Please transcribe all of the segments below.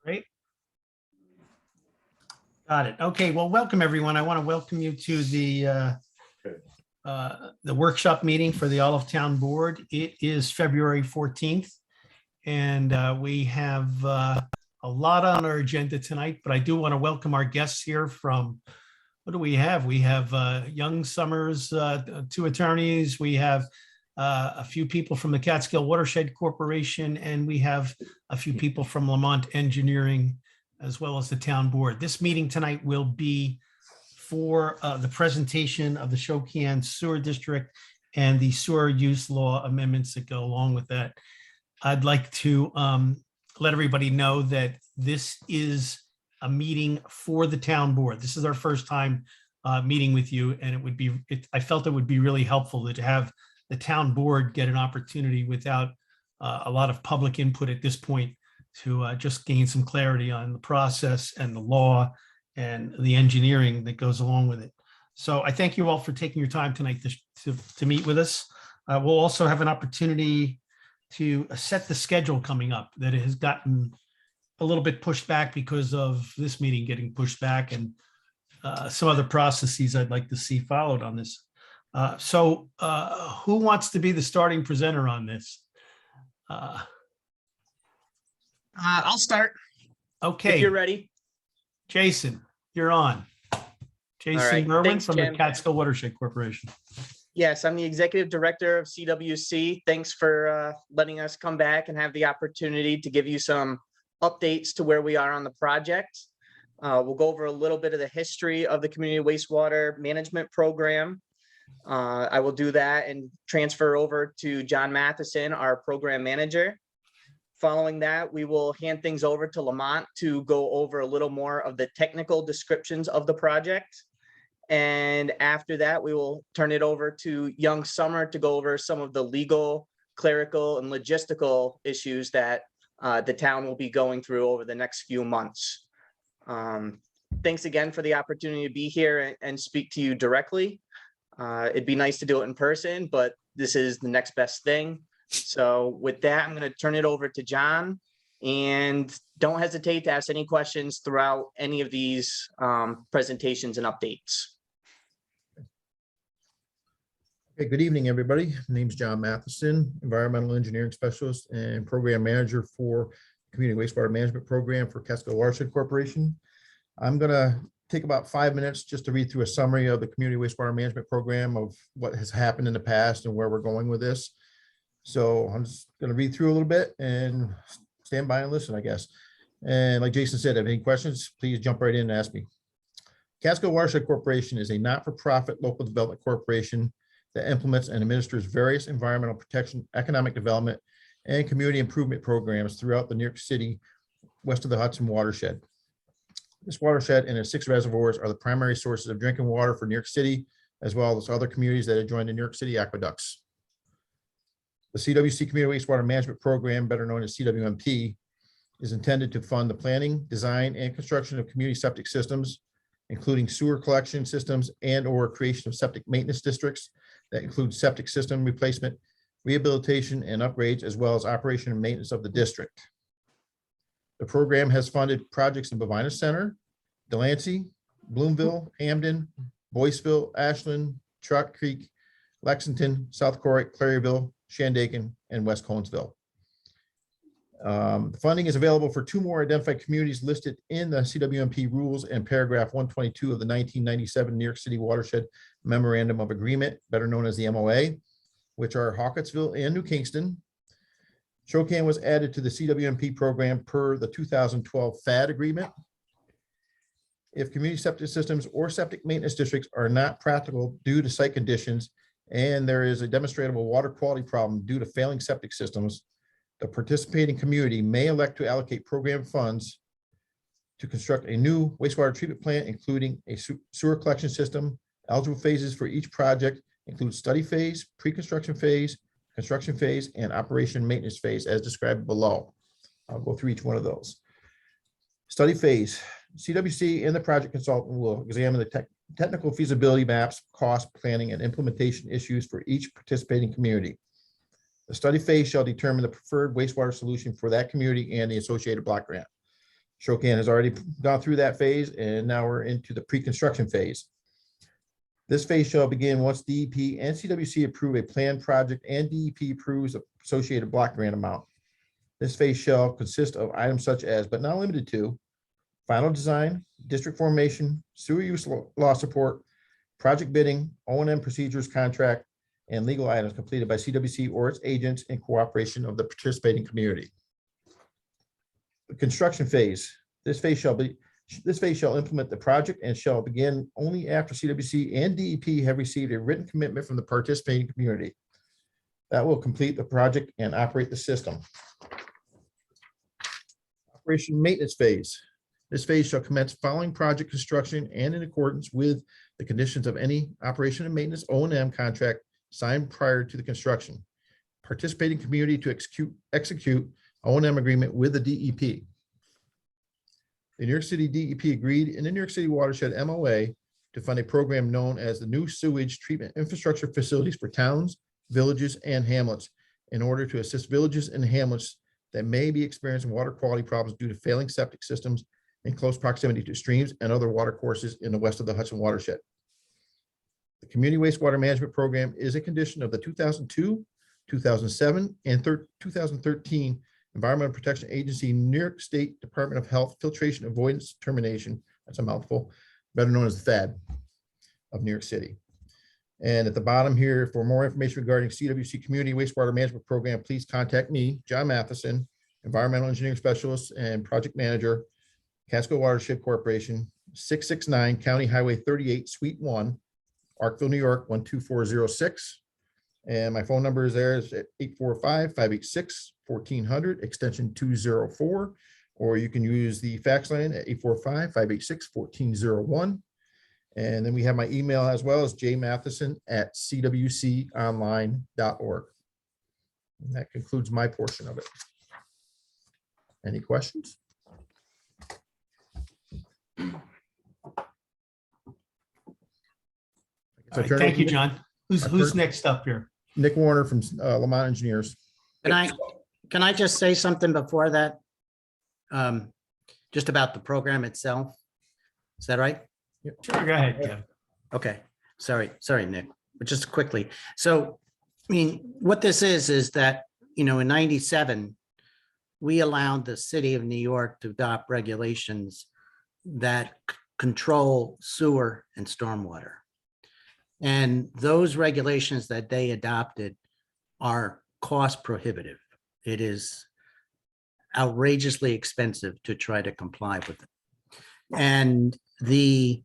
Great. Got it. Okay, well, welcome, everyone. I want to welcome you to the workshop meeting for the Olive Town Board. It is February 14th, and we have a lot on our agenda tonight, but I do want to welcome our guests here from, what do we have? We have Young Summers, two attorneys. We have a few people from the Catskill Watershed Corporation, and we have a few people from Lamont Engineering, as well as the town board. This meeting tonight will be for the presentation of the Shokan Sewer District and the sewer use law amendments that go along with that. I'd like to let everybody know that this is a meeting for the town board. This is our first time meeting with you, and I felt it would be really helpful to have the town board get an opportunity without a lot of public input at this point to just gain some clarity on the process and the law and the engineering that goes along with it. So I thank you all for taking your time tonight to meet with us. We'll also have an opportunity to set the schedule coming up that has gotten a little bit pushed back because of this meeting getting pushed back and some other processes I'd like to see followed on this. So who wants to be the starting presenter on this? I'll start. Okay. If you're ready. Jason, you're on. Jason right. Merwin Thanks, from Jim. the Catskill Watershed Corporation. Yes, I'm the executive director of CWC. Thanks for letting us come back and have the opportunity to give you some updates to where we are on the project. We'll go over a little bit of the history of the community wastewater management program. I will do that and transfer over to John Matheson, our program manager. Following that, we will hand things over to Lamont to go over a little more of the technical descriptions of the project. And after that, we will turn it over to Young Summer to go over some of the legal, clerical, and logistical issues that the town will be going through over the next few months. Thanks again for the opportunity to be here and speak to you directly. It'd be nice to do it in person, but this is the next best thing. So with that, I'm going to turn it over to John, and don't hesitate to ask any questions throughout any of these presentations and updates. Okay, good evening, everybody. My name is John Matheson, Environmental Engineering Specialist and Program Manager for Community Wastewater Management Program for Catskill Watershed Corporation. I'm going to take about 5 minutes just to read through a summary of the Community Wastewater Management Program of what has happened in the past and where we're going with this. So I'm just going to read through a little bit and stand by and listen, I guess. And like Jason said, if any questions, please jump right in and ask me. Catskill Watershed Corporation is a not-for-profit local development corporation that implements and administers various environmental protection, economic development, and community improvement programs throughout the New York City, west of the Hudson watershed. This watershed and its 6 reservoirs are the primary sources of drinking water for New York City, as well as other communities that adjoin the New York City aqueducts. The CWC Community Wastewater Management Program, better known as CWMP, is intended to fund the planning, design, and construction of community septic systems, including sewer collection systems and/or creation of septic maintenance districts that include septic system replacement, rehabilitation, and upgrades, as well as operation and maintenance of the district. The program has funded projects in Bovina Center, Delancey, Bloomville, Hamden, Boyceville, Ashland, Truck Creek, Lexington, South Corrick, Claryville, Shandaken, and West Conesville. The funding is available for 2 more identified communities listed in the CWMP rules and paragraph 122 of the 1997 New York City Watershed Memorandum of Agreement, better known as the MOA, which are Hawkettsville and New Kingston. Shokan was added to the CWMP program per the 2012 FAD agreement. If community septic systems or septic maintenance districts are not practical due to site conditions, and there is a demonstrable water quality problem due to failing septic systems, the participating community may elect to allocate program funds to construct a new wastewater treatment plant, including a sewer collection system. Eligible phases for each project include study phase, pre-construction phase, construction phase, and operation maintenance phase as described below. I'll go through each one of those. Study phase. CWC and the project consultant will examine the technical feasibility maps, cost, planning, and implementation issues for each participating community. The study phase shall determine the preferred wastewater solution for that community and the associated block grant. Shokan has already gone through that phase, and now we're into the pre-construction phase. This phase shall begin once DEP and CWC approve a planned project and DEP approves the associated block grant amount. This phase shall consist of items such as, but not limited to, final design, district formation, sewer use law support, project bidding, O&M procedures, contract, and legal items completed by CWC or its agents in cooperation of the participating community. The construction phase. This phase shall implement the project and shall begin only after CWC and DEP have received a written commitment from the participating community. That will complete the project and operate the system. Operation maintenance phase. This phase shall commence following project construction and in accordance with the conditions of any operation and maintenance O&M contract signed prior to the construction. Participating community to execute O&M agreement with the DEP. The New York City DEP agreed in the New York City Watershed MOA to fund a program known as the New Sewage Treatment Infrastructure Facilities for Towns, Villages, and Hamlets in order to assist villages and hamlets that may be experiencing water quality problems due to failing septic systems in close proximity to streams and other water courses in the west of the Hudson watershed. The Community Wastewater Management Program is a condition of the 2002, 2007, and 2013 Environmental Protection Agency, New York State Department of Health Filtration Avoidance Termination, that's a mouthful, better known as the THAD of New York City. And at the bottom here, for more information regarding CWC Community Wastewater Management Program, please contact me, John Matheson, Environmental Engineering Specialist and Project Manager, Casco Watershed Corporation, 669 County Highway 38, Suite 1, Arkville, New York, 12406. And my phone number is there is at 845-586-1400, extension 204, or you can use the fax line at 845-586-1401. And then we have my email as well as jmatheson@cwconline.org. And that concludes my portion of it. Any questions? All right, thank you, John. Who's next up here? Nick Warner from Lamont Engineers. Can I just say something before that? Just about the program itself? Is that right? Sure, go ahead, Kevin. Okay, sorry, Nick, but just quickly. So, I mean, what this is that, in 97, we allowed the city of New York to adopt regulations that control sewer and stormwater. And those regulations that they adopted are cost prohibitive. It is outrageously expensive to try to comply with it. And the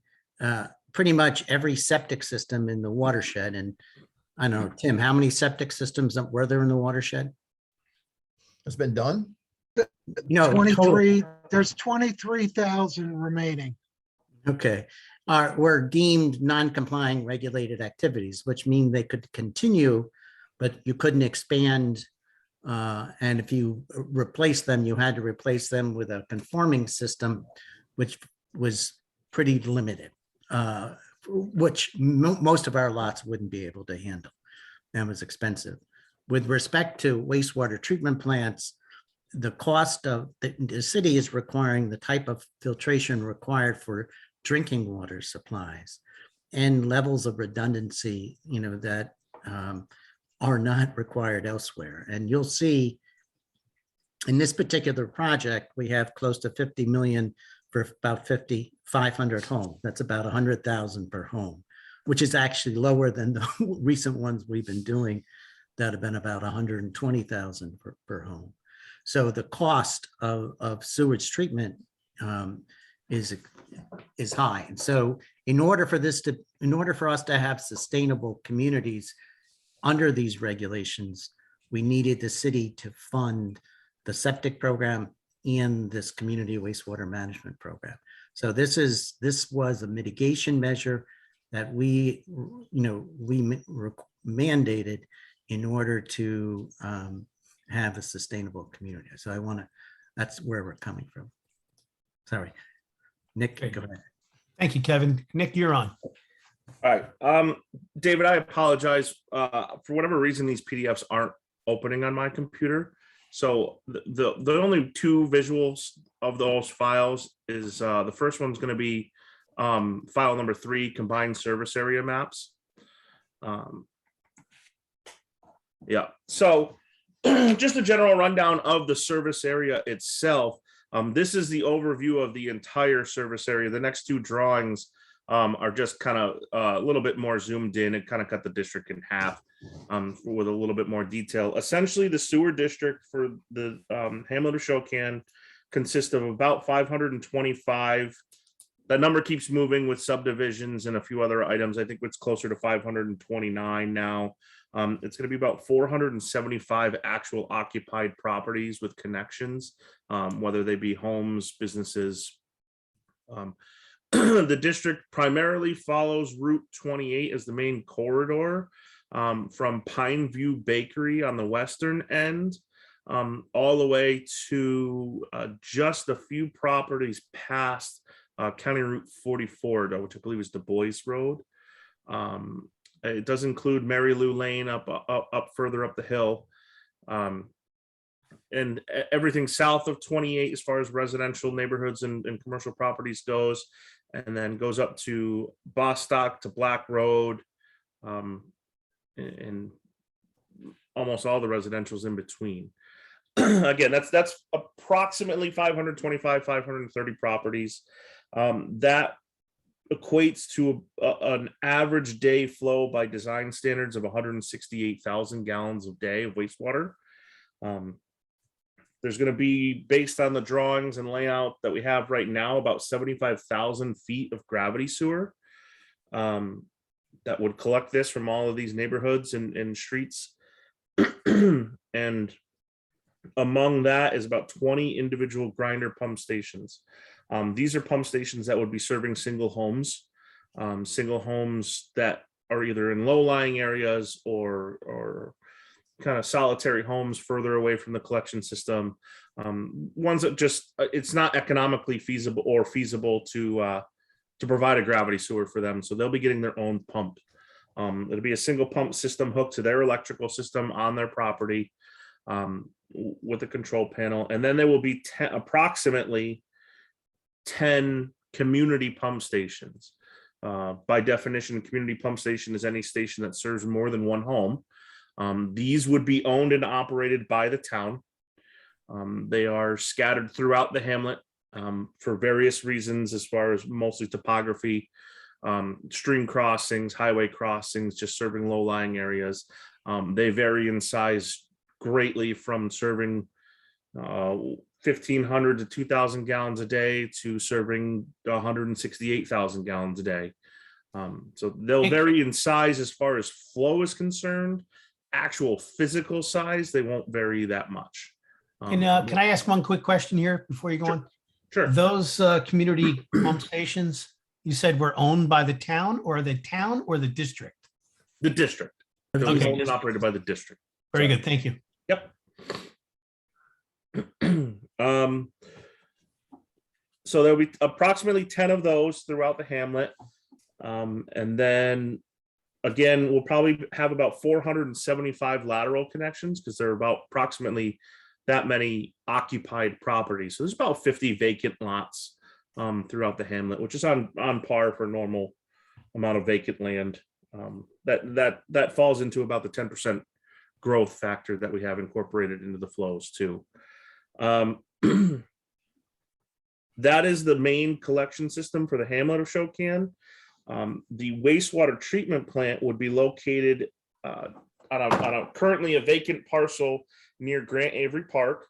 pretty much every septic system in the watershed, and I don't know, Tim, how many septic systems were there in the watershed? It's been done? No, 23, there's 23,000 remaining. okay, were deemed non-complying regulated activities, which mean they could continue, but you couldn't expand. And if you replace them, you had to replace them with a conforming system, which was pretty limited, which most of our lots wouldn't be able to handle. That was expensive. With respect to wastewater treatment plants, the cost of the city is requiring the type of filtration required for drinking water supplies and levels of redundancy, that are not required elsewhere. And you'll see in this particular project, we have close to 50 million for about 500 homes. That's about 100,000 per home, which is actually lower than the recent ones we've been doing that have been about 120,000 per home. So the cost of sewage treatment is high. And so in order for us to have sustainable communities under these regulations, we needed the city to fund the septic program and this community wastewater management program. So this was a mitigation measure that we mandated in order to have a sustainable community. So that's where we're coming from. Sorry, Nick, go ahead. Thank you, Kevin. Nick, you're on. All right, David, I apologize. For whatever reason, these PDFs aren't opening on my computer. So the only two visuals of those files is the first one's going to be file number 3, combined service area maps. Yeah, so just a general rundown of the service area itself. This is the overview of the entire service area. The next two drawings are just kind of a little bit more zoomed in and kind of cut the district in half with a little bit more detail. Essentially, the sewer district for the Hamlet of Shokan consists of about 525. That number keeps moving with subdivisions and a few other items. I think it's closer to 529 now. It's going to be about 475 actual occupied properties with connections, whether they be homes, businesses. The district primarily follows Route 28 as the main corridor from Pine View Bakery on the western end all the way to just a few properties past County Route 44, which I believe is Du Bois Road. It does include Mary Lou Lane up further up the hill. And everything south of 28 as far as residential neighborhoods and commercial properties goes, and then goes up to Bostock to Black Road, and almost all the residentials in between. Again, that's approximately 525, 530 properties. That equates to an average day flow by design standards of 168,000 gallons a day of wastewater. There's going to be, based on the drawings and layout that we have right now, about 75,000 feet of gravity sewer that would collect this from all of these neighborhoods and streets. And among that is about 20 individual grinder pump stations. These are pump stations that would be serving single homes that are either in low-lying areas or kind of solitary homes further away from the collection system. Ones that just, it's not economically feasible to provide a gravity sewer for them. So they'll be getting their own pump. It'll be a single pump system hooked to their electrical system on their property with a control panel. And then there will be approximately 10 community pump stations. By definition, community pump station is any station that serves more than one home. These would be owned and operated by the town. They are scattered throughout the hamlet for various reasons, as far as mostly topography, stream crossings, highway crossings, just serving low-lying areas. They vary in size greatly, from serving 1,500 to 2,000 gallons a day to serving 168,000 gallons a day. So they'll vary in size as far as flow is concerned. Actual physical size, they won't vary that much. And can I ask one quick question here before you go on? Sure. Those community pump stations, you said were owned by the town or the district? The district. They're Okay. owned and operated by the district. Very good. Thank you. Yep. So there'll be approximately 10 of those throughout the hamlet. And then again, we'll probably have about 475 lateral connections, because there are about approximately that many occupied properties. So there's about 50 vacant lots throughout the hamlet, which is on par for normal amount of vacant land. That falls into about the 10% growth factor that we have incorporated into the flows too. That is the main collection system for the hamlet of Shokan. The wastewater treatment plant would be located on a currently a vacant parcel near Grant Avery Park.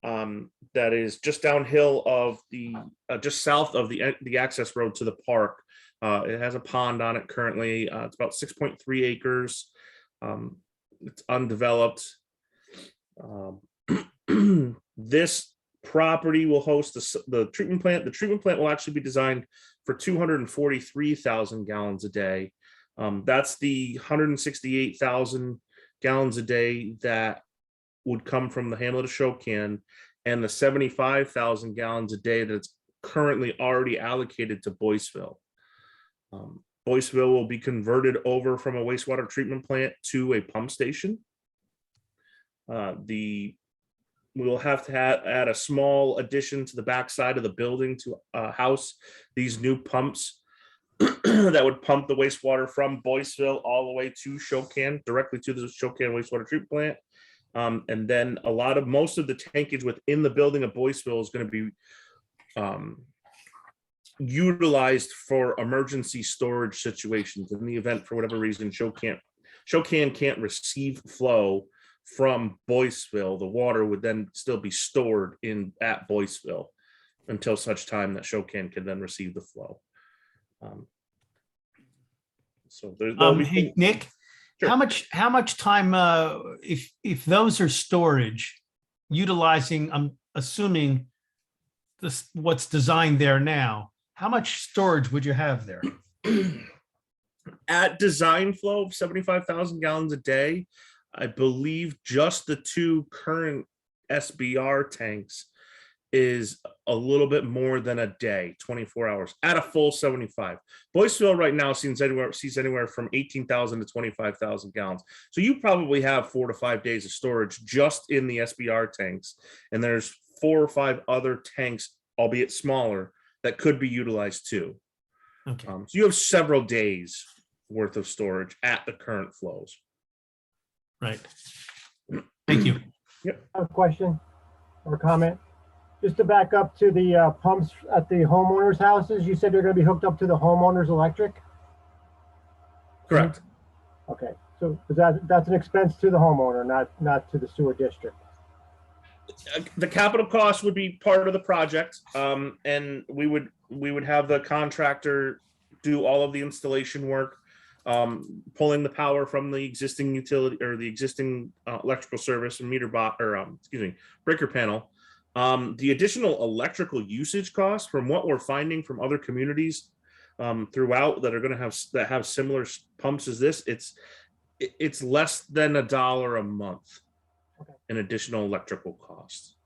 That is just downhill of the just south of the access road to the park. It has a pond on it currently. It's about 6.3 acres. It's undeveloped. This property will host the treatment plant. The treatment plant will actually be designed for 243,000 gallons a day. That's the 168,000 gallons a day that would come from the hamlet of Shokan, and the 75,000 gallons a day that's currently already allocated to Boyceville. Boyceville will be converted over from a wastewater treatment plant to a pump station. The We will have to add a small addition to the back side of the building to house these new pumps that would pump the wastewater from Boyceville all the way to Shokan, directly to the Shokan wastewater treatment plant. And then most of the tankage within the building of Boyceville is going to be utilized for emergency storage situations in the event, for whatever reason, Shokan can't receive flow from Boyceville. The water would then still be stored at Boyceville until such time that Shokan can then receive the flow. So there'll be Hey, Nick, Sure. how much time, if those are storage, utilizing, I'm assuming this, what's designed there now, how much storage would you have there? at design flow of 75,000 gallons a day, I believe just the two current SBR tanks is a little bit more than a day, 24 hours at a full 75. Boyceville right now sees anywhere from 18,000 to 25,000 gallons. So you probably have 4 to 5 days of storage just in the SBR tanks. And there's 4 or 5 other tanks, albeit smaller, that could be utilized too. Okay, So you have several days worth of storage at the current flows. right. Thank you. A question or comment? Just to back up to the pumps at the homeowners' houses, you said they're going to be hooked up to the homeowners' electric? Correct. Okay, so that's an expense to the homeowner, not to the sewer district. The capital cost would be part of the project, and we would have the contractor do all of the installation work, pulling the power from the existing utility or the existing electrical service and meter box or breaker panel. The additional electrical usage costs, from what we're finding from other communities throughout that are going to have similar pumps as this, it's less than $1 a month in additional electrical costs.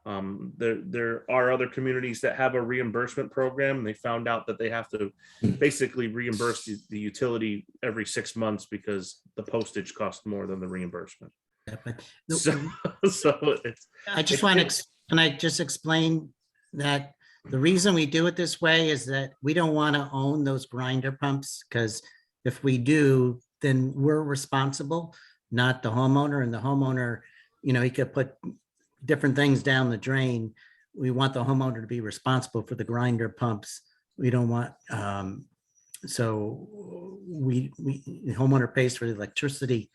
There are other communities that have a reimbursement program. And they found out that they have to basically reimburse the utility every 6 months because the postage costs more than the reimbursement. Yeah, but So it's I just want to, can I just explain that the reason we do it this way is that we don't want to own those grinder pumps, because if we do, then we're responsible, not the homeowner. And the homeowner, he could put different things down the drain. We want the homeowner to be responsible for the grinder pumps. We don't want, so the homeowner pays for the electricity.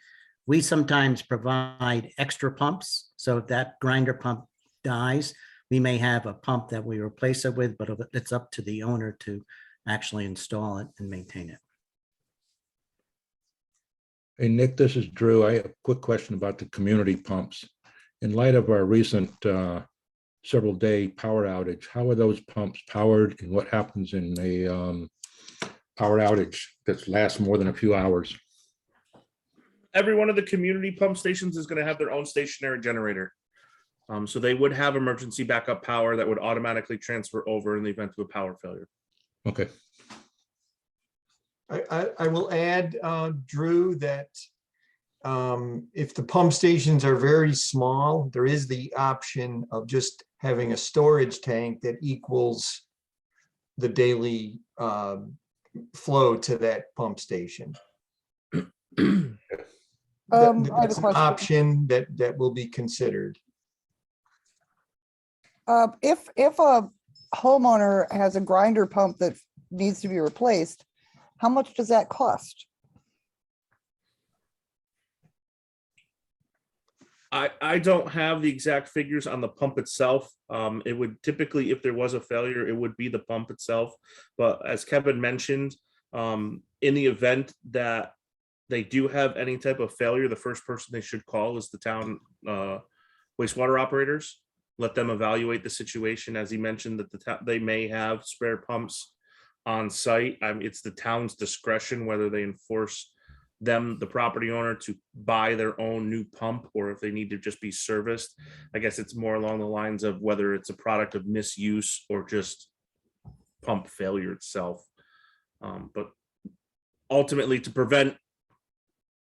We sometimes provide extra pumps. So if that grinder pump dies, we may have a pump that we replace it with, but it's up to the owner to actually install it and maintain it. Hey, Nick, this is Drew. I have a quick question about the community pumps. In light of our recent several day power outage, how are those pumps powered and what happens in a power outage that lasts more than a few hours? every one of the community pump stations is going to have their own stationary generator. So they would have emergency backup power that would automatically transfer over in the event of a power failure. Okay. I will add, Drew, that if the pump stations are very small, there is the option of just having a storage tank that equals the daily flow to that pump station. I have a That's an question. option that will be considered. If a homeowner has a grinder pump that needs to be replaced, how much does that cost? I don't have the exact figures on the pump itself. It would typically, if there was a failure, it would be the pump itself. But as Kevin mentioned, in the event that they do have any type of failure, the first person they should call is the town wastewater operators. Let them evaluate the situation. As he mentioned, that they may have spare pumps on site. It's the town's discretion whether they enforce the property owner, to buy their own new pump, or if they need to just be serviced. I guess it's more along the lines of whether it's a product of misuse or just pump failure itself. But ultimately, to prevent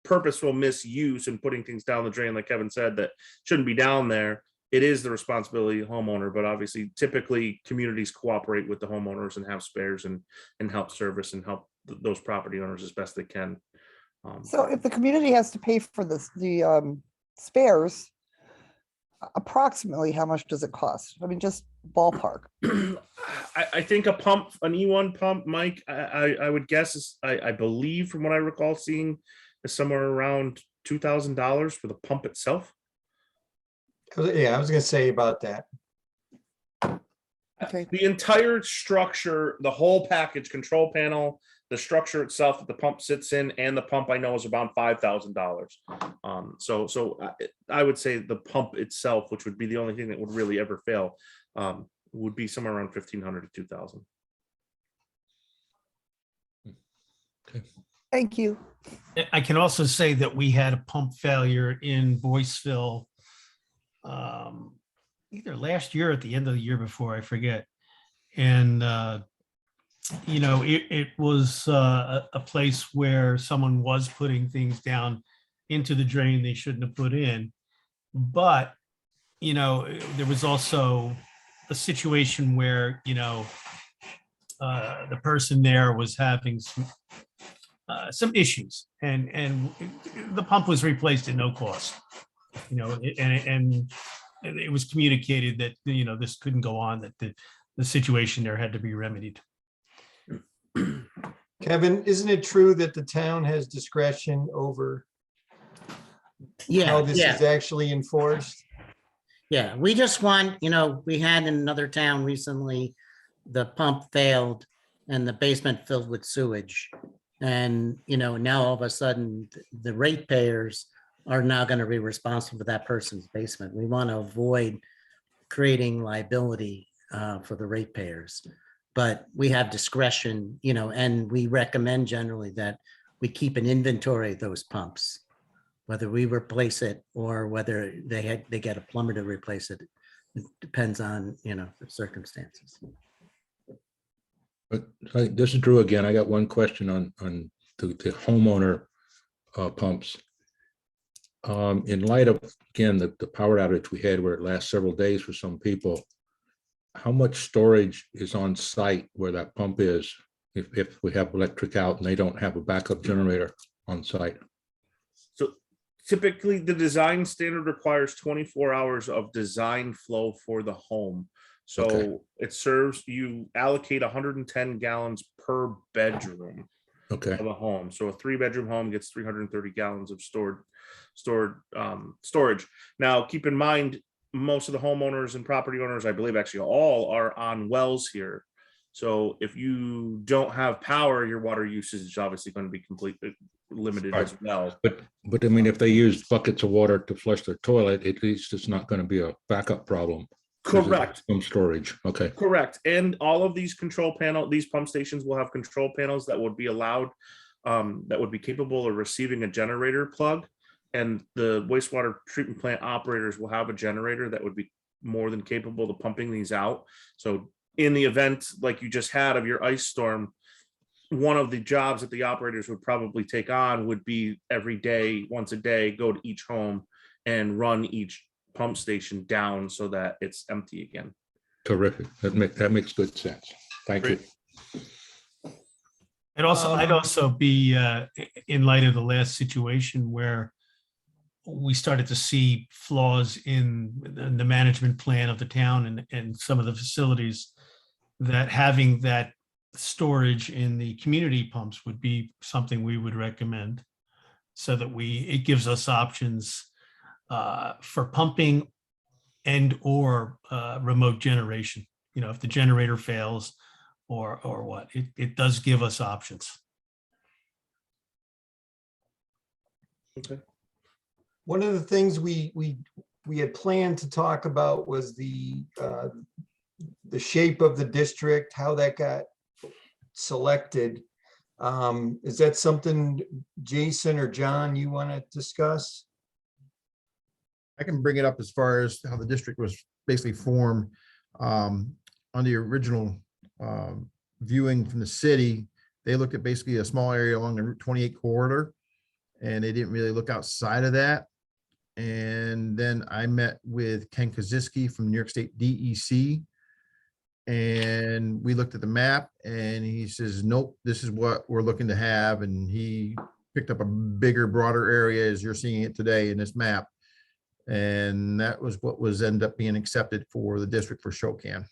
purposeful misuse and putting things down the drain, like Kevin said, that shouldn't be down there, it is the responsibility of the homeowner, but obviously typically communities cooperate with the homeowners and have spares and help service and help those property owners as best they can. So if the community has to pay for the spares, approximately how much does it cost? I mean, just ballpark. I think a pump, an E1 pump, Mike, I would guess is, I believe from what I recall seeing, is somewhere around $2,000 for the pump itself. Yeah, I was gonna say about that. Okay. The entire structure, the whole package, control panel, the structure itself that the pump sits in, and the pump I know is about $5,000. So I would say the pump itself, which would be the only thing that would really ever fail, would be somewhere around 1,500 to 2,000. Thank you. I can also say that we had a pump failure in Boyceville either last year or at the end of the year before, I forget. And, it was a place where someone was putting things down into the drain they shouldn't have put in. But, there was also a situation where, the person there was having some issues, and the pump was replaced at no cost. And it was communicated that this couldn't go on, that the situation there had to be remedied. Kevin, isn't it true that the town has discretion over Yeah, how this yeah. is actually enforced? Yeah, we just want, we had in another town recently, the pump failed and the basement filled with sewage. And, now all of a sudden, the ratepayers are now going to be responsible for that person's basement. We want to avoid creating liability for the ratepayers. But we have discretion, and we recommend generally that we keep an inventory of those pumps, whether we replace it or whether they get a plumber to replace it. It depends on, the circumstances. But this is Drew again. I got one question on the homeowner pumps. In light of, again, the power outage we had where it lasts several days for some people, how much storage is on site where that pump is if we have electric out and they don't have a backup generator on site? So typically the design standard requires 24 hours of design flow for the home. So Okay. it serves, you allocate 110 gallons per bedroom Okay, of a home. So a 3-bedroom home gets 330 gallons of storage. Now, keep in mind, most of the homeowners and property owners, I believe actually all, are on wells here. So if you don't have power, your water usage is obviously going to be completely limited as well. but I mean, if they use buckets of water to flush their toilet, at least it's not going to be a backup problem. Correct. Some storage. Okay. Correct. And all of these these pump stations will have control panels that would be allowed, that would be capable of receiving a generator plug. And the wastewater treatment plant operators will have a generator that would be more than capable of pumping these out. So in the event like you just had of your ice storm, one of the jobs that the operators would probably take on would be every day, once a day, go to each home and run each pump station down so that it's empty again. Terrific. That makes good sense. Thank you. And also, I'd also be in light of the last situation where we started to see flaws in the management plan of the town and some of the facilities, that having that storage in the community pumps would be something we would recommend, so that it gives us options for pumping and or remote generation. If the generator fails or what, it does give us options. Okay. One of the things we had planned to talk about was the shape of the district, how that got selected. Is that something Jason or John you want to discuss? I can bring it up as far as how the district was basically formed. On the original viewing from the city, they looked at basically a small area along the Route 28 corridor, and they didn't really look outside of that. And then I met with Ken Kaziski from New York State DEC. And we looked at the map and he says, nope, this is what we're looking to have. And he picked up a bigger, broader area as you're seeing it today in this map. And that was what was end up being accepted for the district for Shokan.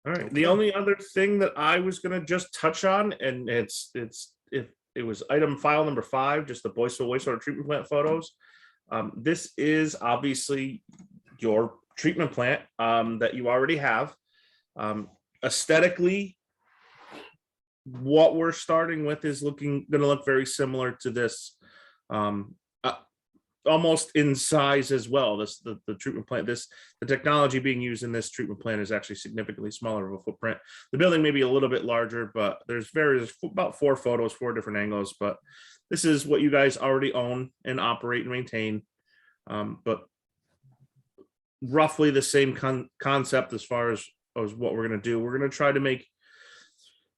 All right. The only other thing that I was gonna just touch on, and it was item file number 5, just the Boyceville wastewater treatment plant photos. This is obviously your treatment plant that you already have. Aesthetically, what we're starting with is gonna look very similar to this. Almost in size as well. The treatment plant, the technology being used in this treatment plant is actually significantly smaller of a footprint. The building may be a little bit larger, but there's about 4 photos, 4 different angles, but this is what you guys already own and operate and maintain. But roughly the same concept as far as what we're going to do. We're going to try to make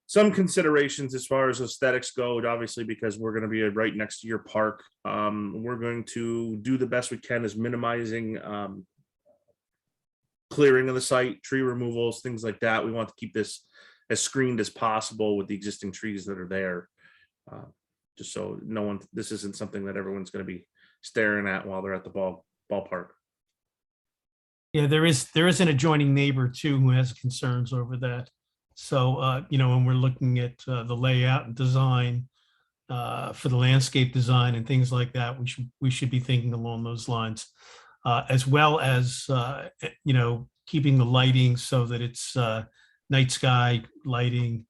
some considerations as far as aesthetics go, obviously, because we're going to be right next to your park. We're going to do the best we can as minimizing clearing of the site, tree removals, things like that. We want to keep this as screened as possible with the existing trees that are there. Just so this isn't something that everyone's going to be staring at while they're at the ballpark. Yeah, there is an adjoining neighbor too who has concerns over that. So, when we're looking at the layout and design for the landscape design and things like that, we should be thinking along those lines, as well as, keeping the lighting so that it's night sky lighting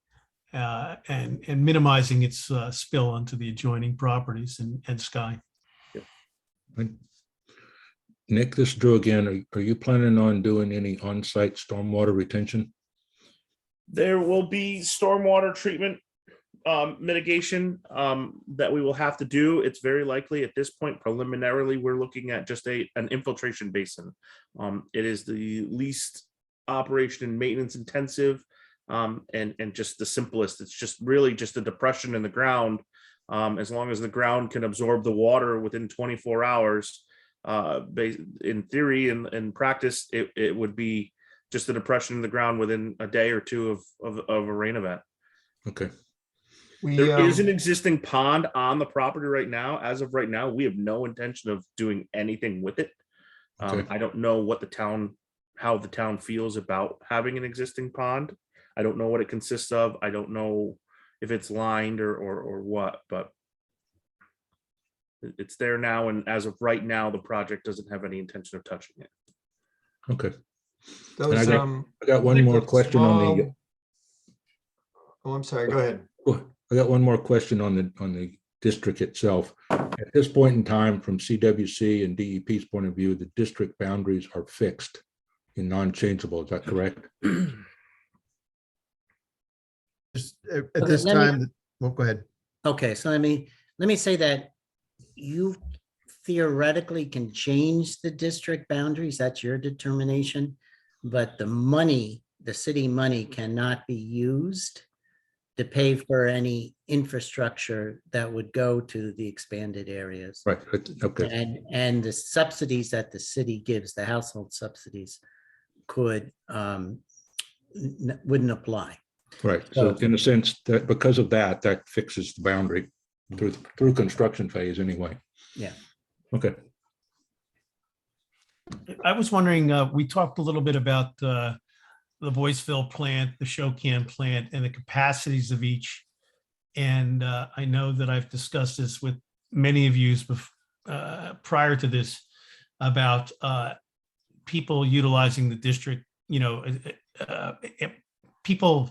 and minimizing its spill onto the adjoining properties and sky. Nick, this is Drew again. Are you planning on doing any on-site stormwater retention? There will be stormwater treatment mitigation that we will have to do. It's very likely at this point, preliminarily, we're looking at just an infiltration basin. It is the least operation and maintenance intensive and just the simplest. It's just really just a depression in the ground. As long as the ground can absorb the water within 24 hours, in theory and in practice, it would be just a depression in the ground within a day or two of a rain event. Okay. There is an existing pond on the property right now. As of right now, we have no intention of doing anything with it. Okay. I don't know how the town feels about having an existing pond. I don't know what it consists of. I don't know if it's lined or what, but it's there now. And as of right now, the project doesn't have any intention of touching it. Okay. Those, I got one more question on the. Oh, I'm sorry, go ahead. I got one more question on the district itself. At this point in time, from CWC and DEP's point of view, the district boundaries are fixed and non-changeable. Is that correct? Just at this Let me- time, well, go ahead. Okay, so let me say that you theoretically can change the district boundaries. That's your determination. But the city money cannot be used to pay for any infrastructure that would go to the expanded areas. Right. Okay. And the subsidies that the city gives, the household subsidies, wouldn't apply. Right. So in a sense that because of that fixes the boundary through construction phase anyway. Yeah. Okay. I was wondering, we talked a little bit about the Boyceville plant, the Shokan plant, and the capacities of each. And I know that I've discussed this with many of you prior to this about people utilizing the district, people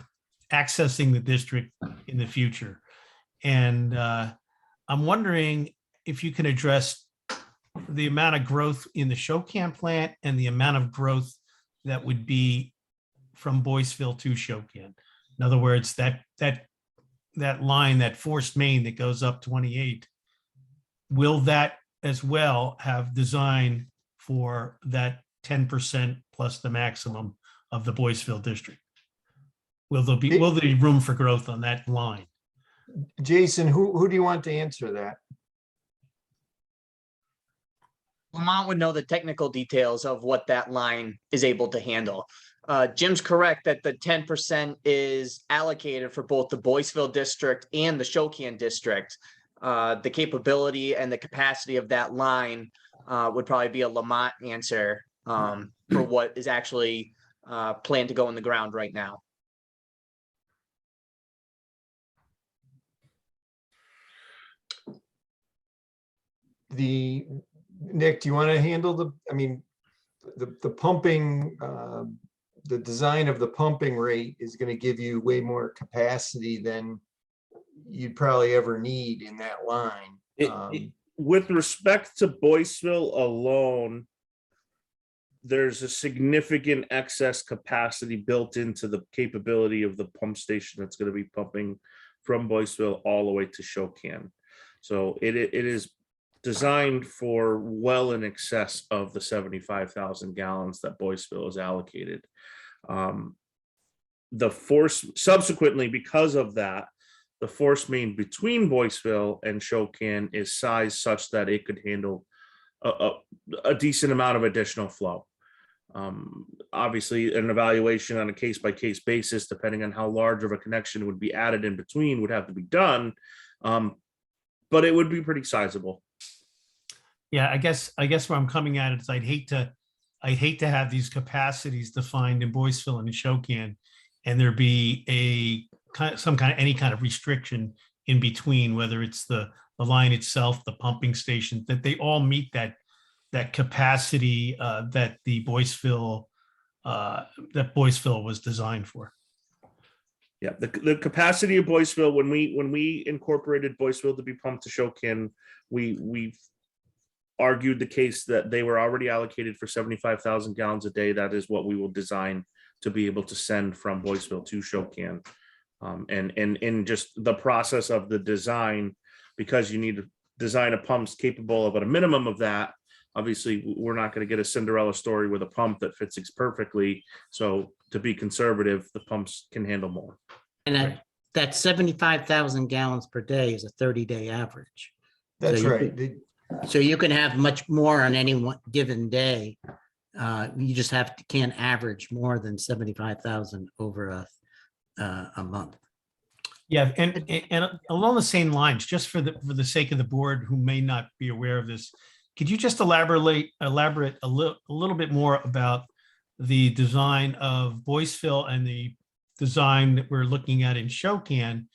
accessing the district in the future. And I'm wondering if you can address the amount of growth in the Shokan plant and the amount of growth that would be from Boyceville to Shokan. In other words, that line, that forced main that goes up 28, will that as well have design for that 10% plus the maximum of the Boyceville district? Will there be room for growth on that line? Jason, who do you want to answer that? Lamont would know the technical details of what that line is able to handle. Jim's correct that the 10% is allocated for both the Boyceville district and the Shokan district. The capability and the capacity of that line would probably be a Lamont answer for what is actually planned to go in the ground right now. Nick, do you want to handle the pumping, the design of the pumping rate is going to give you way more capacity than you'd probably ever need in that line. With respect to Boyceville alone, there's a significant excess capacity built into the capability of the pump station that's going to be pumping from Boyceville all the way to Shokan. So it is designed for well in excess of the 75,000 gallons that Boyceville is allocated. The force subsequently, because of that, the force main between Boyceville and Shokan is sized such that it could handle a decent amount of additional flow. Obviously, an evaluation on a case-by-case basis, depending on how large of a connection would be added in between, would have to be done, but it would be pretty sizable. Yeah, I guess where I'm coming at it is I'd hate to have these capacities defined in Boyceville and in Shokan, and there be any kind of restriction in between, whether it's the line itself, the pumping station, that they all meet that capacity that the Boyceville was designed for. Yeah, the capacity of Boyceville, when we incorporated Boyceville to be pumped to Shokan, we argued the case that they were already allocated for 75,000 gallons a day. That is what we will design to be able to send from Boyceville to Shokan. And in just the process of the design, because you need to design a pumps capable of at a minimum of that. Obviously, we're not going to get a Cinderella story with a pump that fits perfectly. So to be conservative, the pumps can handle more. And that 75,000 gallons per day is a 30-day average. That's So right. So you can have much more on any one given day. You just can't average more than 75,000 over a month. Yeah, and along the same lines, just for the sake of the board who may not be aware of this, could you just elaborate a little bit more about the design of Boyceville and the design that we're looking at in Shokan,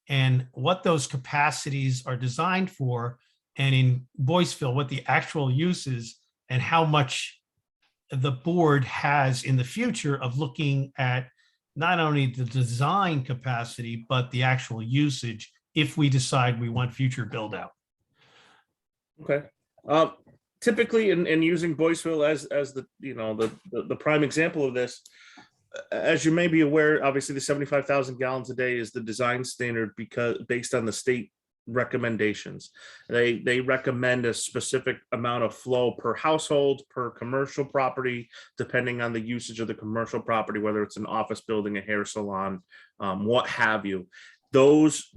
and what those capacities are designed for, and in Boyceville, what the actual use is, and how much the board has in the future of looking at not only the design capacity, but the actual usage if we decide we want future build out. Okay. Typically, in using Boyceville as the prime example of this, as you may be aware, obviously the 75,000 gallons a day is the design standard because based on the state recommendations. They recommend a specific amount of flow per household, per commercial property, depending on the usage of the commercial property, whether it's an office building, a hair salon, what have you. Those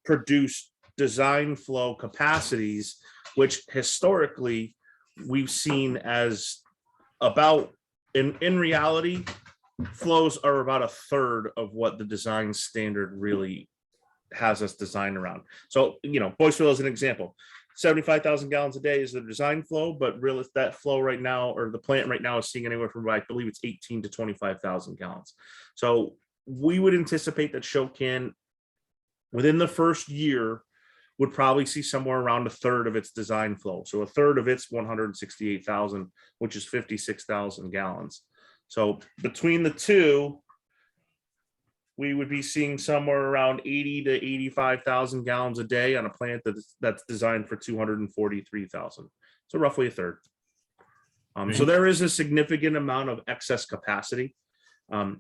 produce design flow capacities, which historically we've seen as about, in reality, flows are about a third of what the design standard really has us designed around. So, Boyceville is an example. 75,000 gallons a day is the design flow, but really that flow right now, or the plant right now, is seeing anywhere from, I believe it's 18 to 25,000 gallons. So we would anticipate that Shokan within the first year would probably see somewhere around a third of its design flow. So a third of its 168,000, which is 56,000 gallons. So between the two, we would be seeing somewhere around 80 to 85,000 gallons a day on a plant that's designed for 243,000. So roughly a third. So there is a significant amount of excess capacity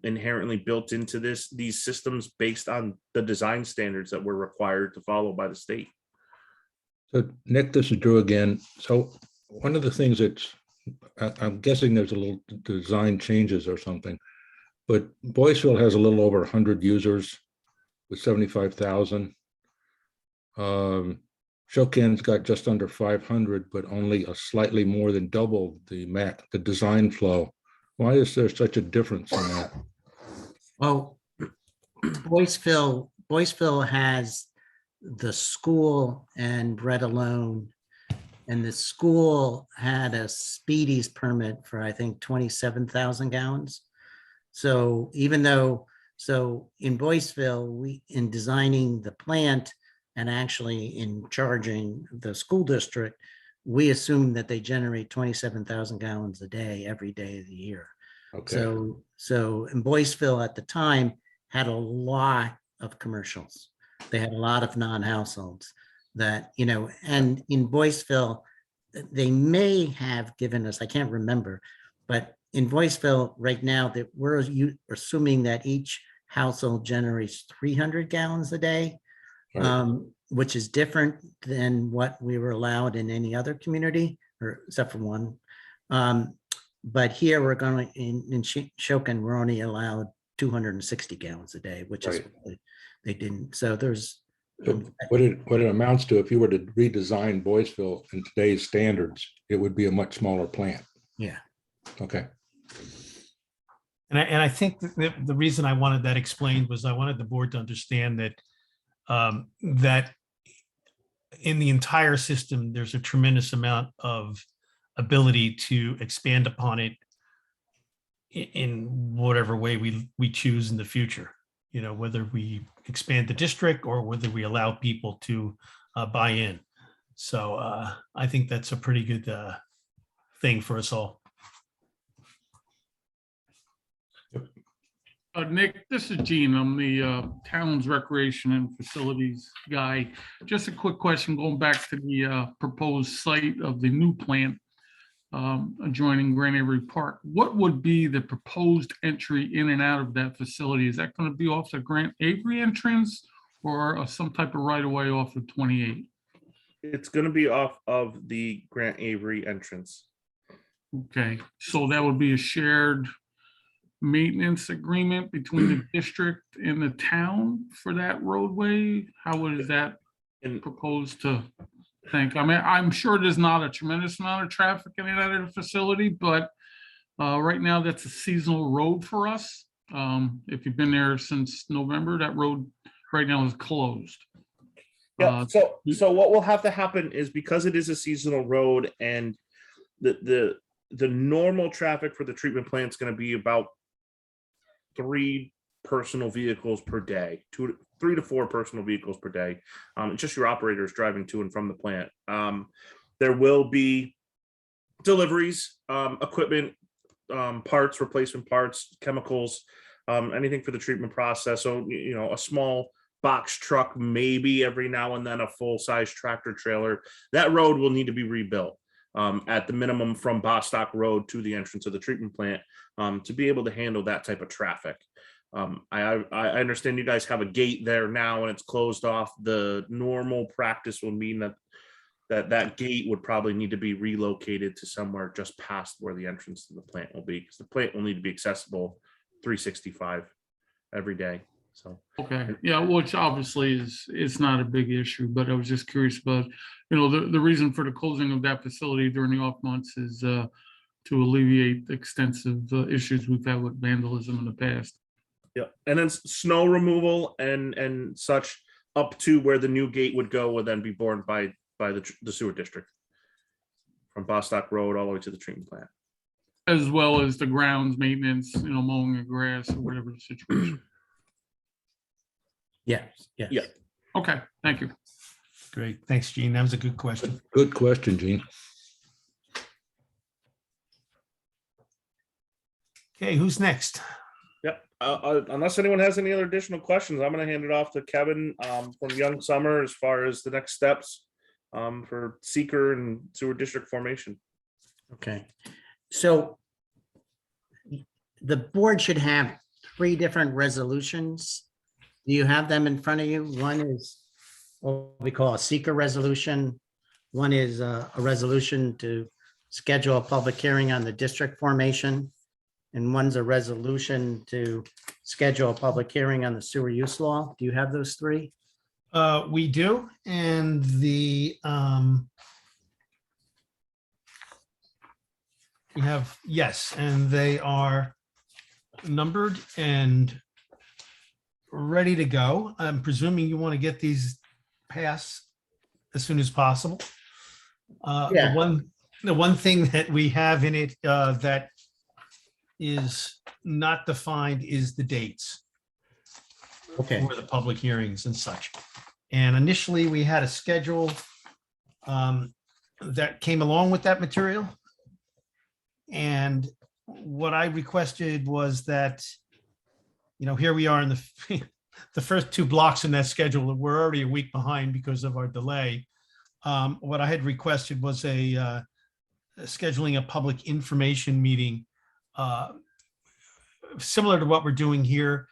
inherently built into these systems based on the design standards that we're required to follow by the state. So Nick, this is Drew again. So one of the things I'm guessing there's a little design changes or something. but Boyceville has a little over 100 users with 75,000. Shokin's got just under 500, but only a slightly more than double the design flow. Why is there such a difference in that? Well, Boyceville has the school and Bread Alone. And the school had a Speedies permit for, I think, 27,000 gallons. So even though, so in Boyceville, in designing the plant and actually in charging the school district, we assume that they generate 27,000 gallons a day, every day of the year. Okay. So in Boyceville at the time had a lot of commercials. They had a lot of non-households that, and in Boyceville, they may have given us, I can't remember, but in Boyceville right now that we're assuming that each household generates 300 gallons a day, Right. which is different than what we were allowed in any other community, or except for one. But here we're going to, in Shokin, we're only allowed 260 gallons a day, which is, Right. what they didn't, so there's. So what it amounts to, if you were to redesign Boyceville in today's standards, it would be a much smaller plant. Yeah. Okay. And I think that the reason I wanted that explained was I wanted the board to understand that that in the entire system, there's a tremendous amount of ability to expand upon it in whatever way we choose in the future. Whether we expand the district or whether we allow people to buy in. So I think that's a pretty good thing for us all. Nick, this is Gene. I'm the town's recreation and facilities guy. Just a quick question, going back to the proposed site of the new plant adjoining Grand Avery Park. What would be the proposed entry in and out of that facility? Is that going to be off the Grand Avery entrance or some type of right of way off of 28? It's going to be off of the Grant Avery entrance. Okay, so that would be a shared maintenance agreement between the district and the town for that roadway? How is that proposed to think? I mean, I'm sure there's not a tremendous amount of traffic in and out of the facility, but right now that's a seasonal road for us. If you've been there since November, that road right now is closed. Yeah. So what will have to happen is, because it is a seasonal road and the normal traffic for the treatment plant is going to be about 3 personal vehicles per day, 3 to 4 personal vehicles per day. Just your operators driving to and from the plant. There will be deliveries, equipment, parts, replacement parts, chemicals, anything for the treatment process. So, a small box truck, maybe every now and then a full-size tractor trailer. That road will need to be rebuilt at the minimum from Bostock Road to the entrance of the treatment plant to be able to handle that type of traffic. I understand you guys have a gate there now and it's closed off. The normal practice will mean that gate would probably need to be relocated to somewhere just past where the entrance to the plant will be, because the plant will need to be accessible 365 every day. So okay, yeah, which obviously is not a big issue, but I was just curious about, the reason for the closing of that facility during the off months is to alleviate the extensive issues we've had with vandalism in the past. yeah, and then snow removal and such up to where the new gate would go would then be borne by the sewer district from Bostock Road all the way to the treatment plant, As well as the grounds maintenance, mowing the grass or whatever the situation. Yes. Yeah. Okay, thank you. Great. Thanks, Gene. That was a good question. Good question, Gene. Okay, who's next? Yep. Unless anyone has any other additional questions, I'm going to hand it off to Kevin from Young Summer as far as the next steps for seeker and sewer district formation. Okay, so the board should have 3 different resolutions. Do you have them in front of you? One is what we call a seeker resolution. One is a resolution to schedule a public hearing on the district formation. and one's a resolution to schedule a public hearing on the sewer use law. Do you have those three? We do, and we have, yes, and they are numbered and ready to go. I'm presuming you want to get these passed as soon as possible. Yeah. The one thing that we have in it that is not defined is the dates Okay, for the public hearings and such. And initially, we had a schedule that came along with that material. And what I requested was that, here we are in the the first two blocks in that schedule. We're already a week behind because of our delay. What I had requested was scheduling a public information meeting similar to what we're doing here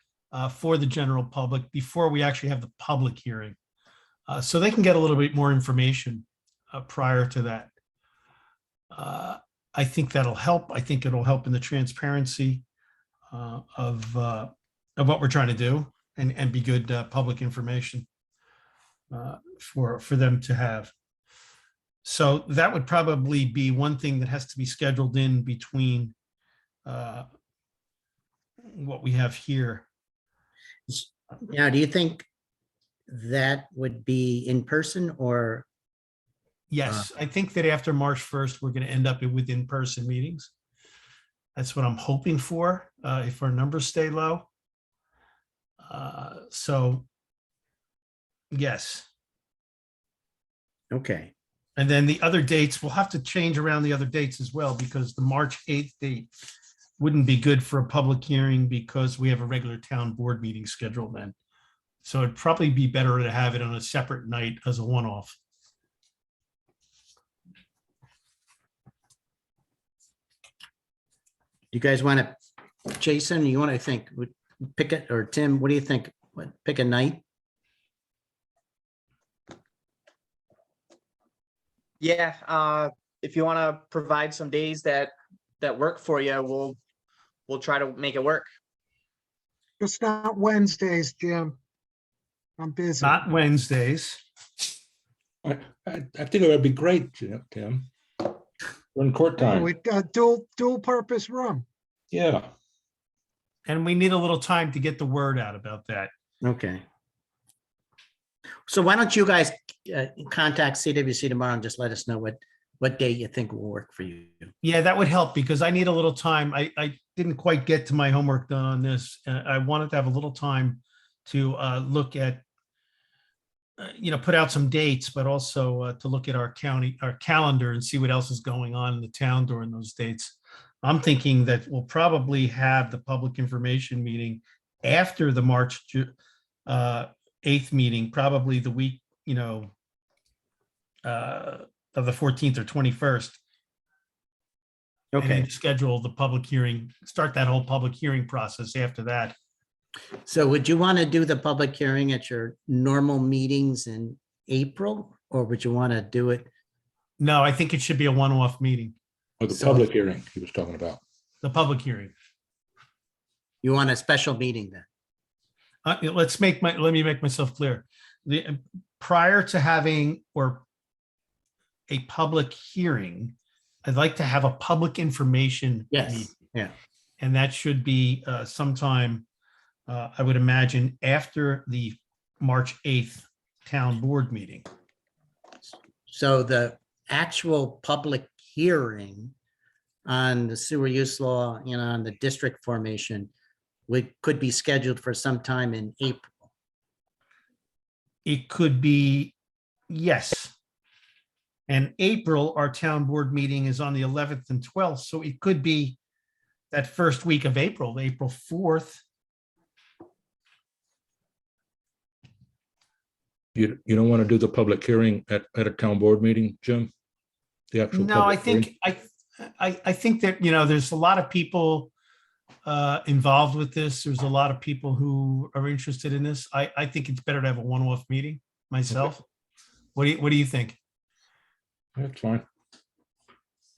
for the general public before we actually have the public hearing. So they can get a little bit more information prior to that. I think that'll help. I think it'll help in the transparency of what we're trying to do and be good public information for them to have. So that would probably be one thing that has to be scheduled in between what we have here. now, do you think that would be in person or? Yes, I think that after March 1st, we're going to end up with in-person meetings. That's what I'm hoping for, if our numbers stay low. So, yes. Okay, And then the other dates, we'll have to change around the other dates as well, because the March 8th date wouldn't be good for a public hearing because we have a regular town board meeting scheduled then. So it'd probably be better to have it on a separate night as a one-off. you guys want to, Jason, you want to think, would pick it, or Tim, what do you think? Pick a night? Yeah, if you want to provide some days that work for you, we'll try to make it work. It's not Wednesdays, Jim. I'm busy. Not Wednesdays. I think it would be great, Tim. During court time. With dual purpose room. Yeah. And we need a little time to get the word out about that. Okay. So why don't you guys contact CWC tomorrow and just let us know what day you think will work for you. Yeah, that would help because I need a little time. I didn't quite get to my homework done on this. I wanted to have a little time to look at, put out some dates, but also to look at our calendar and see what else is going on in the town during those dates. I'm thinking that we'll probably have the public information meeting after the March 8th meeting, probably the week, of the 14th or 21st. And Okay, then schedule the public hearing, start that whole public hearing process after that. so would you want to do the public hearing at your normal meetings in April, or would you want to do it? No, I think it should be a one-off meeting, Or the So- public hearing he was talking about. the public hearing. You want a special meeting then? Let me make myself clear. Prior to having a public hearing, I'd like to have a public information. Yes, meeting. yeah. And that should be sometime, I would imagine, after the March 8th town board meeting. So the actual public hearing on the sewer use law, on the district formation, could be scheduled for some time in April. It could be, yes. And April, our town board meeting is on the 11th and 12th, so it could be that first week of April, April 4th. You don't want to do the public hearing at a town board meeting, Jim? The actual. No, I public hearing? think, I think that, there's a lot of people involved with this. There's a lot of people who are interested in this. I think it's better to have a one-off meeting myself. What do you think? That's fine.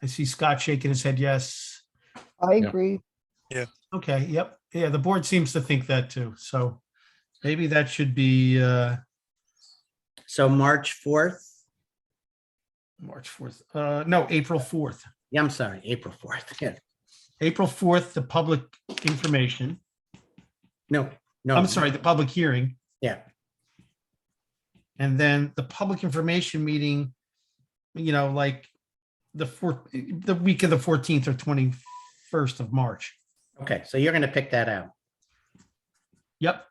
I see Scott shaking his head, yes. I Yeah. agree. Okay, yep. Yeah, the board seems to think that too. So maybe that should be So March 4th? March 4th. No, April 4th. Yeah, I'm sorry, April 4th. Yeah. April 4th, the public information. No, no. I'm sorry, the public hearing. Yeah, And then the public information meeting, like the week of the 14th or 21st of March. okay, so you're gonna pick that out. Yep.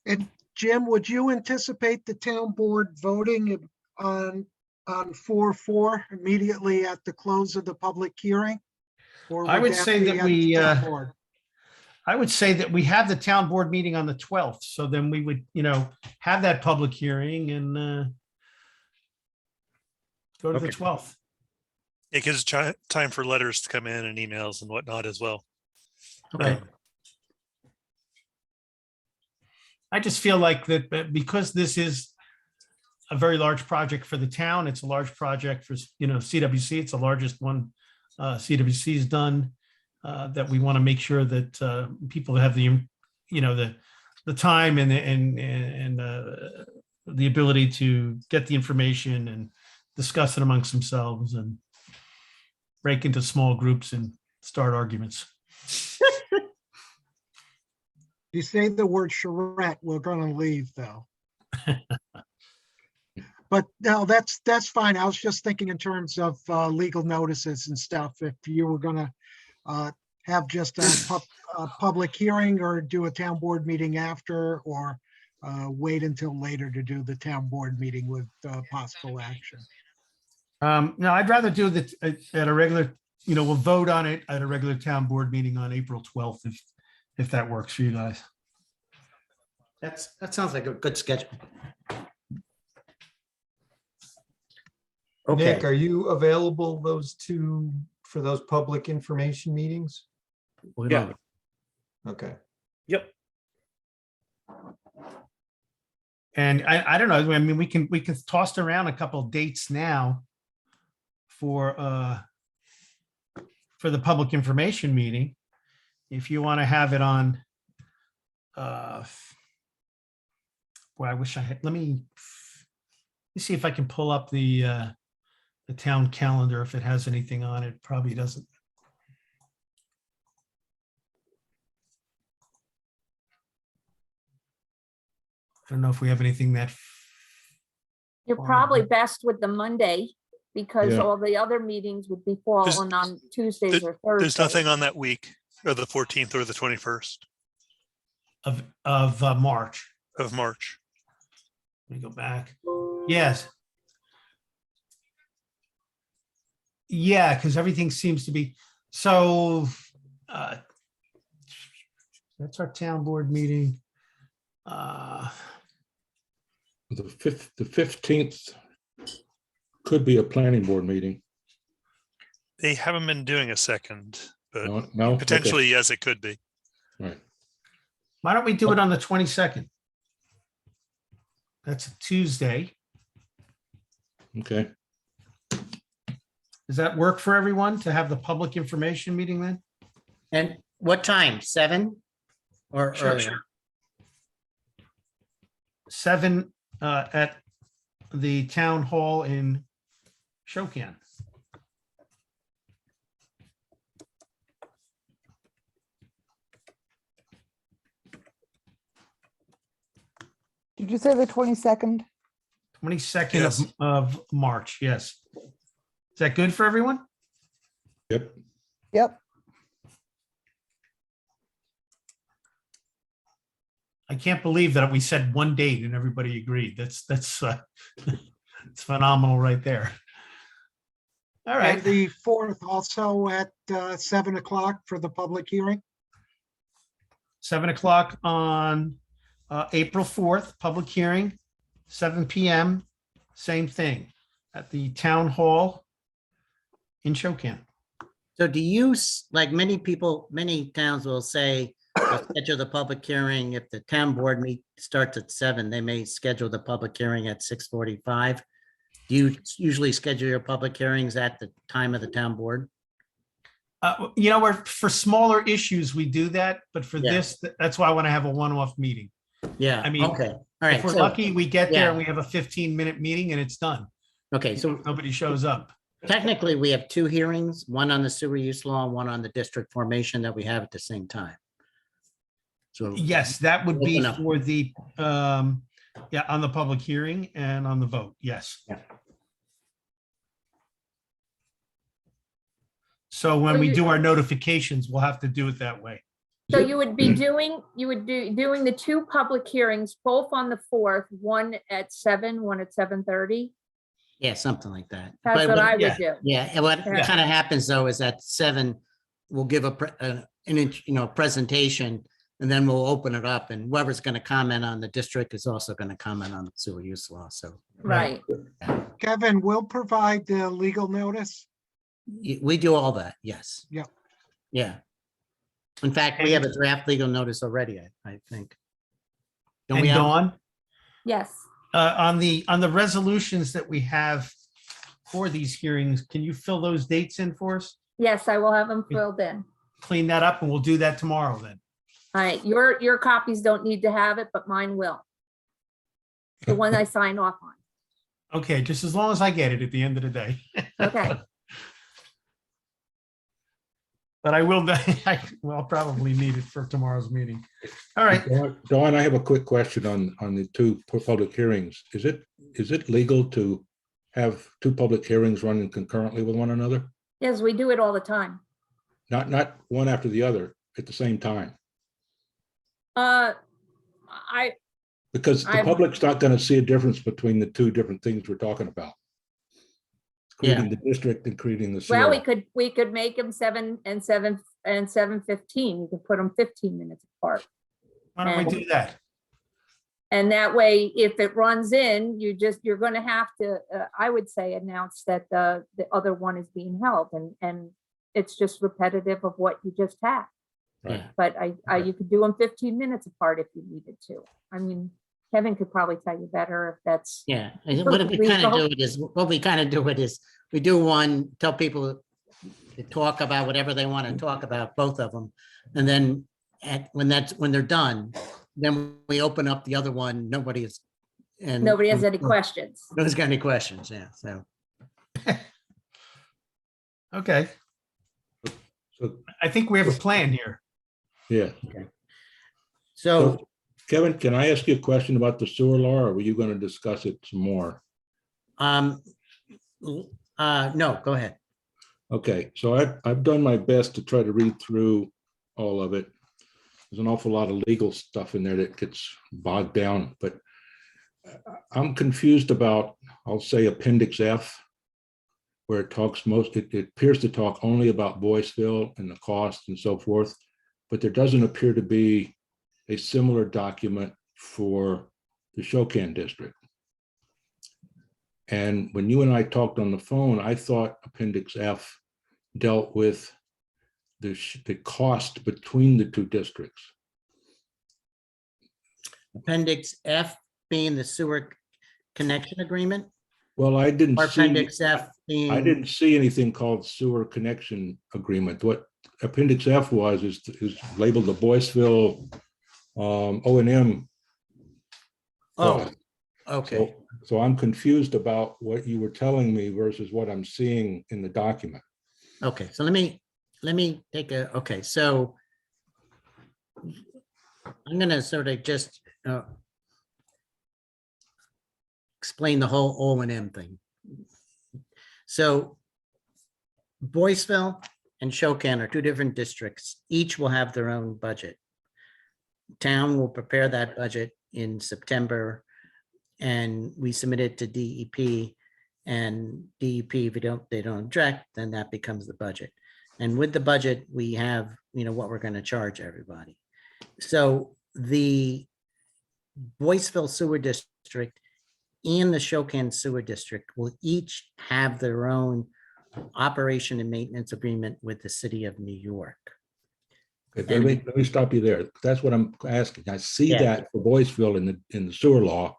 And Jim, would you anticipate the town board voting on 4-4 immediately at the close of the public hearing? Or I would say be that at the we, town board? I would say that we have the town board meeting on the 12th. So then we would, have that public hearing and go to the Okay. 12th. It gives time for letters to come in and emails and whatnot as well. Okay. I just feel like that because this is a very large project for the town, it's a large project for, CWC, it's the largest one CWC has done, that we want to make sure that people have the time and the ability to get the information and discuss it amongst themselves and break into small groups and start arguments. You say the word charrette, we're gonna leave though. But no, that's fine. I was just thinking in terms of legal notices and stuff. If you were gonna have just a public hearing or do a town board meeting after, or wait until later to do the town board meeting with possible action. No, I'd rather do that at a regular, we'll vote on it at a regular town board meeting on April 12th, if that works for you guys. That sounds like a good schedule. Nick, Okay, are you available for those public information meetings? Yeah. Okay. Yep. And I don't know, I mean, we can toss around a couple of dates now for the public information meeting. If you want to have it on, boy, I wish I had, let me see if I can pull up the town calendar, if it has anything on it. Probably doesn't. I don't know if we have anything that. You're far probably ahead. best with the Monday because Yeah. all the other meetings would be falling on Tuesdays or Thursdays. There's nothing on that week or the 14th or the 21st Of March. of March. Let me go back. Yes. Yeah, because everything seems to be, so that's our town board meeting. The 15th could be a planning board meeting. They haven't been doing a second, but No? Okay. potentially, yes, it could be. All right. Why don't we do it on the 22nd? That's a Tuesday. Okay. Does that work for everyone to have the public information meeting then? and what time? 7? Or Sure, earlier? 7 at the town hall in Shokan. Did you say the 22nd? 22nd Yes. of March, yes. Is that good for everyone? Yep. Yep. I can't believe that we said one date and everybody agreed. That's it's phenomenal right there. All right, And the 4th also at 7 o'clock for the public hearing. 7 o'clock on April 4th, public hearing, 7 PM, same thing at the town hall in Shokan. So do you, like many people, many towns will say, they'll schedule the public hearing. If the town board meet starts at 7, they may schedule the public hearing at 6:45. Do you usually schedule your public hearings at the time of the town board? You know, where for smaller issues, we do that, but for Yeah. this, that's why I want to have a one-off meeting. Yeah, I mean, okay, all right. If we're so- lucky, we get there and yeah. we have a 15-minute meeting and it's done. Okay, so Nobody shows up. technically, we have two hearings, one on the sewer use law, and one on the district formation that we have at the same time. So. Yes, that would be Open up. for the, yeah, on the public hearing and on the vote. Yes. Yeah. So when we do our notifications, we'll have to do it that way. So you would be doing, doing the two public hearings, both on the 4th, one at 7, one at 7:30. Yeah, something like that. That's But what I yeah. would do. Yeah, and what Yeah. kind of happens though is at 7, we'll give presentation, and then we'll open it up, and whoever's going to comment on the district is also going to comment on the sewer use law, so. Right. Kevin will provide the legal notice. We do all that, yes. Yep. Yeah. In fact, we have a draft legal notice already, I think. Don't And we have? Dawn, Yes. on the resolutions that we have for these hearings, can you fill those dates in for us? Yes, I will have them filled in. Clean that up and we'll do that tomorrow then. All right, your copies don't need to have it, but mine will. The one I sign off on. Okay, just as long as I get it at the end of the day. Okay. But I will, I'll probably need it for tomorrow's meeting. All right. Dawn, I have a quick question on the two public hearings. Is it legal to have two public hearings running concurrently with one another? Yes, we do it all the time. Not one after the other at the same time? I, Because the I'm- public's not going to see a difference between the two different things we're talking about. Creating the district and creating the well, sewer. we could make them 7 and 7 and 7:15. You could put them 15 minutes apart. Why don't we do that? And that way, if it runs in, you're going to have to, I would say, announce that the other one is being held, and it's just repetitive of what you just had. Right. But you could do them 15 minutes apart if you needed to. I mean, Kevin could probably tell you better if that's, Yeah, and what we kind of do it is, we do one, tell people to talk about whatever they want to talk about, both of them. And then when they're done, then we open up the other one, nobody has any questions. Nobody's got any questions, yeah, so. Okay. So, I think we have a plan here. yeah. So, So, Kevin, can I ask you a question about the sewer law, or were you going to discuss it some more? no, go ahead. Okay, so I've done my best to try to read through all of it. There's an awful lot of legal stuff in there that gets bogged down, but I'm confused about, I'll say Appendix F, where it appears to talk only about Boyceville and the cost and so forth, but there doesn't appear to be a similar document for the Shokan district. And when you and I talked on the phone, I thought Appendix F dealt with the cost between the two districts. Appendix F being the sewer connection agreement, Well, I didn't or see, Appendix F being. I didn't see anything called sewer connection agreement. What Appendix F is labeled the Boyceville O&M. Oh, okay. So I'm confused about what you were telling me versus what I'm seeing in the document. Okay, so let me okay, so I'm gonna sort of just explain the whole O&M thing. So Boyceville and Shokan are two different districts. Each will have their own budget. Town will prepare that budget in September, and we submit it to DEP, and DEP, if they don't object, then that becomes the budget. And with the budget, we have, what we're going to charge everybody. So the Boyceville Sewer District and the Shokan Sewer District will each have their own operation and maintenance agreement with the city of New York. Okay, let me stop you there. That's what I'm asking. I see Yeah. that for Boyceville in the sewer law.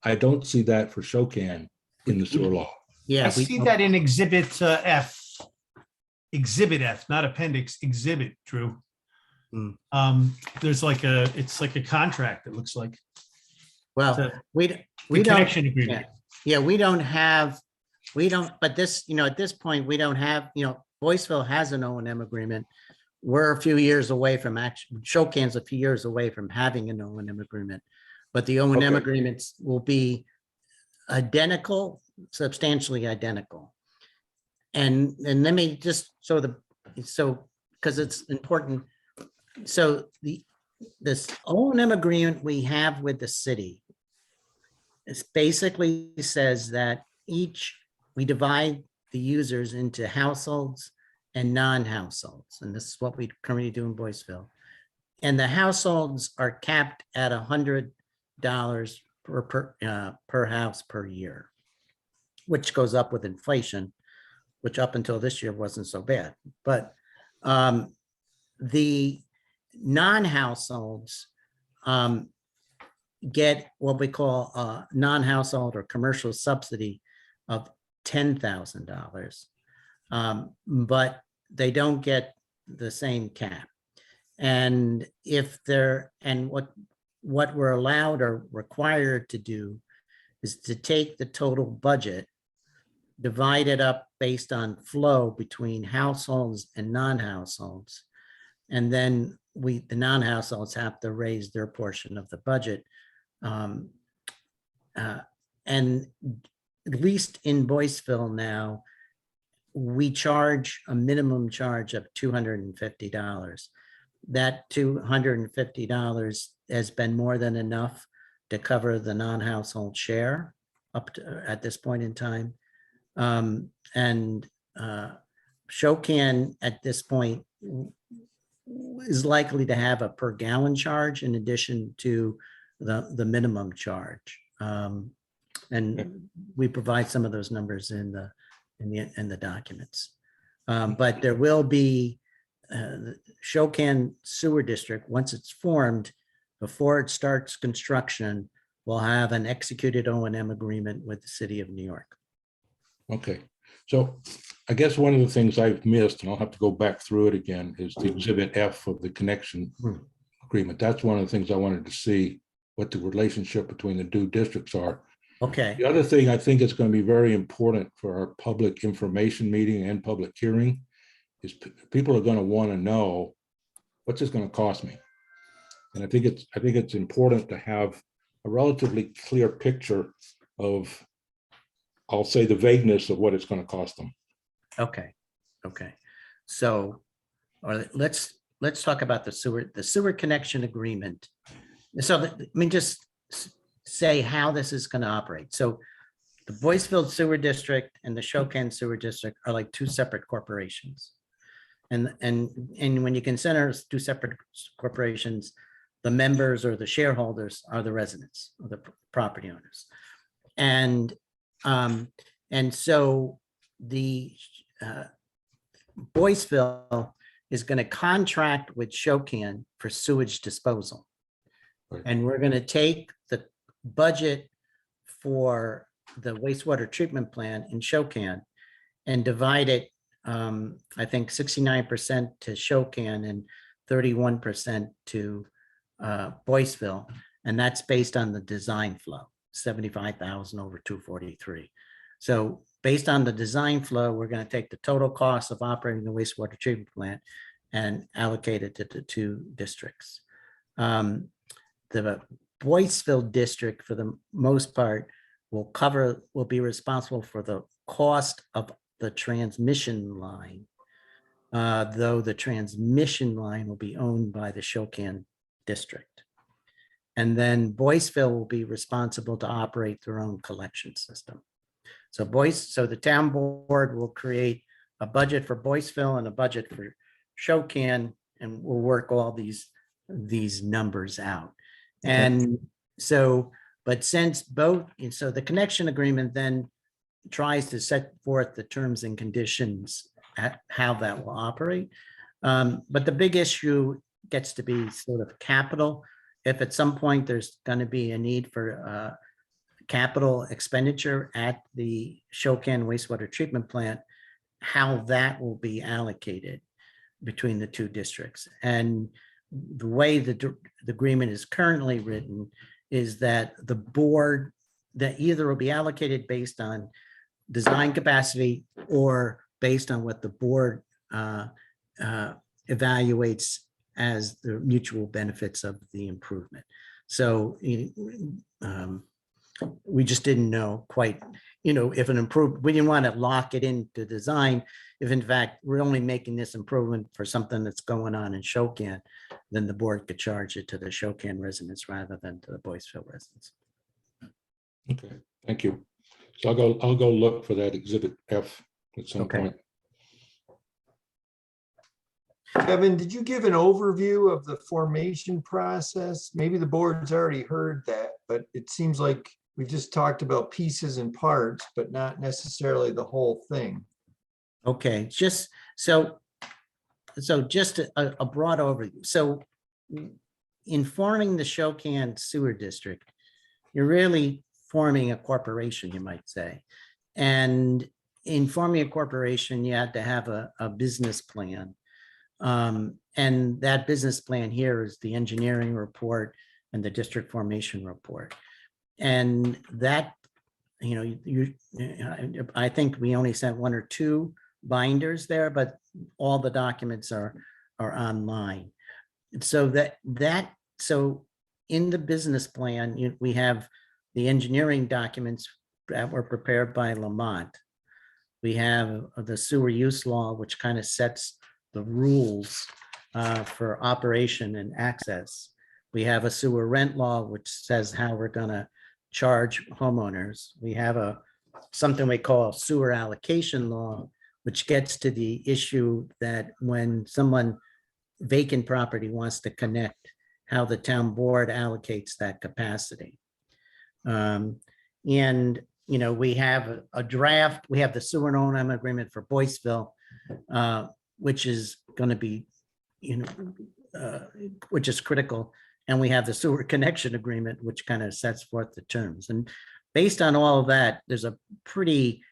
I don't see that for Shokan in the sewer law. Yeah, I see that in Exhibit F. Exhibit F, not appendix, exhibit, Drew. Hmm. There's like it's like a contract, it looks like. Well, The- we The don't. connection agreement. Yeah, we don't, but this, at this point, we don't have, Boyceville has an O&M agreement. We're a few years away from Shokan's a few years away from having an O&M agreement. But the O&M Okay. agreements will be identical, substantially identical. And let me just, because it's important. So this O&M agreement we have with the city, it basically says that we divide the users into households and non-households. And this is what we currently do in Boyceville. And the households are capped at $100 per house per year, which goes up with inflation, which up until this year wasn't so bad. But the non-households get what we call a non-household or commercial subsidy of $10,000, but they don't get the same cap. And what we're allowed or required to do is to take the total budget, divide it up based on flow between households and non-households, and then the non-households have to raise their portion of the budget. And at least in Boyceville now, we charge a minimum charge of $250. That $250 has been more than enough to cover the non-household share up to at this point in time. Shokan at this point is likely to have a per gallon charge in addition to the minimum charge. And we provide some of those numbers in the documents. But there will be Shokan Sewer District, once it's formed, before it starts construction, will have an executed O&M agreement with the city of New York. Okay, so I guess one of the things I've missed, and I'll have to go back through it again, is the Exhibit F of the connection agreement. That's one of the things I wanted to see, what the relationship between the two districts are. Okay. The other thing I think is going to be very important for our public information meeting and public hearing is people are going to want to know what's this going to cost me. And I think it's important to have a relatively clear picture of, I'll say, the vagueness of what it's going to cost them. Okay. So, let's talk about the sewer connection agreement. So let me just say how this is going to operate. So the Boyceville Sewer District and the Shokan Sewer District are like two separate corporations. And when you consider two separate corporations, the members or the shareholders are the residents or the property owners. And so the Boyceville is going to contract with Shokan for sewage disposal. Right. And we're going to take the budget for the wastewater treatment plant in Shokan and divide it, I think 69% to Shokan and 31% to Boyceville. And that's based on the design flow, 75,000 over 243. So based on the design flow, we're going to take the total cost of operating the wastewater treatment plant and allocate it to the two districts. The Boyceville district, for the most part, will be responsible for the cost of the transmission line, though the transmission line will be owned by the Shokan district. And then Boyceville will be responsible to operate their own collection system. So the town board will create a budget for Boyceville and a budget for Shokan, and we'll work all these numbers out. And so, but since so the connection agreement then tries to set forth the terms and conditions at how that will operate. But the big issue gets to be sort of capital. If at some point there's going to be a need for capital expenditure at the Shokan wastewater treatment plant, how that will be allocated between the two districts. And the way the agreement is currently written is that the board, that either will be allocated based on design capacity or based on what the board evaluates as the mutual benefits of the improvement. So we just didn't know quite, if an improvement, we didn't want to lock it into design. If in fact, we're only making this improvement for something that's going on in Shokan, then the board could charge it to the Shokan residents rather than to the Boyceville residents. Okay, thank you. So I'll go look for that exhibit F at some Okay. point. Kevin, did you give an overview of the formation process? Maybe the board's already heard that, but it seems like we just talked about pieces and parts, but not necessarily the whole thing. Okay, just just a broad overview. So in forming the Shokan Sewer District, you're really forming a corporation, you might say. And in forming a corporation, you had to have a business plan. And that business plan here is the engineering report and the district formation report. And that, I think we only sent 1 or 2 binders there, but all the documents are online. So so in the business plan, we have the engineering documents that were prepared by Lamont. We have the sewer use law, which kind of sets the rules for operation and access. We have a sewer rent law, which says how we're going to charge homeowners. We have something we call sewer allocation law, which gets to the issue that when someone vacant property wants to connect, how the town board allocates that capacity. And we have a draft. We have the sewer and O&M agreement for Boyceville, which is going to be, which is critical. And we have the sewer connection agreement, which kind of sets forth the terms. And based on all of that, there's a pretty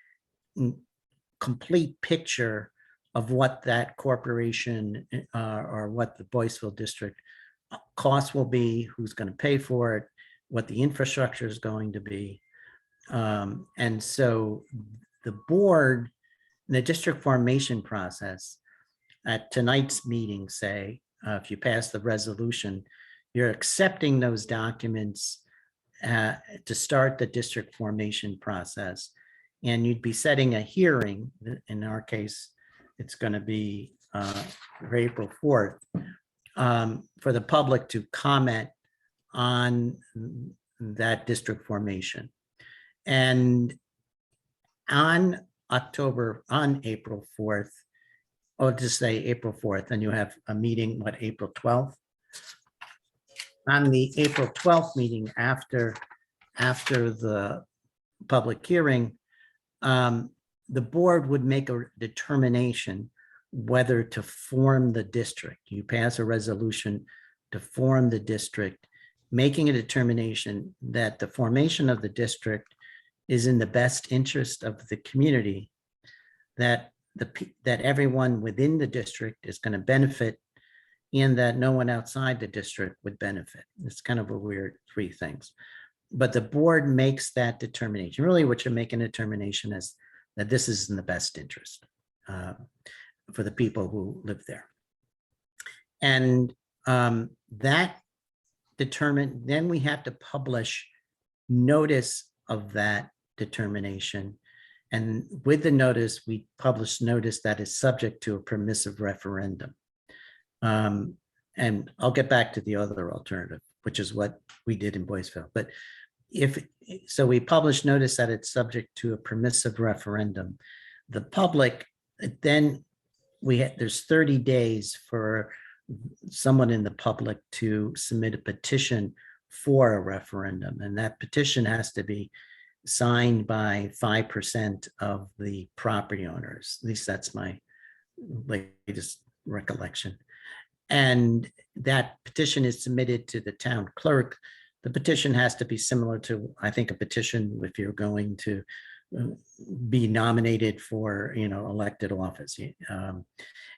complete picture of what that corporation or what the Boyceville district cost will be, who's going to pay for it, what the infrastructure is going to be. And so the board, the district formation process at tonight's meeting, say, if you pass the resolution, you're accepting those documents to start the district formation process. And you'd be setting a hearing. In our case, it's going to be April 4th for the public to comment on that district formation. And on April 4th, or just say April 4th, and you have a meeting, April 12th? On the April 12th meeting, after the public hearing, the board would make a determination whether to form the district. You pass a resolution to form the district, making a determination that the formation of the district is in the best interest of the community, that everyone within the district is going to benefit, and that no one outside the district would benefit. It's kind of a weird 3 things. But the board makes that determination. Really, what you're making a determination is that this is in the best interest for the people who live there. And that determined, then we have to publish notice of that determination. And with the notice, we publish notice that is subject to a permissive referendum. And I'll get back to the other alternative, which is what we did in Boyceville. But so we publish notice that it's subject to a permissive referendum. The public, then there's 30 days for someone in the public to submit a petition for a referendum. And that petition has to be signed by 5% of the property owners. At least that's my latest recollection. And that petition is submitted to the town clerk. The petition has to be similar to, I think, a petition if you're going to be nominated for, elected office.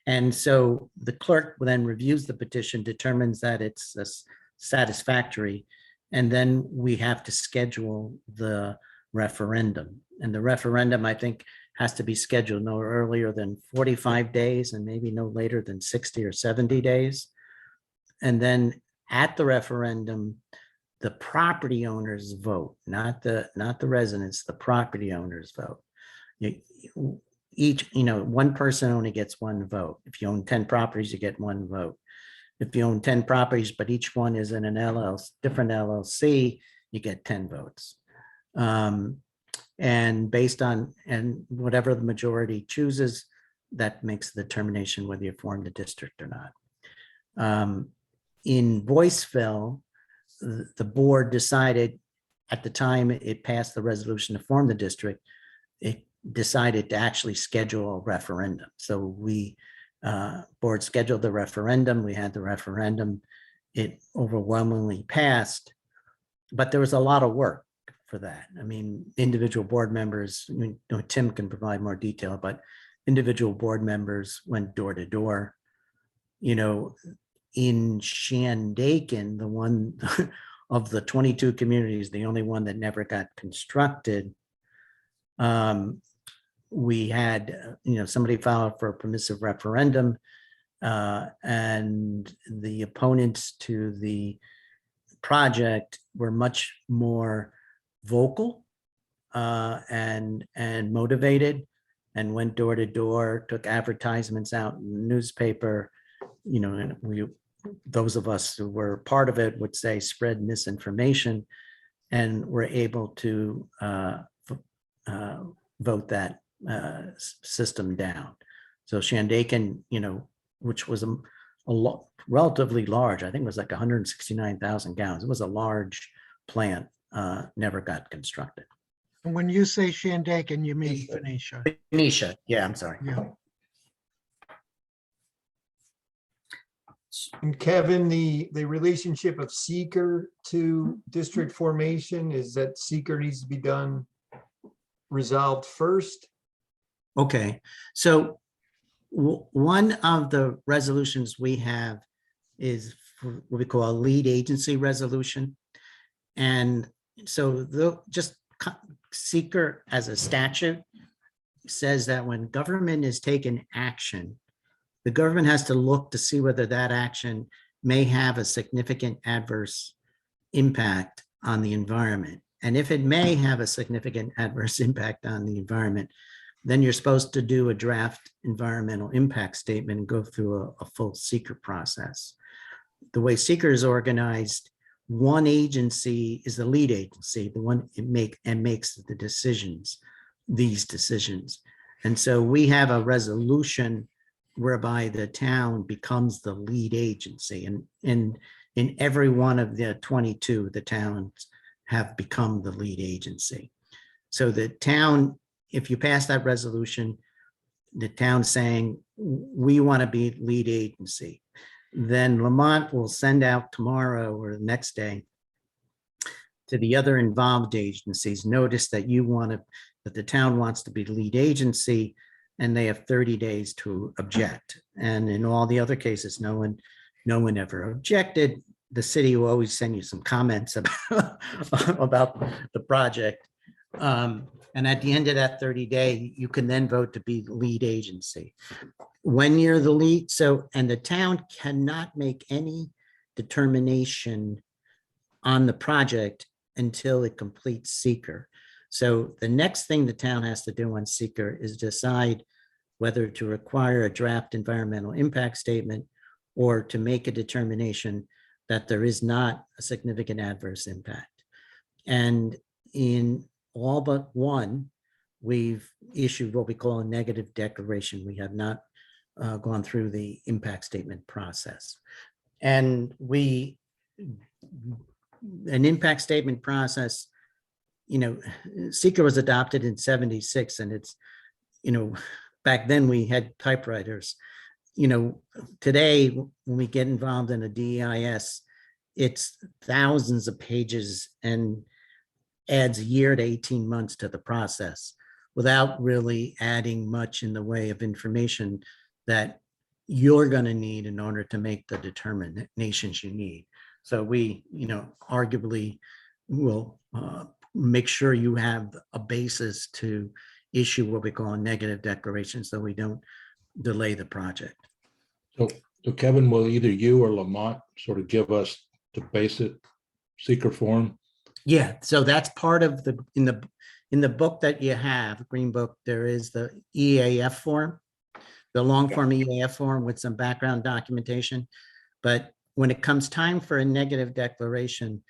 And so the clerk then reviews the petition, determines that it's satisfactory, and then we have to schedule the referendum. And the referendum, I think, has to be scheduled no earlier than 45 days and maybe no later than 60 or 70 days. And then at the referendum, the property owners vote, not the residents, the property owners vote. One person only gets one vote. If you own 10 properties, you get one vote. If you own 10 properties, but each one is in an different LLC, you get 10 votes. And based on, and whatever the majority chooses, that makes the determination whether you form the district or not. In Boyceville, the board decided at the time it passed the resolution to form the district, it decided to actually schedule a referendum. So we, board scheduled the referendum, we had the referendum, it overwhelmingly passed, but there was a lot of work for that. I mean, individual board members, Tim can provide more detail, but individual board members went door to door. In Shandaken, the one of the 22 communities, the only one that never got constructed, we had, somebody filed for a permissive referendum, and the opponents to the project were much more vocal and motivated, and went door to door, took advertisements out in the newspaper. And those of us who were part of it would say spread misinformation, and were able to vote that system down. So Shandaken, which was a relatively large, I think it was like 169,000 gallons. It was a large plant, never got constructed. And when you say Shandaken, you mean Phoenicia. Phoenicia, yeah, I'm sorry. Yeah. And Kevin, the relationship of seeker to district formation is that seeker needs to be resolved first. Okay, so one of the resolutions we have is what we call a lead agency resolution. And so seeker as a statute says that when government is taking action, the government has to look to see whether that action may have a significant adverse impact on the environment. And if it may have a significant adverse impact on the environment, then you're supposed to do a draft environmental impact statement and go through a full seeker process. The way seeker is organized, one agency is the lead agency, the one makes the decisions, these decisions. And so we have a resolution whereby the town becomes the lead agency. And in every one of the 22, the towns have become the lead agency. So the town, if you pass that resolution, the town saying, we want to be lead agency, then Lamont will send out tomorrow or the next day to the other involved agencies, notice that that the town wants to be lead agency, and they have 30 days to object. And in all the other cases, no one ever objected. The city will always send you some comments about the project. And at the end of that 30-day, you can then vote to be the lead agency. When you're the lead, and the town cannot make any determination on the project until it completes seeker. So the next thing the town has to do on seeker is decide whether to require a draft environmental impact statement or to make a determination that there is not a significant adverse impact. And in all but one, we've issued what we call a negative declaration. We have not gone through the impact statement process. And an impact statement process, seeker was adopted in 76, and it's, back then we had typewriters. Today, when we get involved in a DEIS, it's thousands of pages and adds a year to 18 months to the process. without really adding much in the way of information that you're going to need in order to make the determinations you need. So we, arguably will make sure you have a basis to issue what we call a negative declaration so we don't delay the project. So Kevin, will either you or Lamont sort of give us the basic seeker form? Yeah, so that's part of in the book that you have, Green Book, there is the EAF form, the long form EAF form with some background documentation. But when it comes time for a negative declaration,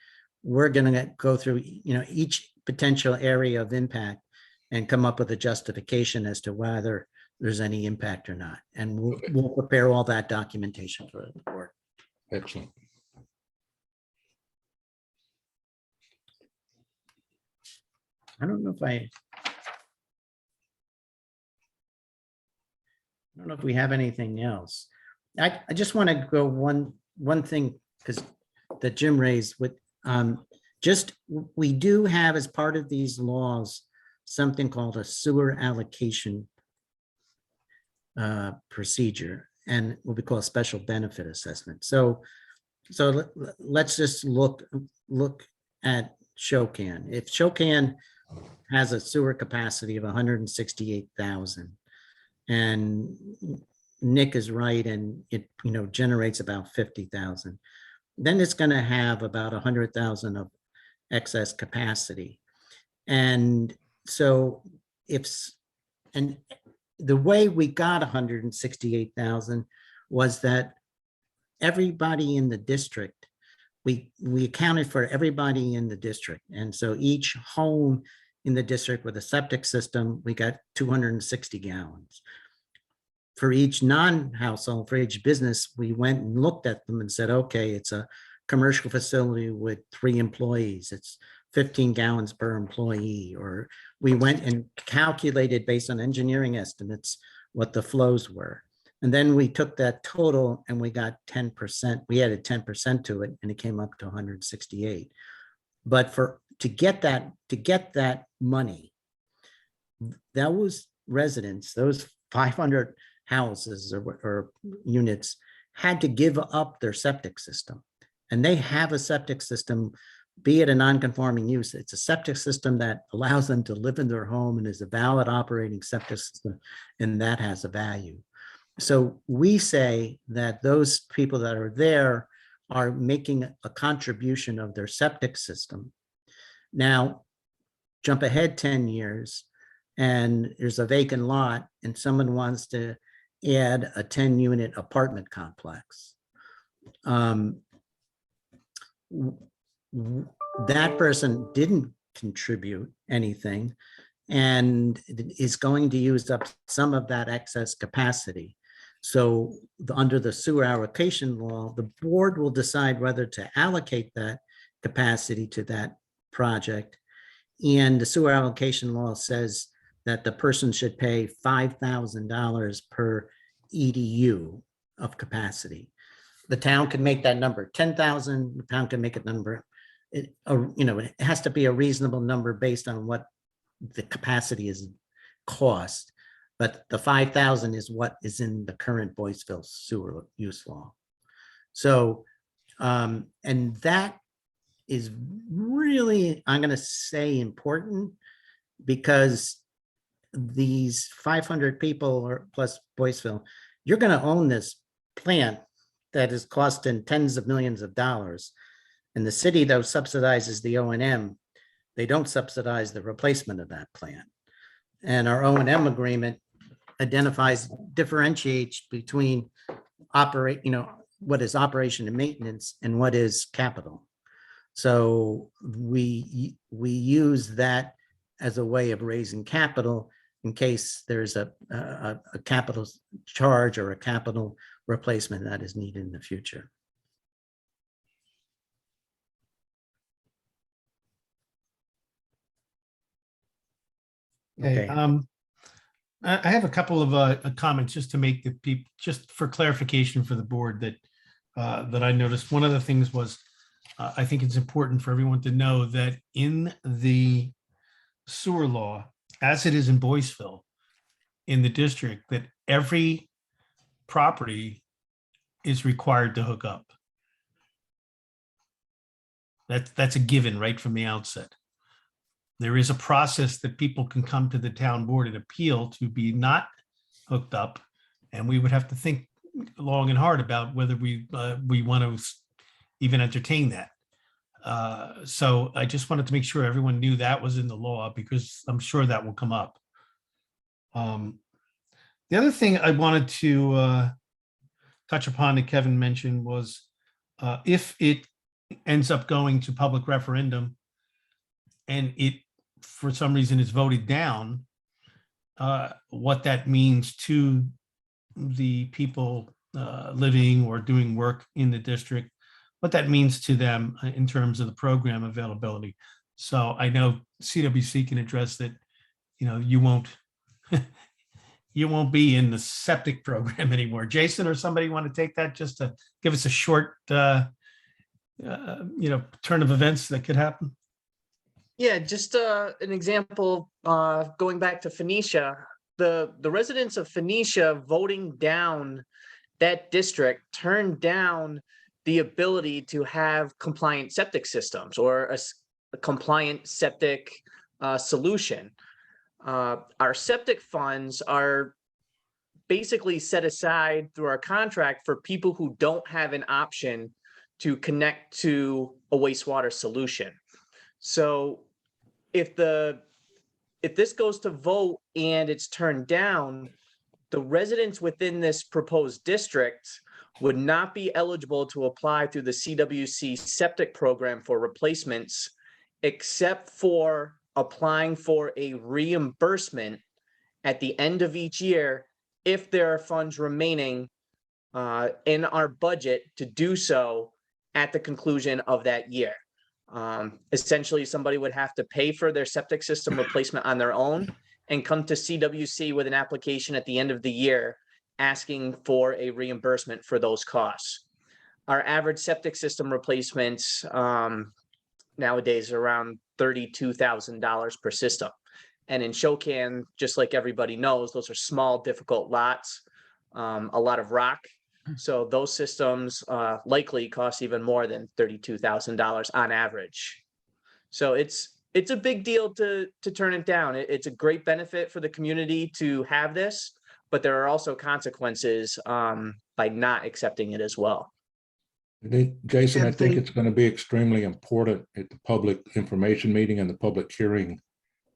we're going to go through, each potential area of impact and come up with a justification as to whether there's any impact or not. And we'll prepare all that documentation for the board. Excellent. I don't know if we have anything else. I just want to go one thing because that Jim raised with we do have as part of these laws something called a sewer allocation procedure and what we call a special benefit assessment. So let's just look at Shokan. If Shokan has a sewer capacity of 168,000 and Nick is right and it generates about 50,000, then it's going to have about 100,000 of excess capacity. And so the way we got 168,000 was that everybody in the district, we accounted for everybody in the district. And so each home in the district with a septic system, we got 260 gallons. For each non-household, for each business, we went and looked at them and said, okay, it's a commercial facility with 3 employees. It's 15 gallons per employee. Or we went and calculated based on engineering estimates what the flows were. And then we took that total and we got 10%. We added 10% to it and it came up to 168. But to get that money, those residents, those 500 houses or units had to give up their septic system. And they have a septic system, be it a non-conforming use. It's a septic system that allows them to live in their home and is a valid operating septic system, and that has a value. So we say that those people that are there are making a contribution of their septic system. Now, jump ahead 10 years and there's a vacant lot and someone wants to add a 10-unit apartment complex. That person didn't contribute anything and is going to use up some of that excess capacity. So under the sewer allocation law, the board will decide whether to allocate that capacity to that project. And the sewer allocation law says that the person should pay $5,000 per EDU of capacity. The town can make that number 10,000, the town can make a number. It has to be a reasonable number based on what the capacity is cost. But the 5,000 is what is in the current Boyceville sewer use law. So, and that is really, I'm going to say, important because these 500 people or plus Boyceville, you're going to own this plant that is costing tens of millions of dollars. And the city, though, subsidizes the O&M, they don't subsidize the replacement of that plant. And our O&M agreement differentiates between what is operation and maintenance and what is capital. So we use that as a way of raising capital in case there's a capital charge or a capital replacement that is needed in the future. Okay. I have a couple of comments just to make the people, just for clarification for the board that I noticed. One of the things was, I think it's important for everyone to know that in the sewer law, as it is in Boyceville, in the district, that every property is required to hook up. That's a given right from the outset. There is a process that people can come to the town board and appeal to be not hooked up. And we would have to think long and hard about whether we want to even entertain that. So I just wanted to make sure everyone knew that was in the law, because I'm sure that will come up. The other thing I wanted to touch upon that Kevin mentioned was if it ends up going to public referendum and it, for some reason, is voted down, what that means to the people living or doing work in the district, what that means to them in terms of the program availability. So I know CWC can address that, you won't you won't be in the septic program anymore. Jason or somebody want to take that just to give us a short turn of events that could happen? Yeah, just an example, going back to Phoenicia, the residents of Phoenicia voting down that district turned down the ability to have compliant septic systems or a compliant septic solution. Our septic funds are basically set aside through our contract for people who don't have an option to connect to a wastewater solution. So if this goes to vote and it's turned down, the residents within this proposed district would not be eligible to apply through the CWC septic program for replacements, except for applying for a reimbursement at the end of each year if there are funds remaining in our budget to do so at the conclusion of that year. Essentially, somebody would have to pay for their septic system replacement on their own and come to CWC with an application at the end of the year asking for a reimbursement for those costs. Our average septic system replacements nowadays are around $32,000 per system. And in Shokan, just like everybody knows, those are small, difficult lots, a lot of rock. So those systems likely cost even more than $32,000 on average. So it's a big deal to turn it down. It's a great benefit for the community to have this, but there are also consequences by not accepting it as well. Jason, I think Anthony? it's going to be extremely important at the public information meeting and the public hearing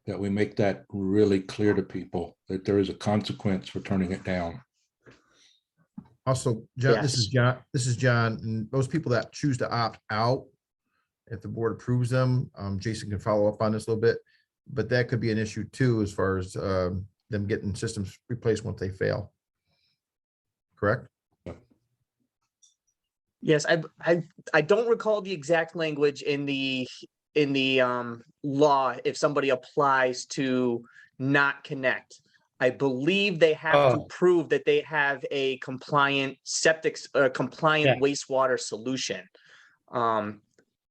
that we make that really clear to people that there is a consequence for turning it down. Also, John, this is Yes. John, and those people that choose to opt out, if the board approves them, Jason can follow up on this a little bit, but that could be an issue too, as far as them getting systems replaced once they fail. Correct? Yes, I don't recall the exact language in the law if somebody applies to not connect. I believe they have to prove that they have a compliant septic, compliant wastewater solution.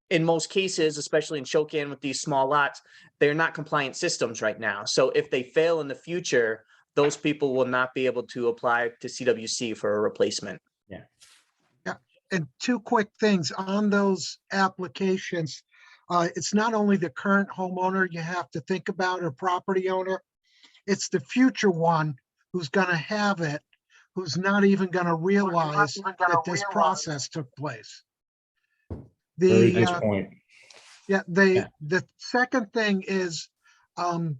In most cases, especially in Shokan with these small lots, they're not compliant systems right now. So if they fail in the future, those people will not be able to apply to CWC for a replacement. And two quick things on those applications. It's not only the current homeowner you have to think about or property owner, it's the future one who's going to have it, who's not even going to realize that this process took place. Very The nice point. the second thing is on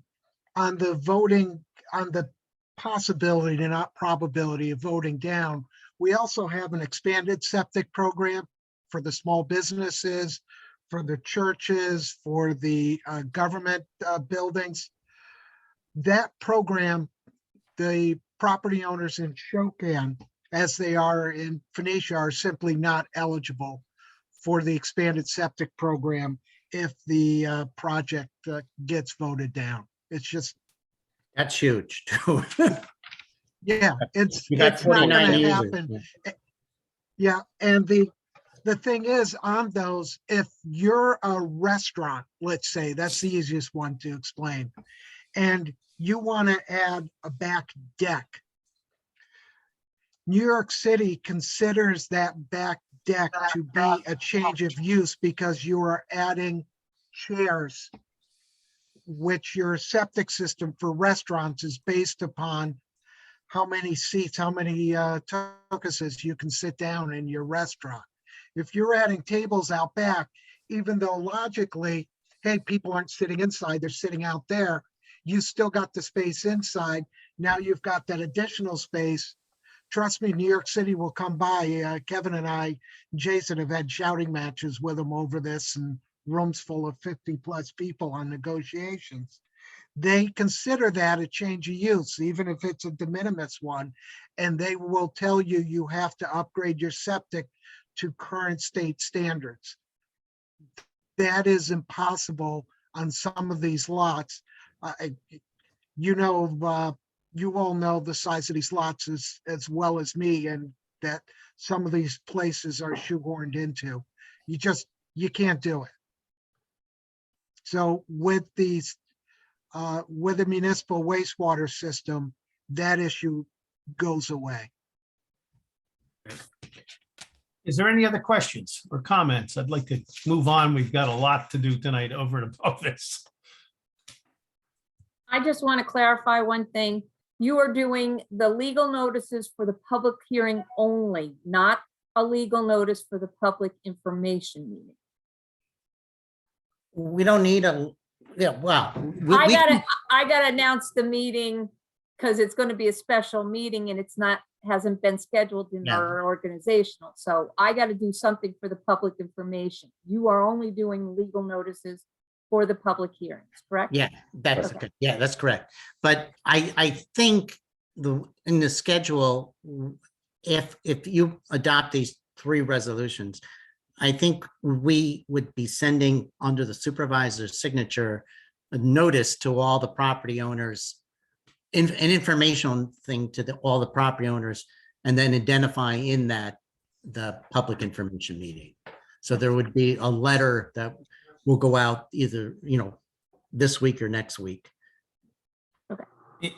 the voting, on the possibility, not probability of voting down. We also have an expanded septic program for the small businesses, for the churches, for the government buildings. That program, the property owners in Shokan, as they are in Phoenicia, are simply not eligible for the expanded septic program if the project gets voted down. It's just, That's huge too. yeah, it's You got not going 29 to users. happen. Yeah, and the thing is on those, if you're a restaurant, let's say, that's the easiest one to explain. and you want to add a back deck. New York City considers that back deck to be a change of use because you are adding chairs, which your septic system for restaurants is based upon how many seats, how many tuchuses you can sit down in your restaurant. If you're adding tables out back, even though logically, hey, people aren't sitting inside, they're sitting out there, you still got the space inside. Now you've got that additional space. Trust me, New York City will come by. Kevin and I, Jason have had shouting matches with them over this, and rooms full of 50+ people on negotiations. They consider that a change of use, even if it's a de minimis one, and they will tell you you have to upgrade your septic to current state standards. That is impossible on some of these lots. You all know the size of these lots as well as me, and that some of these places are shoehorned into. You can't do it. So with these, with the municipal wastewater system, that issue goes away. Is there any other questions or comments? I'd like to move on. We've got a lot to do tonight over and above this. I just want to clarify one thing. You are doing the legal notices for the public hearing only, not a legal notice for the public information meeting. We don't need a, yeah, well. I gotta announce the meeting because it's going to be a special meeting and hasn't been scheduled in Yeah. our organizational. So I got to do something for the public information. You are only doing legal notices for the public hearings, correct? Yeah, that's Okay. good. Yeah, that's correct. But I think in the schedule, if you adopt these 3 resolutions, I think we would be sending under the supervisor's signature a notice to all the property owners, an informational thing to all the property owners, and then identify in that the public information meeting. So there would be a letter that will go out either, this week or next week.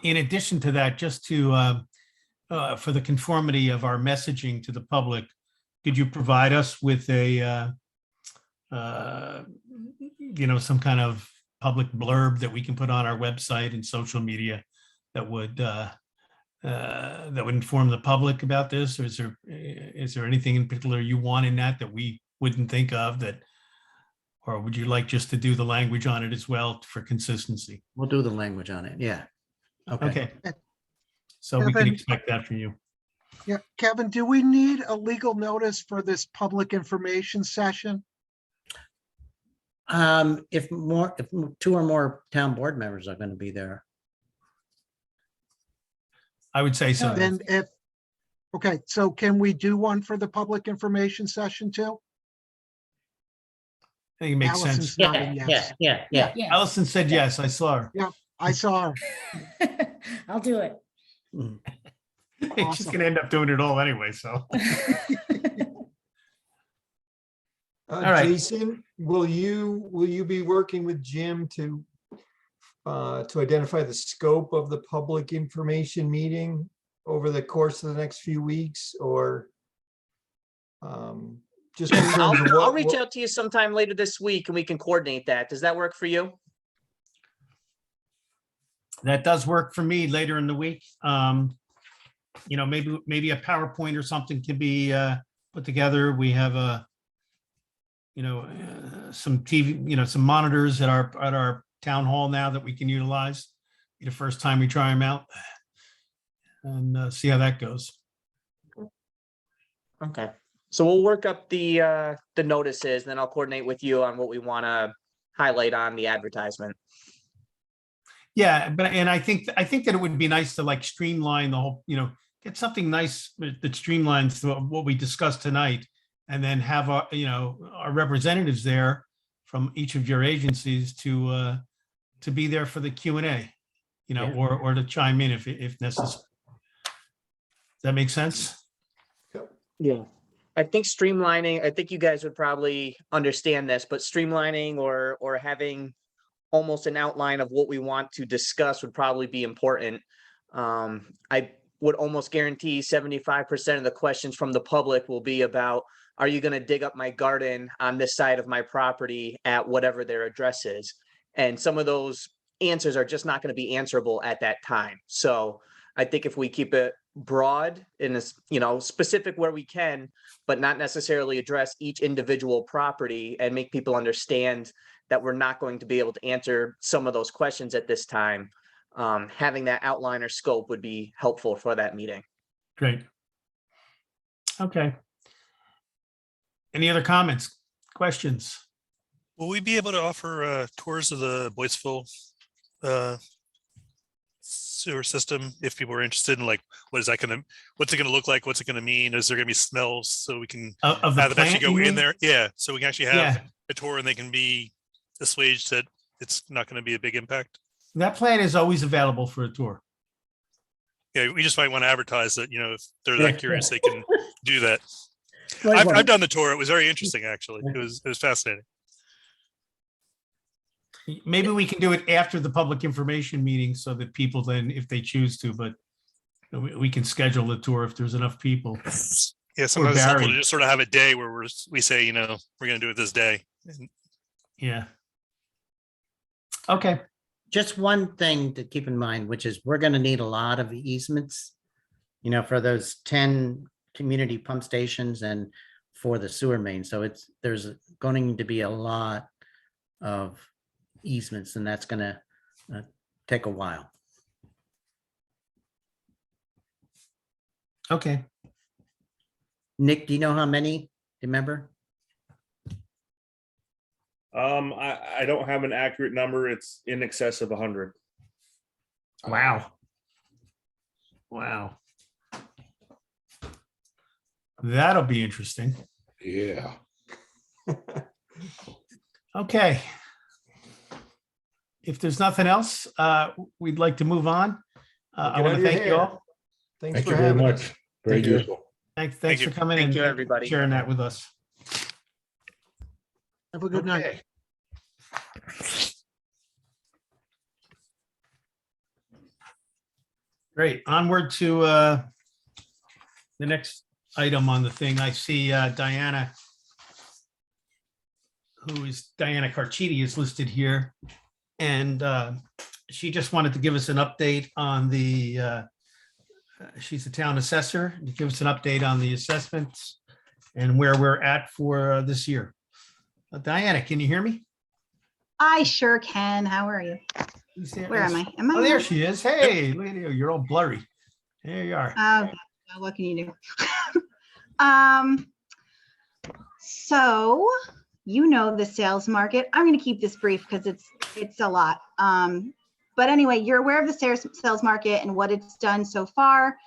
In addition to that, just to, for the conformity of our messaging to the public, could you provide us with a, some kind of public blurb that we can put on our website and social media that would inform the public about this? Or is there anything in particular you want in that we wouldn't think of that? Or would you like just to do the language on it as well for consistency? We'll do the language on it. Yeah. Okay. So we can Kevin- expect that from you. Yeah, Kevin, do we need a legal notice for this public information session? If 2 or more town board members are going to be there. I would say so. Then okay, so can we do one for the public information session too? I think it makes sense. Allison's nodding yes. Yeah. Allison said yes, I saw her. I saw her. I'll do it. She's Awesome. gonna end up doing it all anyway, so. right. Jason, will you be working with Jim to identify the scope of the public information meeting over the course of the next few weeks, or just in terms of I'll what- reach out to you sometime later this week and we can coordinate that. Does that work for you? That does work for me later in the week. Maybe a PowerPoint or something can be put together. We have some TV, some monitors at our town hall now that we can utilize. Be the first time we try them out and see how that goes. Okay. So we'll work up the notices, and then I'll coordinate with you on what we want to highlight on the advertisement. Yeah, and I think that it would be nice to streamline the whole, get something nice that streamlines what we discussed tonight, and then have our representatives there from each of your agencies to be there for the Q&A, or to chime in if necessary. Does that make sense? Yeah. I think streamlining, I think you guys would probably understand this, but streamlining or having almost an outline of what we want to discuss would probably be important. I would almost guarantee 75% of the questions from the public will be about, are you going to dig up my garden on this side of my property at whatever their address is? And some of those answers are just not going to be answerable at that time. So I think if we keep it broad and specific where we can, but not necessarily address each individual property and make people understand that we're not going to be able to answer some of those questions at this time, having that outline or scope would be helpful for that meeting. Great. Okay. Any other comments, questions? Will we be able to offer tours of the Boyceville sewer system if people are interested in, like, what's it going to look like? What's it going to mean? Is there going to be smells so we can Of the have them actually plant, go you in mean? there? Yeah, so we can actually have Yeah, a tour and they can be assuaged that it's not going to be a big impact. that plan is always available for a tour. Yeah, we just might want to advertise that, if they're Yeah. that curious, they can do that. Right, I've done the tour. It was very interesting, actually. It was fascinating. Maybe we can do it after the public information meeting so that people then, if they choose to, but we can schedule the tour if there's enough people. Yeah, sometimes it's helpful to Barry. just sort of have a day where we say, we're going to do it this day. And Yeah. Okay. Just one thing to keep in mind, which is we're going to need a lot of easements, for those 10 community pump stations and for the sewer main. So there's going to be a lot of easements, and that's going to take a while. Okay. Nick, do you know how many? Do you remember? I don't have an accurate number. It's in excess of 100. Wow. Wow. That'll be interesting. Yeah. Okay. If there's nothing else, we'd like to move on. I Get want out to of your thank you hair. all. Thanks Thank for you very having us. much. Very Thank you. useful. Thanks you. for coming Thank and you, everybody. sharing that with us. Have a good night. Okay. Great. Onward to the next item on the thing. I see Diana, who is Diana Carchidi, is listed here. And she just wanted to give us an update on the, she's the town assessor, to give us an update on the assessments and where we're at for this year. Diana, can you hear me? I sure can. How are you? Where am I? Am I? Oh, there on? she is. Hey, look at you. You're all blurry. There you are. Well, what can you do? So the sales market. I'm going to keep this brief because it's a lot. But anyway, you're aware of the sales market and what it's done so far.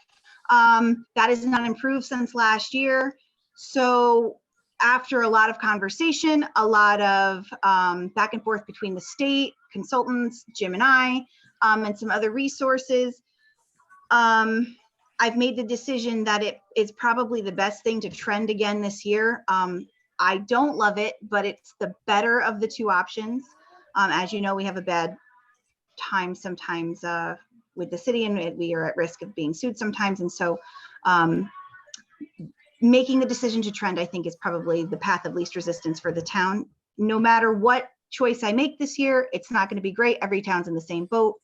That has not improved since last year. So after a lot of conversation, a lot of back and forth between the state consultants, Jim and I, and some other resources, I've made the decision that it is probably the best thing to trend again this year. I don't love it, but it's the better of the two options. As you know, we have a bad time sometimes with the city, and we are at risk of being sued sometimes. And so making the decision to trend, I think, is probably the path of least resistance for the town. No matter what choice I make this year, it's not going to be great. Every town's in the same boat.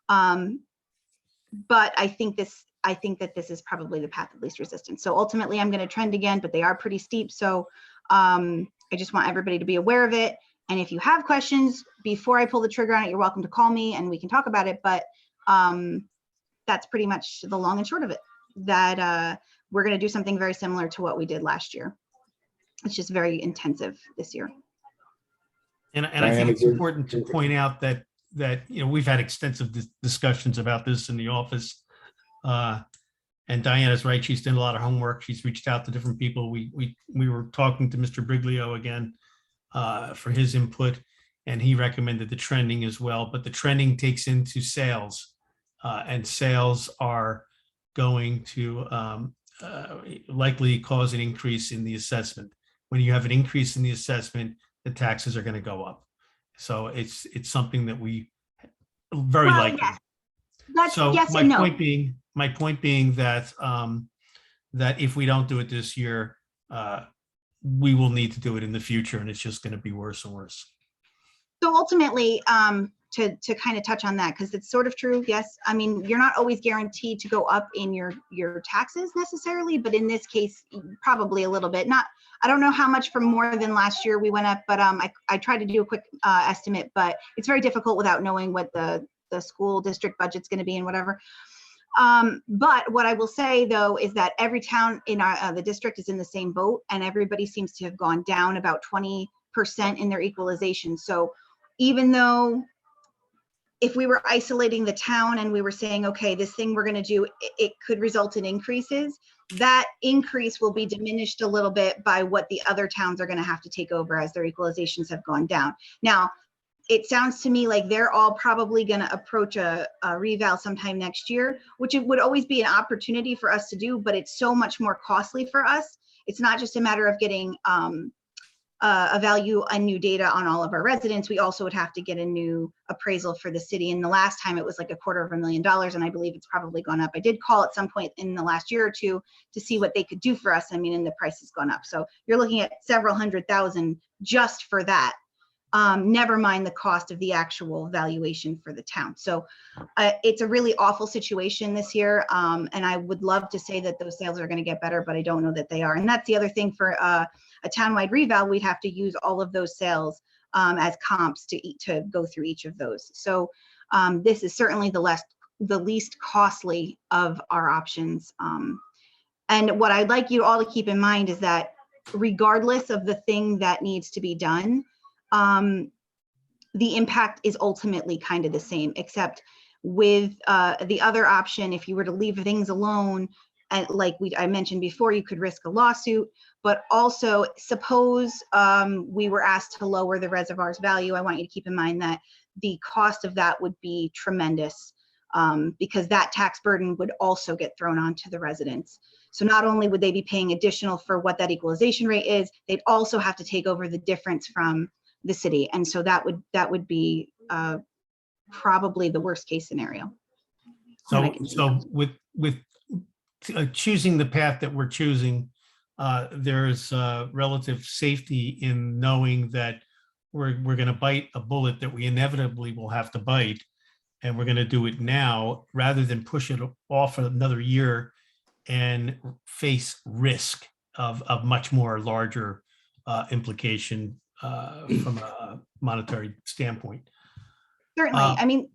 But I think that this is probably the path of least resistance. So ultimately, I'm going to trend again, but they are pretty steep. So I just want everybody to be aware of it. And if you have questions before I pull the trigger on it, you're welcome to call me and we can talk about it. But that's pretty much the long and short of it, that we're going to do something very similar to what we did last year. It's just very intensive this year. And I think it's important to point out that we've had extensive discussions about this in the office. And Diana's right. She's done a lot of homework. She's reached out to different people. We were talking to Mr. Briglio again for his input, and he recommended the trending as well. But the trending takes into sales, and sales are going to likely cause an increase in the assessment. When you have an increase in the assessment, the taxes are going to go up. So it's something that we very Well, likely. yes. That's So yes my and no. point being that, that if we don't do it this year, we will need to do it in the future, and it's just going to be worse and worse. So ultimately, to kind of touch on that, because it's sort of true, yes. I mean, you're not always guaranteed to go up in your taxes necessarily, but in this case, probably a little bit. Not, I don't know how much from more than last year we went up, but I tried to do a quick estimate, but it's very difficult without knowing what the school district budget's going to be and whatever. But what I will say though is that every town in the district is in the same boat, and everybody seems to have gone down about 20% in their equalization. So even though if we were isolating the town and we were saying, okay, this thing we're going to do, it could result in increases, that increase will be diminished a little bit by what the other towns are going to have to take over as their equalizations have gone down. Now, it sounds to me like they're all probably going to approach a reval sometime next year, which it would always be an opportunity for us to do, but it's so much more costly for us. It's not just a matter of getting a value and new data on all of our residents. We also would have to get a new appraisal for the city. And the last time it was like $250,000, and I believe it's probably gone up. I did call at some point in the last year or two to see what they could do for us. I mean, and the price has gone up. So you're looking at several $100,000 just for that. Never mind the cost of the actual valuation for the town. So it's a really awful situation this year. And I would love to say that those sales are going to get better, but I don't know that they are. And that's the other thing for a townwide reval, we'd have to use all of those sales as comps to go through each of those. So this is certainly the least costly of our options. And what I'd like you all to keep in mind is that regardless of the thing that needs to be done, the impact is ultimately kind of the same, except with the other option, if you were to leave things alone, and like I mentioned before, you could risk a lawsuit, but also suppose we were asked to lower the reservoir's value. I want you to keep in mind that the cost of that would be tremendous because that tax burden would also get thrown onto the residents. So not only would they be paying additional for what that equalization rate is, they'd also have to take over the difference from the city. And so that would be probably the worst case scenario. So with choosing the path that we're choosing, there's relative safety in knowing that we're going to bite a bullet that we inevitably will have to bite, and we're going to do it now rather than push it off another year and face risk of much more larger implication from a monetary standpoint. Certainly. I mean,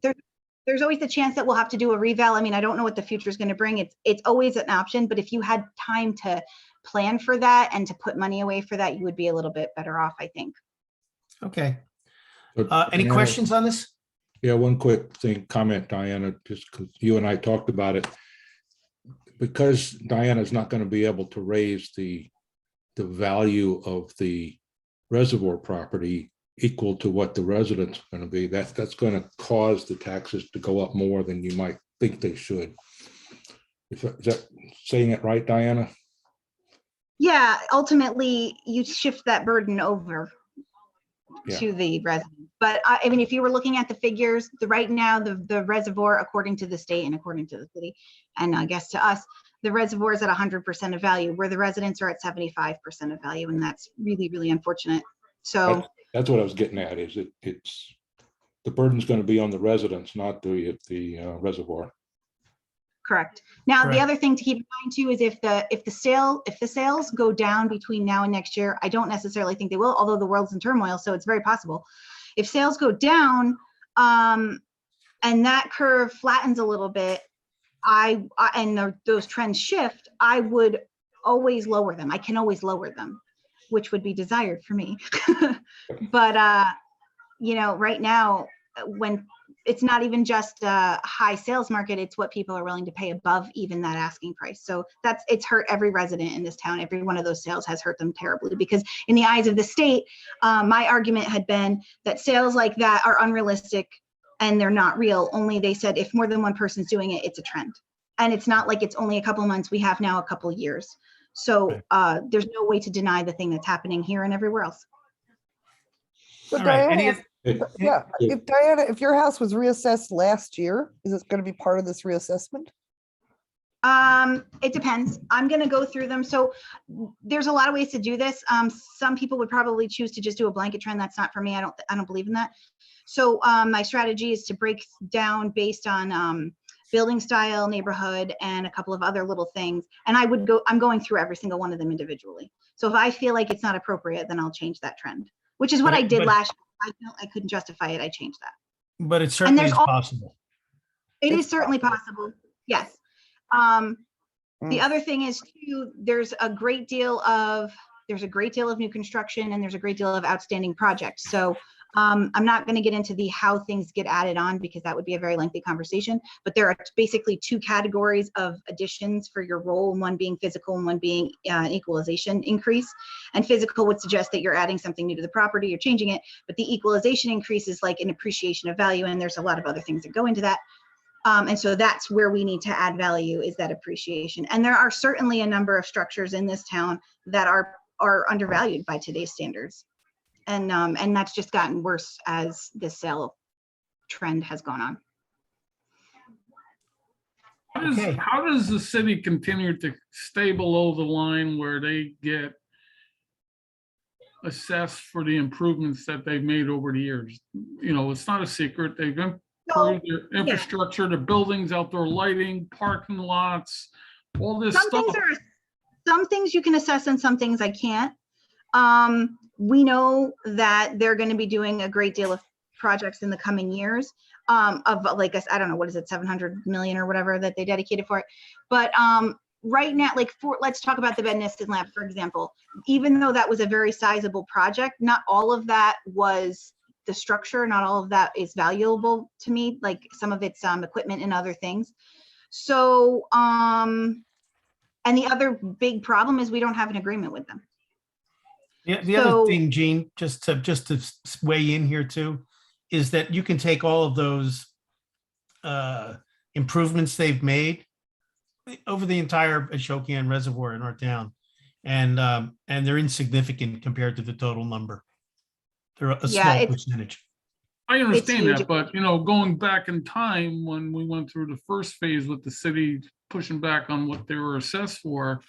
there's always the chance that we'll have to do a reval. I mean, I don't know what the future is going to bring. It's always an option, but if you had time to plan for that and to put money away for that, you would be a little bit better off, I think. Okay. But Any Diana, questions on this? Yeah, one quick comment, Diana, just because you and I talked about it. Because Diana's not going to be able to raise the value of the reservoir property equal to what the residents are going to be, that's going to cause the taxes to go up more than you might think they should. Is that saying it right, Diana? Yeah, ultimately you shift that burden over to the resident. But I mean, if you were looking at the figures, right now, the reservoir, according to the state and according to the city, and I guess to us, the reservoir is at 100% of value, where the residents are at 75% of value. And that's really, really unfortunate. So that's what I was getting at, is it's the burden's going to be on the residents, not the reservoir. Correct. Now, Correct. the other thing to keep in mind too is if the sales go down between now and next year, I don't necessarily think they will, although the world's in turmoil, so it's very possible. If sales go down and that curve flattens a little bit, those trends shift, I would always lower them. I can always lower them, which would be desired for me. But you know, right now, when it's not even just a high sales market, it's what people are willing to pay above even that asking price. So it's hurt every resident in this town. Every one of those sales has hurt them terribly, because in the eyes of the state, my argument had been that sales like that are unrealistic and they're not real. Only they said if more than one person's doing it, it's a trend. And it's not like it's only a couple months. We have now a couple years. So there's no way to deny the thing that's happening here and everywhere else. So All right. Diana, Yeah, if Diana, if your house was reassessed last year, is it going to be part of this reassessment? It depends. I'm gonna go through them. So there's a lot of ways to do this. Some people would probably choose to just do a blanket trend. That's not for me. I don't believe in that. So my strategy is to break down based on building style, neighborhood, and a couple of other little things. And I'm going through every single one of them individually. So if I feel like it's not appropriate, then I'll change that trend, which is what I did last year. I felt I couldn't justify it. I changed that. But it certainly is possible. It is certainly possible. Yes. The other thing is too, there's a great deal of new construction and there's a great deal of outstanding projects. So I'm not going to get into the how things get added on because that would be a very lengthy conversation, but there are basically two categories of additions for your role, one being physical and one being an equalization increase. And physical would suggest that you're adding something new to the property, you're changing it, but the equalization increase is like an appreciation of value, and there's a lot of other things that go into that. And so that's where we need to add value, is that appreciation. And there are certainly a number of structures in this town that are undervalued by today's standards. And that's just gotten worse as the sale trend has gone on. How does the city continue to stay below the line where they get assessed for the improvements that they've made over the years? You know, it's not a secret. They've improved their infrastructure, the buildings, outdoor lighting, parking lots, all this stuff. Some things you can assess and some things I can't. We know that they're going to be doing a great deal of projects in the coming years of like, I don't know, what is it, 700 million or whatever that they dedicated for it. But right now, like let's talk about the Ben Niston Lab, for example. Even though that was a very sizable project, not all of that was the structure, not all of that is valuable to me. Like some of it's equipment and other things. So, and the other big problem is we don't have an agreement with them. Yeah, the other thing, Gene, just to weigh in here too, is that you can take all of those improvements they've made over the entire Ashokian Reservoir in our town, and they're insignificant compared to the total number. They're a small percentage. I understand that, but you know, going back in time when we went through the first phase with the city pushing back on what they were assessed for,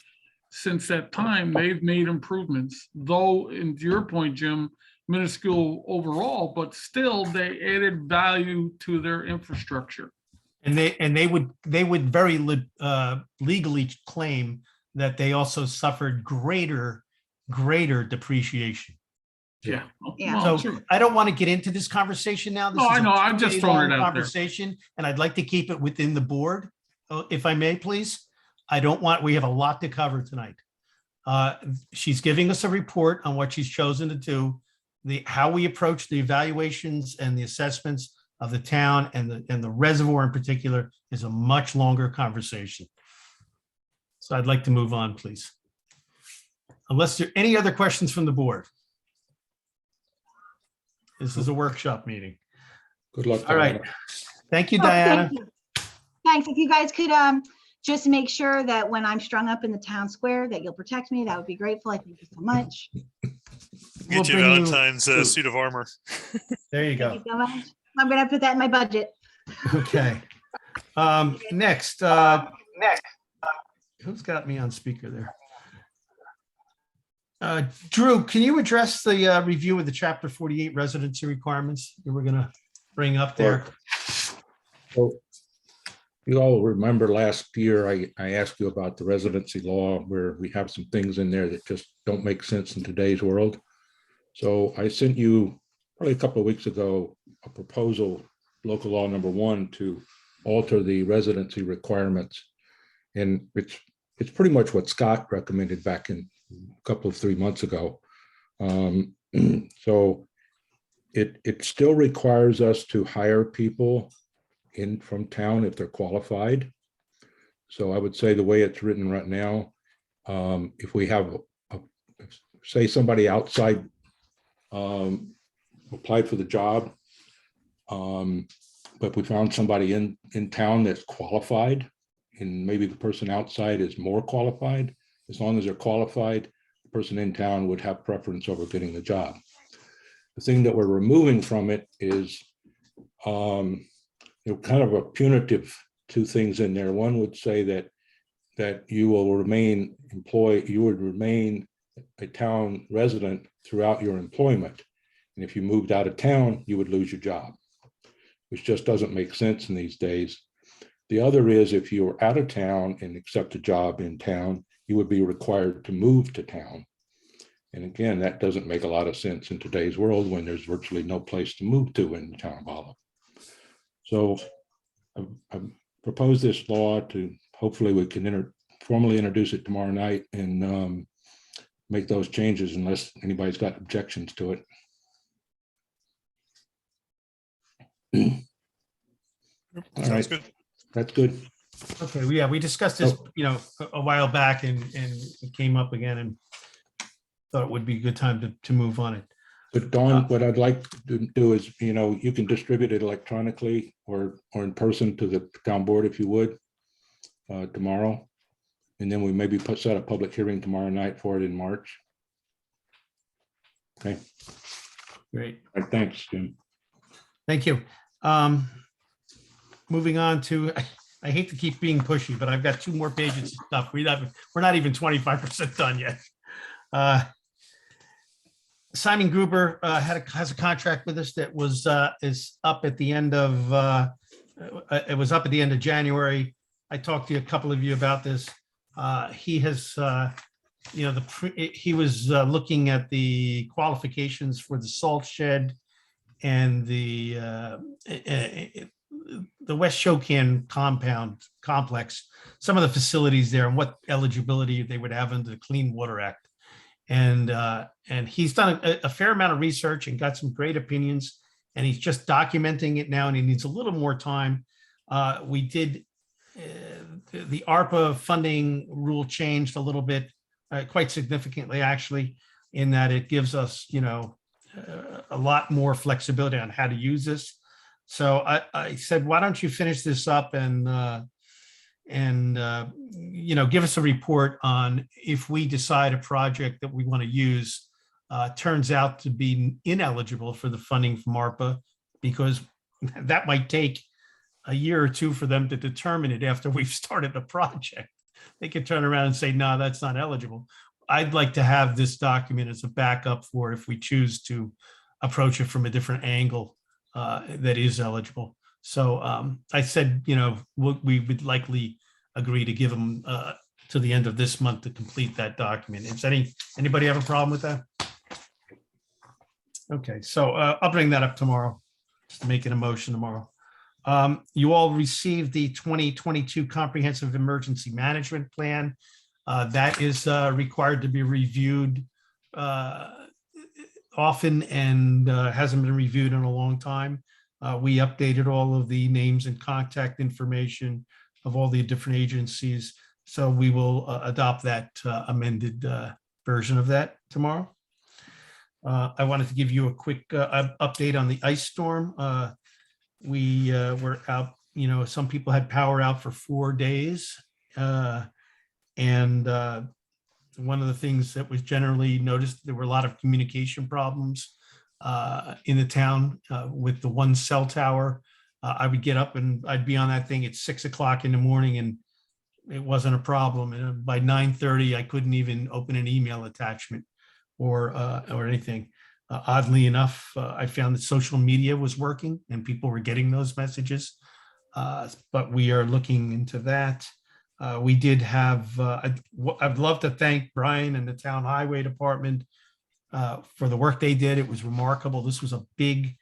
since that time, they've made improvements, though, and to your point, Jim, minuscule overall, but still they added value to their infrastructure. And they would very legally claim that they also suffered greater depreciation. Yeah. So I don't want to get into this conversation now. This I is know. a I'm just throwing it out conversation, and I'd like to keep it within the board, if I may, please. We have a lot to cover tonight. She's giving us a report on what she's chosen to do, how we approach the evaluations and the assessments of the town and the reservoir in particular is a much longer conversation. So I'd like to move on, please. Unless there are any other questions from the board. This is a workshop meeting. Good luck. All right. Thank you, Diana. Thank you. Thanks. If you guys could just make sure that when I'm strung up in the town square that you'll protect me, that would be grateful. I thank you so much. Get you Valentine's suit of armor. There you go. Thank you so much. I'm gonna put that in my budget. Okay. Next. Who's got me on speaker there? Drew, can you address the review of the Chapter 48 residency requirements that we're going to bring up there? So you all remember last year, I asked you about the residency law, where we have some things in there that just don't make sense in today's world. So I sent you probably a couple of weeks ago a proposal, local law number 1, to alter the residency requirements. And it's pretty much what Scott recommended back in a couple of 3 months ago. So it still requires us to hire people in from town if they're qualified. So I would say the way it's written right now, if we have say somebody outside applied for the job, but we found somebody in town that's qualified, and maybe the person outside is more qualified, as long as they're qualified, the person in town would have preference over getting the job. The thing that we're removing from it is kind of a punitive two things in there. One would say that you will remain employed, you would remain a town resident throughout your employment. And if you moved out of town, you would lose your job, which just doesn't make sense in these days. The other is if you were out of town and accept a job in town, you would be required to move to town. And again, that doesn't make a lot of sense in today's world when there's virtually no place to move to in the town of Olive. So I've proposed this law to hopefully we can formally introduce it tomorrow night and make those changes unless anybody's got objections to it. All Sounds right, good. that's good. Okay, yeah, we discussed this, a while back and it came up again and thought it would be a good time to move on it. But Dawn, what I'd like to do is, you can distribute it electronically or in person to the town board if you would tomorrow. And then we maybe set a public hearing tomorrow night for it in March. Okay. Great. All right, thanks, Jim. Thank you. Moving on to, I hate to keep being pushy, but I've got 2 more pages of stuff. We're not even 25% done yet. Simon Gruber has a contract with us that is up at the end of it was up at the end of January. I talked to a couple of you about this. He has he was looking at the qualifications for the salt shed and the West Shokan compound complex, some of the facilities there and what eligibility they would have under the Clean Water Act. And he's done a fair amount of research and got some great opinions, and he's just documenting it now, and he needs a little more time. We did the ARPA funding rule changed a little bit, quite significantly, actually, in that it gives us, a lot more flexibility on how to use this. So I said, why don't you finish this up and give us a report on if we decide a project that we want to use turns out to be ineligible for the funding from ARPA, because that might take a year or 2 for them to determine it after we've started the project. They could turn around and say, no, that's not eligible. I'd like to have this document as a backup for if we choose to approach it from a different angle that is eligible. So I said, we would likely agree to give them to the end of this month to complete that document. Is anybody have a problem with that? Okay, so I'll bring that up tomorrow, just to make an motion tomorrow. You all received the 2022 Comprehensive Emergency Management Plan. That is required to be reviewed often and hasn't been reviewed in a long time. We updated all of the names and contact information of all the different agencies. So we will adopt that amended version of that tomorrow. I wanted to give you a quick update on the ice storm. We were out, some people had power out for 4 days. And one of the things that was generally noticed, there were a lot of communication problems in the town with the one cell tower. I would get up and I'd be on that thing at 6 o'clock in the morning and it wasn't a problem. And by 9:30, I couldn't even open an email attachment or anything. Oddly enough, I found that social media was working and people were getting those messages. But we are looking into that. We did have, I'd love to thank Brian and the Town Highway Department for the work they did. It was remarkable. This was a big,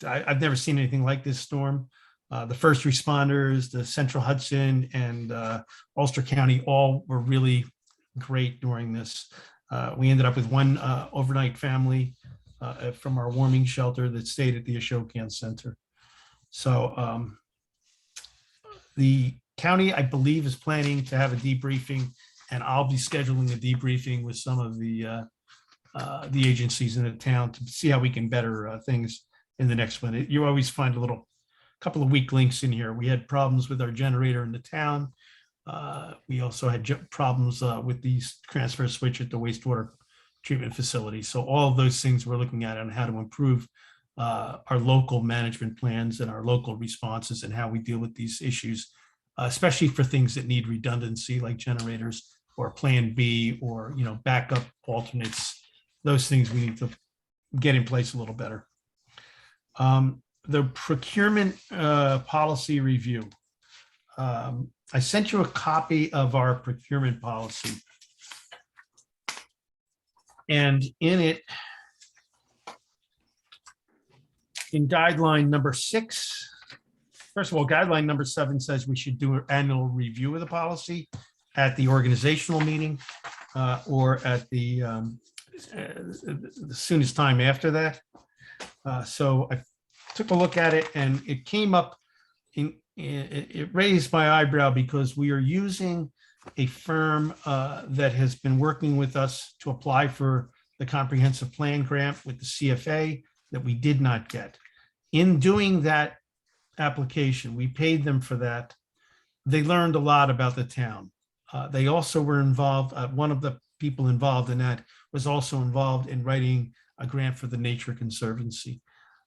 I've never seen anything like this storm. The first responders, the Central Hudson and Ulster County all were really great during this. We ended up with one overnight family from our warming shelter that stayed at the Ashokan Center. So the county, I believe, is planning to have a debriefing, and I'll be scheduling a debriefing with some of the agencies in the town to see how we can better things in the next one. You always find a couple of weak links in here. We had problems with our generator in the town. We also had problems with the transfer switch at the wastewater treatment facilities. So all of those things we're looking at on how to improve our local management plans and our local responses and how we deal with these issues, especially for things that need redundancy like generators or Plan B or, backup alternates. Those things we need to get in place a little better. The procurement policy review. I sent you a copy of our procurement policy. And in it, in guideline number 6, first of all, guideline number 7 says we should do an annual review of the policy at the organizational meeting or at the soonest time after that. So I took a look at it and it came up, it raised my eyebrow because we are using a firm that has been working with us to apply for the comprehensive plan grant with the CFA that we did not get. In doing that application, we paid them for that. They learned a lot about the town. They also were involved, one of the people involved in that was also involved in writing a grant for the Nature Conservancy.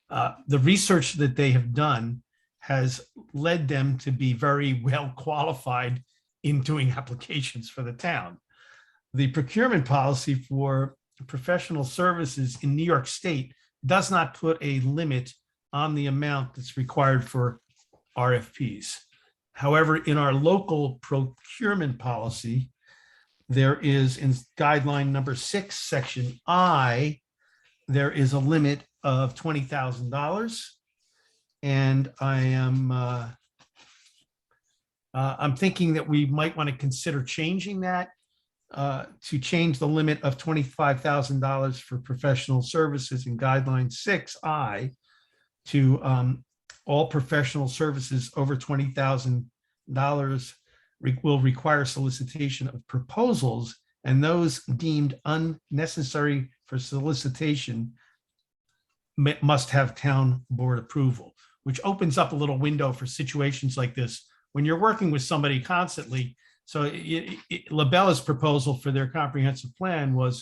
The research that they have done has led them to be very well qualified in doing applications for the town. The procurement policy for professional services in New York State does not put a limit on the amount that's required for RFPs. However, in our local procurement policy, there is in guideline number 6, section I, there is a limit of $20,000. And I'm thinking that we might want to consider changing that to change the limit of $25,000 for professional services in guideline 6I to all professional services over $20,000 will require solicitation of proposals, and those deemed unnecessary for solicitation must have town board approval, which opens up a little window for situations like this when you're working with somebody constantly. So Labella's proposal for their comprehensive plan was,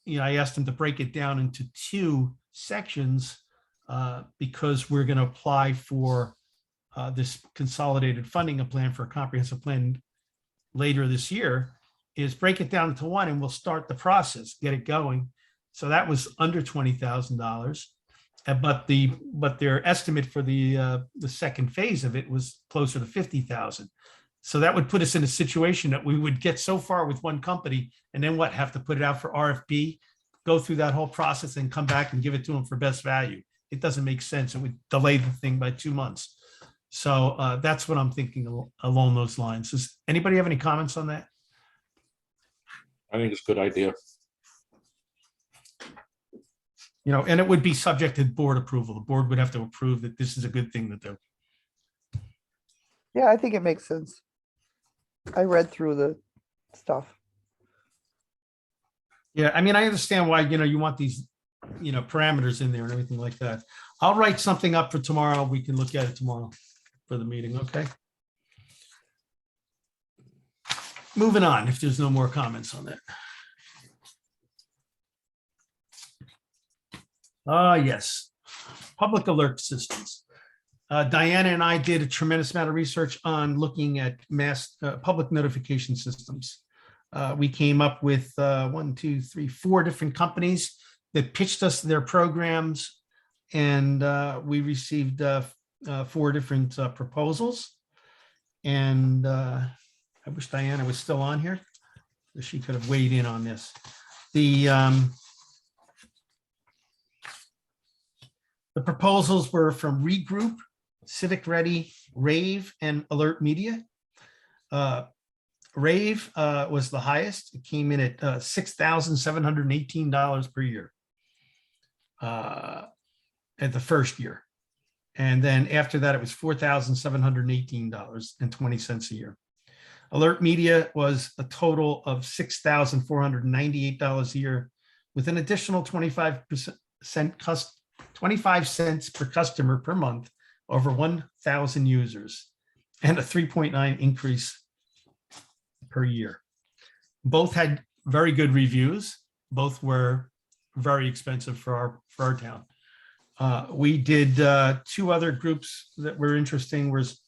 I asked them to break it down into 2 sections because we're going to apply for this consolidated funding plan for a comprehensive plan later this year, is break it down into 1 and we'll start the process, get it going. So that was under $20,000. But their estimate for the second phase of it was closer to 50,000. So that would put us in a situation that we would get so far with one company and then have to put it out for RFP, go through that whole process and come back and give it to them for best value. It doesn't make sense. It would delay the thing by 2 months. So that's what I'm thinking along those lines. Does anybody have any comments on that? I think it's a good idea. And it would be subject to board approval. The board would have to approve that this is a good thing to do. Yeah, I think it makes sense. I read through the stuff. Yeah, I mean, I understand why, you want these, parameters in there and everything like that. I'll write something up for tomorrow. We can look at it tomorrow for the meeting, okay? Moving on, if there's no more comments on that. Yes, public alert systems. Diana and I did a tremendous amount of research on looking at public notification systems. We came up with 4 different companies that pitched us their programs, and we received 4 different proposals. And I wish Diana was still on here, so she could have weighed in on this. The proposals were from Regroup, Civic Ready, Rave, and Alert Media. Rave was the highest. It came in at $6,718 per year at the first year. And then after that, it was $4,718.20 a year. Alert Media was a total of $6,498 a year with an additional 25 cents per customer per month over 1,000 users and a 3.9 increase per year. Both had very good reviews. both were very expensive for our town. We did two other groups that were interesting. Was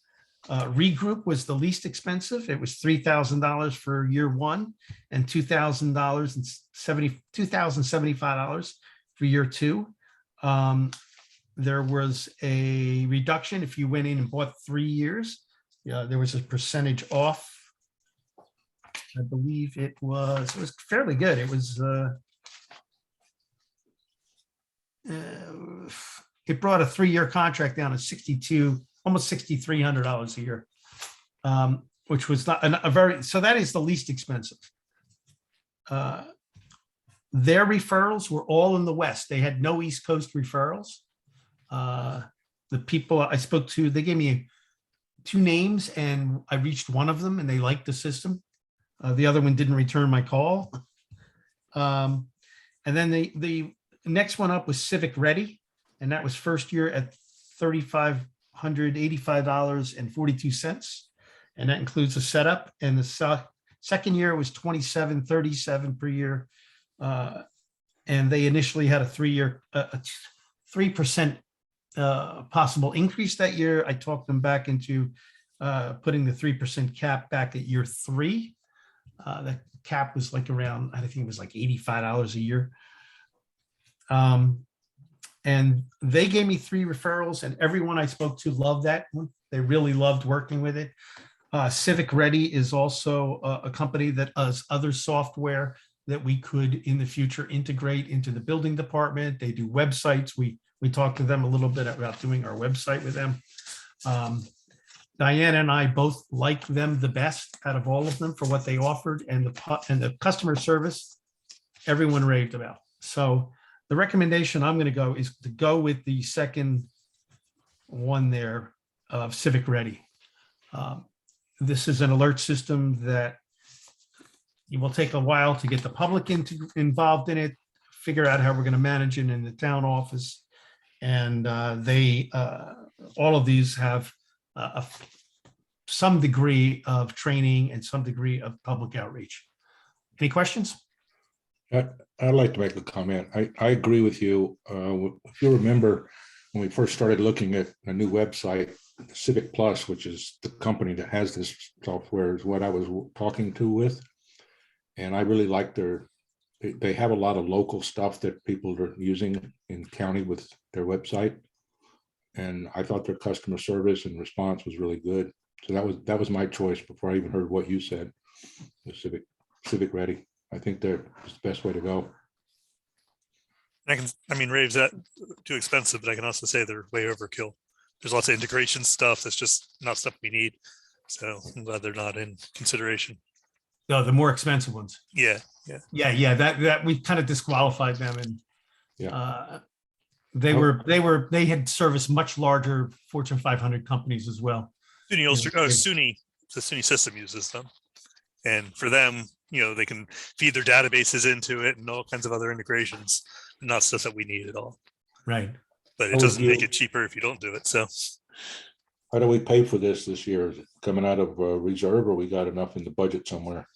Regroup was the least expensive. It was $3,000 for year one and $2,075 for year two. There was a reduction if you went in and bought 3 years. Yeah, there was a percentage off. I believe it was fairly good. It was it brought a 3-year contract down to almost $6,300 a year, which was not so that is the least expensive. Their referrals were all in the West. They had no East Coast referrals. The people I spoke to, they gave me 2 names and I reached one of them and they liked the system. The other one didn't return my call. And then the next one up was Civic Ready, and that was first year at $3,585.42. And that includes a setup. And the second year was $2,737 per year. And they initially had a 3-year, 3% possible increase that year. I talked them back into putting the 3% cap back at year 3. The cap was like around, I think it was like $85 a year. And they gave me 3 referrals, and everyone I spoke to loved that one. They really loved working with it. Civic Ready is also a company that does other software that we could in the future integrate into the building department. They do websites. We talked to them a little bit about doing our website with them. Diana and I both like them the best out of all of them for what they offered, and the customer service everyone raved about. So the recommendation I'm going to go is to go with the second one there of Civic Ready. This is an alert system that it will take a while to get the public involved in it, figure out how we're going to manage it in the town office. And all of these have some degree of training and some degree of public outreach. Any questions? I'd like to make a comment. I agree with you. If you remember, when we first started looking at a new website, Civic Plus, which is the company that has this software, is what I was talking to with. And I really like they have a lot of local stuff that people are using in county with their website. And I thought their customer service and response was really good. So that was my choice before I even heard what you said, the Civic Ready. I think they're the best way to go. I mean, Rave's that too expensive, but I can also say they're way overkill. There's lots of integration stuff that's just not stuff we need. So I'm glad they're not in consideration. No, the more expensive ones. Yeah. That we kind of disqualified them, and they had serviced much larger Fortune 500 companies as well. SUNY, the SUNY system uses them, and for them, they can feed their databases into it and all kinds of other integrations, not stuff that we need at all. Right. But it doesn't make it cheaper if you don't do it. So how do we pay for this year? Is it coming out of reserve, or we got enough in the budget somewhere?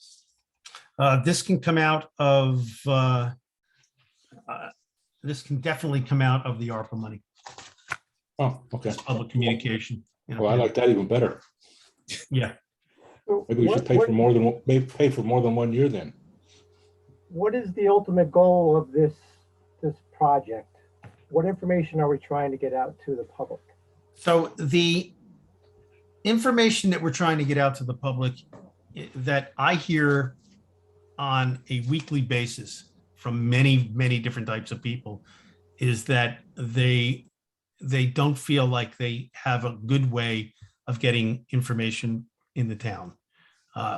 This can come out of, this can definitely come out of the ARPA money. Oh, okay. It's public communication. Well, I like that even better. Yeah. Maybe we should pay for more than 1 year then. What is the ultimate goal of this project? What information are we trying to get out to the public? So the information that we're trying to get out to the public that I hear on a weekly basis from many, many different types of people is that they don't feel like they have a good way of getting information in the town.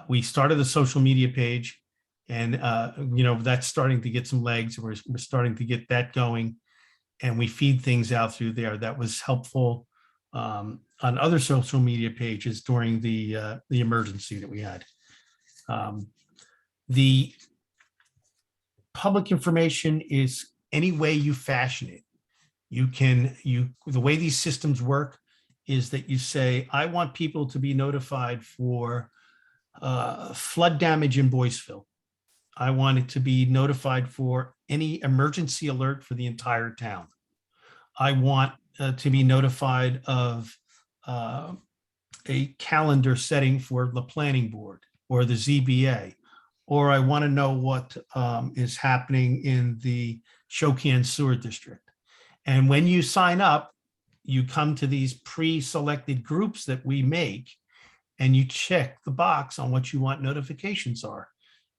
We started a social media page, and that's starting to get some legs. We're starting to get that going, and we feed things out through there. That was helpful on other social media pages during the emergency that we had. The public information is any way you fashion it. The way these systems work is that you say, I want people to be notified for flood damage in Boyceville. I want it to be notified for any emergency alert for the entire town. I want to be notified of a calendar setting for the planning board or the ZBA. Or I want to know what is happening in the Shokan Sewer District. And when you sign up, you come to these pre-selected groups that we make, and you check the box on what you want notifications are.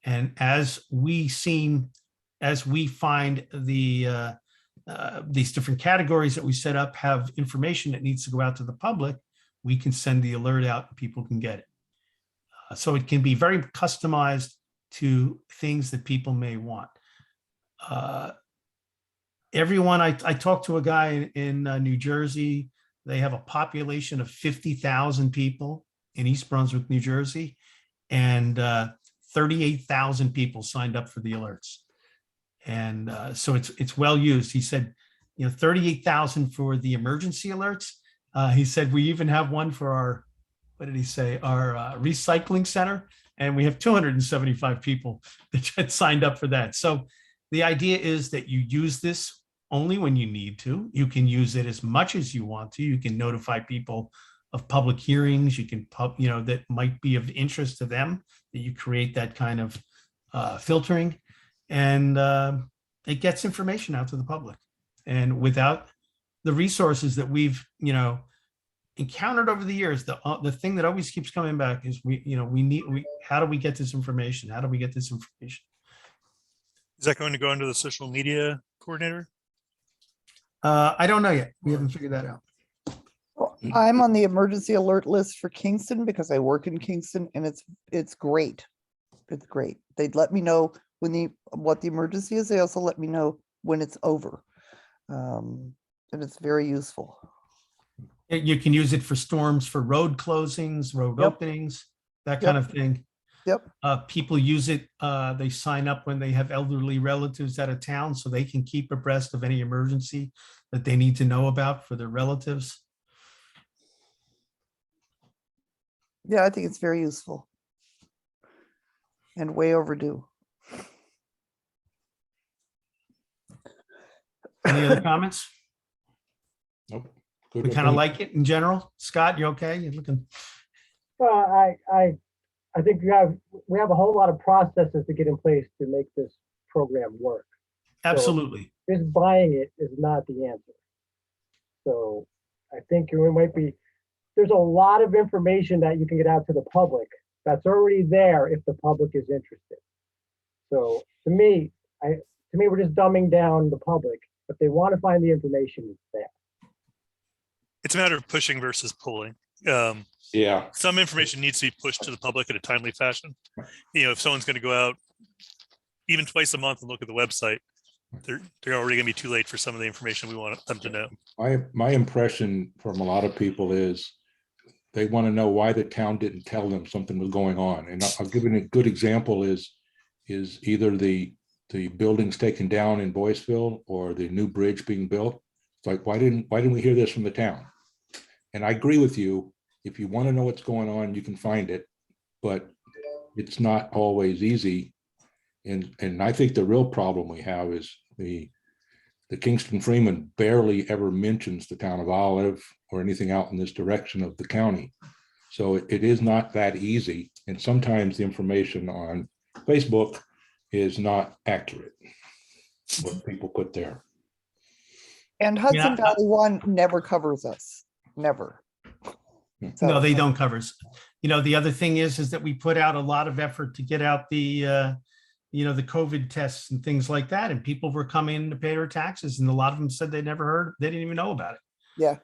And as we find the these different categories that we set up have information that needs to go out to the public, we can send the alert out and people can get it. So it can be very customized to things that people may want. Everyone, I talked to a guy in New Jersey. They have a population of 50,000 people in East Brunswick, New Jersey, and 38,000 people signed up for the alerts. And so it's well used. He said, 38,000 for the emergency alerts. He said, we even have one for our, what did he say? Our recycling center. And we have 275 people that had signed up for that. So the idea is that you use this only when you need to. You can use it as much as you want to. You can notify people of public hearings. You can, that might be of interest to them, that you create that kind of filtering. And it gets information out to the public. And without the resources that we've, encountered over the years, the thing that always keeps coming back is how do we get this information? How do we get this information? Is that going to go under the social media coordinator? I don't know yet. We haven't figured that out. Well, I'm on the emergency alert list for Kingston because I work in Kingston, and it's great. It's great. They'd let me know what the emergency is. They also let me know when it's over. And it's very useful. You can use it for storms, for road closings, road openings, that kind of thing. Yep. People use it. They sign up when they have elderly relatives out of town, so they can keep abreast of any emergency that they need to know about for their relatives. Yeah, I think it's very useful. And way overdue. Any other comments? Nope. We kind of like it in general. Scott, you okay? You're looking. Well, I think we have a whole lot of processes to get in place to make this program work. Absolutely. So just buying it is not the answer. So I think there's a lot of information that you can get out to the public that's already there if the public is interested. So to me, we're just dumbing down the public. If they want to find the information, it's there. It's a matter of pushing versus pulling. Yeah. Some information needs to be pushed to the public in a timely fashion. If someone's going to go out even twice a month and look at the website, they're already going to be too late for some of the information we want them to know. My impression from a lot of people is they want to know why the town didn't tell them something was going on. And I'll give you a good example is either the buildings taken down in Boyceville or the new bridge being built. It's like, why didn't we hear this from the town? And I agree with you. If you want to know what's going on, you can find it, but it's not always easy. And I think the real problem we have is the Kingston Freeman barely ever mentions the town of Olive or anything out in this direction of the county. So it is not that easy. And sometimes the information on Facebook is not accurate, what people put there. And Hudson Valley One never covers us, never. So, no, they don't cover us. The other thing is that we put out a lot of effort to get out the, the COVID tests and things like that. And people were coming in to pay their taxes. And a lot of them said they never heard, they didn't even know about it. Yeah.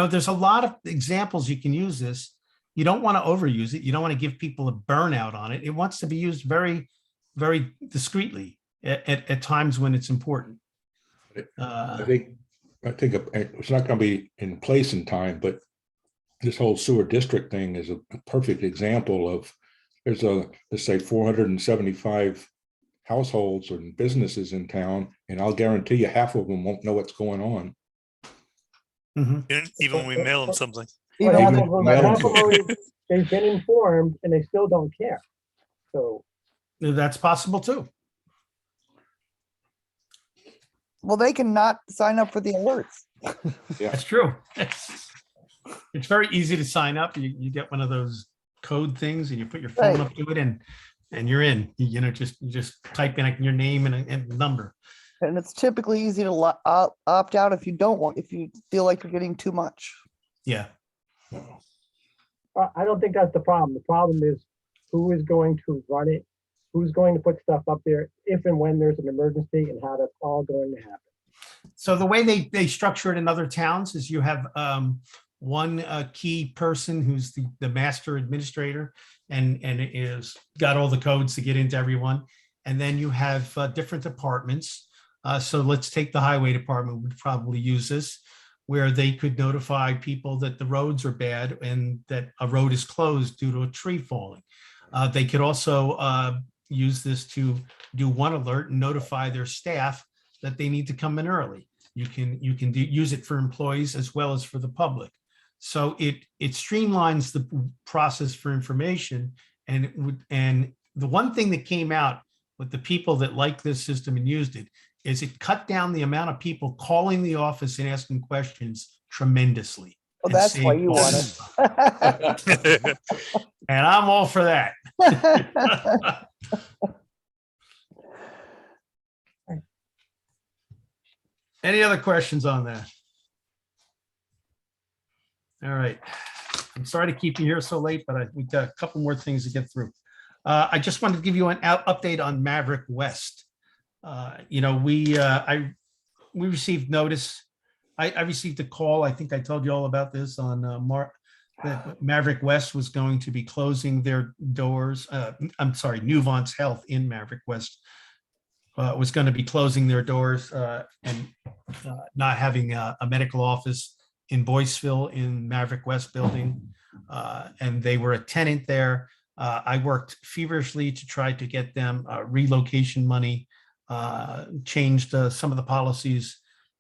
There's a lot of examples you can use this. You don't want to overuse it. You don't want to give people a burnout on it. It wants to be used very, very discreetly at times when it's important. I think it's not going to be in place in time, but this whole sewer district thing is a perfect example of there's let's say 475 households and businesses in town, and I'll guarantee you half of them won't know what's going on. Mm-hmm. Even when we mail them something. They've been informed and they still don't care. So That's possible too. Well, they can not sign up for the alerts. That's true. It's very easy to sign up. You get one of those code things and you put your phone Right. up to it and you're in. You know, you just type in your name and a number. And it's typically easy to opt out if you don't want, if you feel like you're getting too much. Yeah. I don't think that's the problem. The problem is who is going to run it, who's going to put stuff up there if and when there's an emergency, and how that's all going to happen. So the way they structure it in other towns is you have one key person who's the master administrator and it is got all the codes to get into everyone. And then you have different departments. So let's take the highway department would probably use this, where they could notify people that the roads are bad and that a road is closed due to a tree falling. They could also use this to do one alert and notify their staff that they need to come in early. You can use it for employees as well as for the public. So it streamlines the process for information, and the one thing that came out with the people that like this system and used it is it cut down the amount of people calling the office and asking questions tremendously. Well, and that's why saved you all want this it. time. And I'm all for that. Any other questions on that? All right. I'm sorry to keep you here so late, but we've got a couple more things to get through. I just wanted to give you an update on Maverick West. We received notice. I received a call. I think I told you all about this on that Maverick West was going to be closing their doors. I'm sorry, Nuvance Health in Maverick West was going to be closing their doors and not having a medical office in Boyceville in Maverick West building. And they were a tenant there. I worked feverishly to try to get them relocation money, changed some of the policies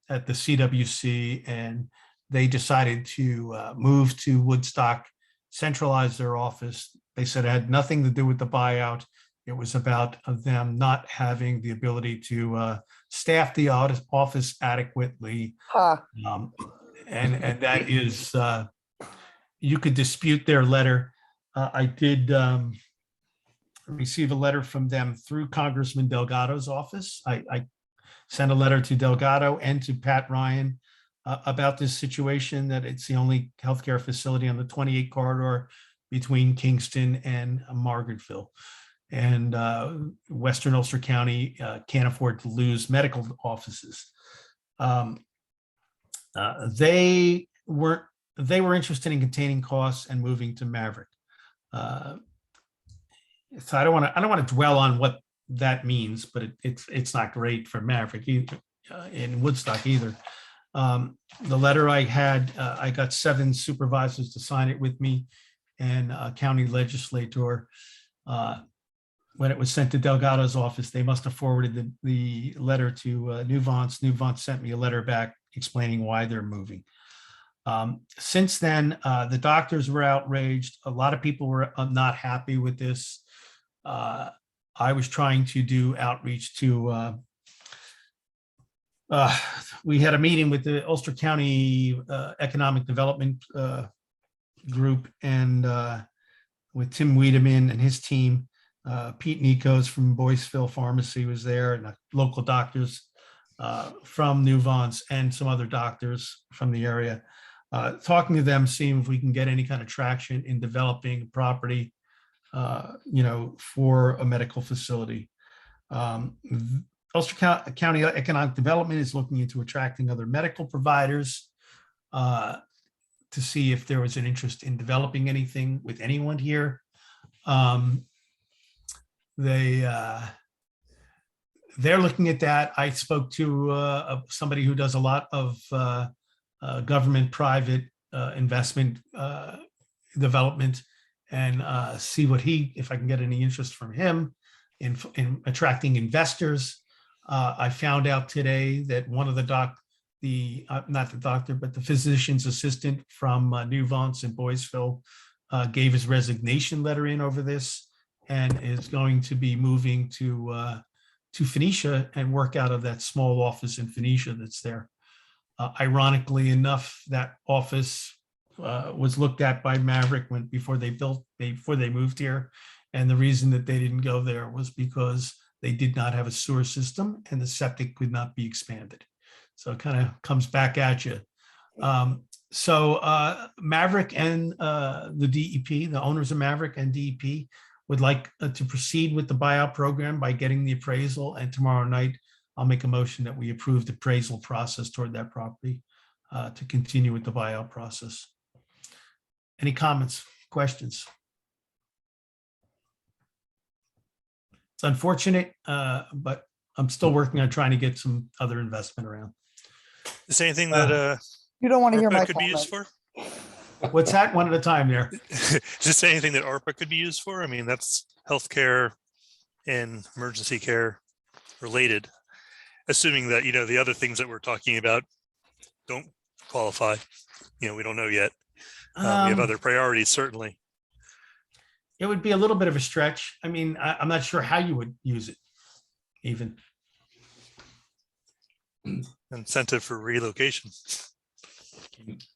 at the CWC, and they decided to move to Woodstock, centralize their office. They said it had nothing to do with the buyout. It was about them not having the ability to staff the office adequately. Ha. And that is, you could dispute their letter. I did receive a letter from them through Congressman Delgado's office. I sent a letter to Delgado and to Pat Ryan about this situation, that it's the only healthcare facility on the 28 corridor between Kingston and Margaretville. And Western Ulster County can't afford to lose medical offices. They were interested in containing costs and moving to Maverick. So I don't want to dwell on what that means, but it's not great for Maverick either, in Woodstock either. The letter I had, I got 7 supervisors to sign it with me, and a county legislator. When it was sent to Delgado's office, they must have forwarded the letter to Nuvance. Nuvance sent me a letter back explaining why they're moving. Since then, the doctors were outraged. A lot of people were not happy with this. I was trying to do outreach to, we had a meeting with the Ulster County Economic Development Group and with Tim Wiedemann and his team. Pete Nikos from Boyceville Pharmacy was there, and local doctors from Nuvance and some other doctors from the area. Talking to them, seeing if we can get any kind of traction in developing property, for a medical facility. Ulster County Economic Development is looking into attracting other medical providers to see if there was an interest in developing anything with anyone here. They're looking at that. I spoke to somebody who does a lot of government private investment development, and see if I can get any interest from him in attracting investors. I found out today that one of not the doctor, but the physician's assistant from Nuvance in Boyceville gave his resignation letter in over this. and is going to be moving to Phoenicia and work out of that small office in Phoenicia that's there. Ironically enough, that office was looked at by Maverick before they moved here. And the reason that they didn't go there was because they did not have a sewer system and the septic could not be expanded. So it kind of comes back at you. So Maverick and the DEP, the owners of Maverick and DEP, would like to proceed with the buyout program by getting the appraisal. And tomorrow night, I'll make a motion that we approve the appraisal process toward that property to continue with the buyout process. Any comments, questions? It's unfortunate, but I'm still working on trying to get some other investment around. Is there anything that You don't want to hear ARPA my could be used comments. for? What's that? One at a time there. Is this anything that ARPA could be used for? I mean, that's healthcare and emergency care related, assuming that, you know, the other things that we're talking about don't qualify. You know, we don't know yet. We have other priorities, certainly. It would be a little bit of a stretch. I mean, I'm not sure how you would use it even. Incentive for relocation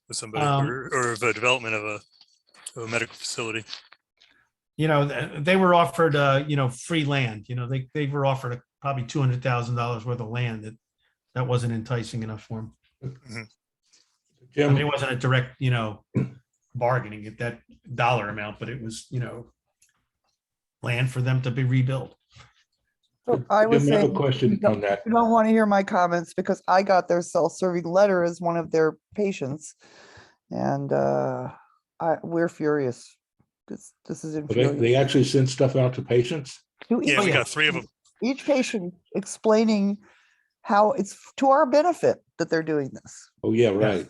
with somebody Um, or of a development of a medical facility. You know, they were offered, free land, you know, they were offered probably $200,000 worth of land that wasn't enticing enough for them. I mean, Jim, it wasn't a direct, bargaining at that dollar amount, but it was, land for them to be rebuilt. So I was Jim, I have a saying, question on that. you don't want to hear my comments because I got their self-serving letter as one of their patients. And we're furious. This is They infuriating. actually send stuff out to patients? To Yeah, each- we got 3 of them. Each patient explaining how it's to our benefit that they're doing this. Oh, yeah, right.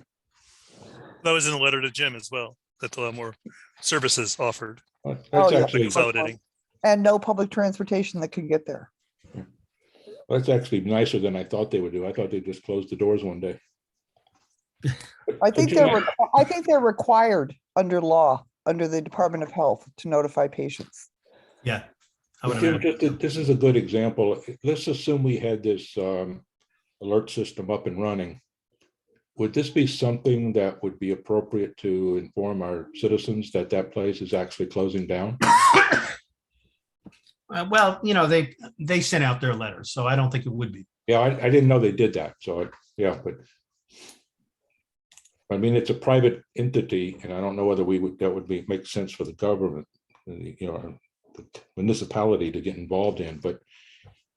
That was in the letter to Jim as well, that they'll have more services offered. That's Oh, yeah. actually, Consolidating. And no public transportation that can get there. that's actually nicer than I thought they would do. I thought they'd just close the doors one day. I think they're required under law, under the Department of Health to notify patients. Yeah. I would Jim, imagine. this is a good example. Let's assume we had this alert system up and running. Would this be something that would be appropriate to inform our citizens that that place is actually closing down? Well, they sent out their letters, so I don't think it would be. Yeah, I didn't know they did that. So, yeah, but I mean, it's a private entity and I don't know whether that would make sense for the government, the municipality to get involved in, but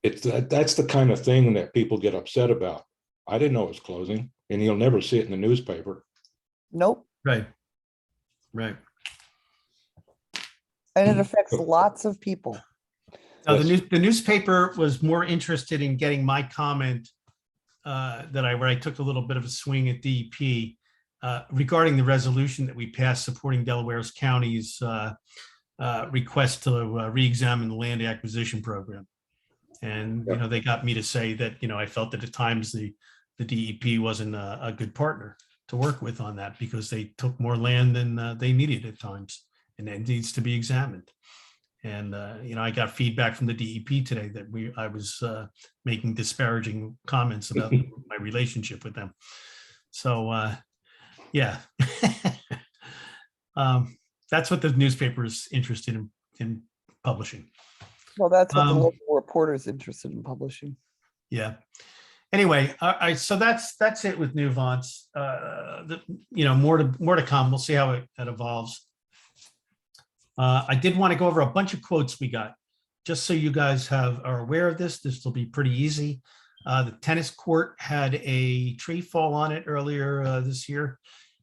that's the kind of thing that people get upset about. I didn't know it was closing and you'll never see it in the newspaper. Nope. Right. Right. And it affects lots of people. Now, the newspaper was more interested in getting my comment where I took a little bit of a swing at DEP regarding the resolution that we passed supporting Delaware's county's request to re-examine the land acquisition program. And, they got me to say that, I felt that at times the DEP wasn't a good partner to work with on that because they took more land than they needed at times and it needs to be examined. And, I got feedback from the DEP today that I was making disparaging comments about my relationship with them. So, yeah. That's what the newspaper is interested in publishing. Well, that's what the local reporter is interested in publishing. Yeah. Anyway, so that's it with Nuvance. More to come. We'll see how it evolves. I did want to go over a bunch of quotes we got, just so you guys are aware of this. This will be pretty easy. The tennis court had a tree fall on it earlier this year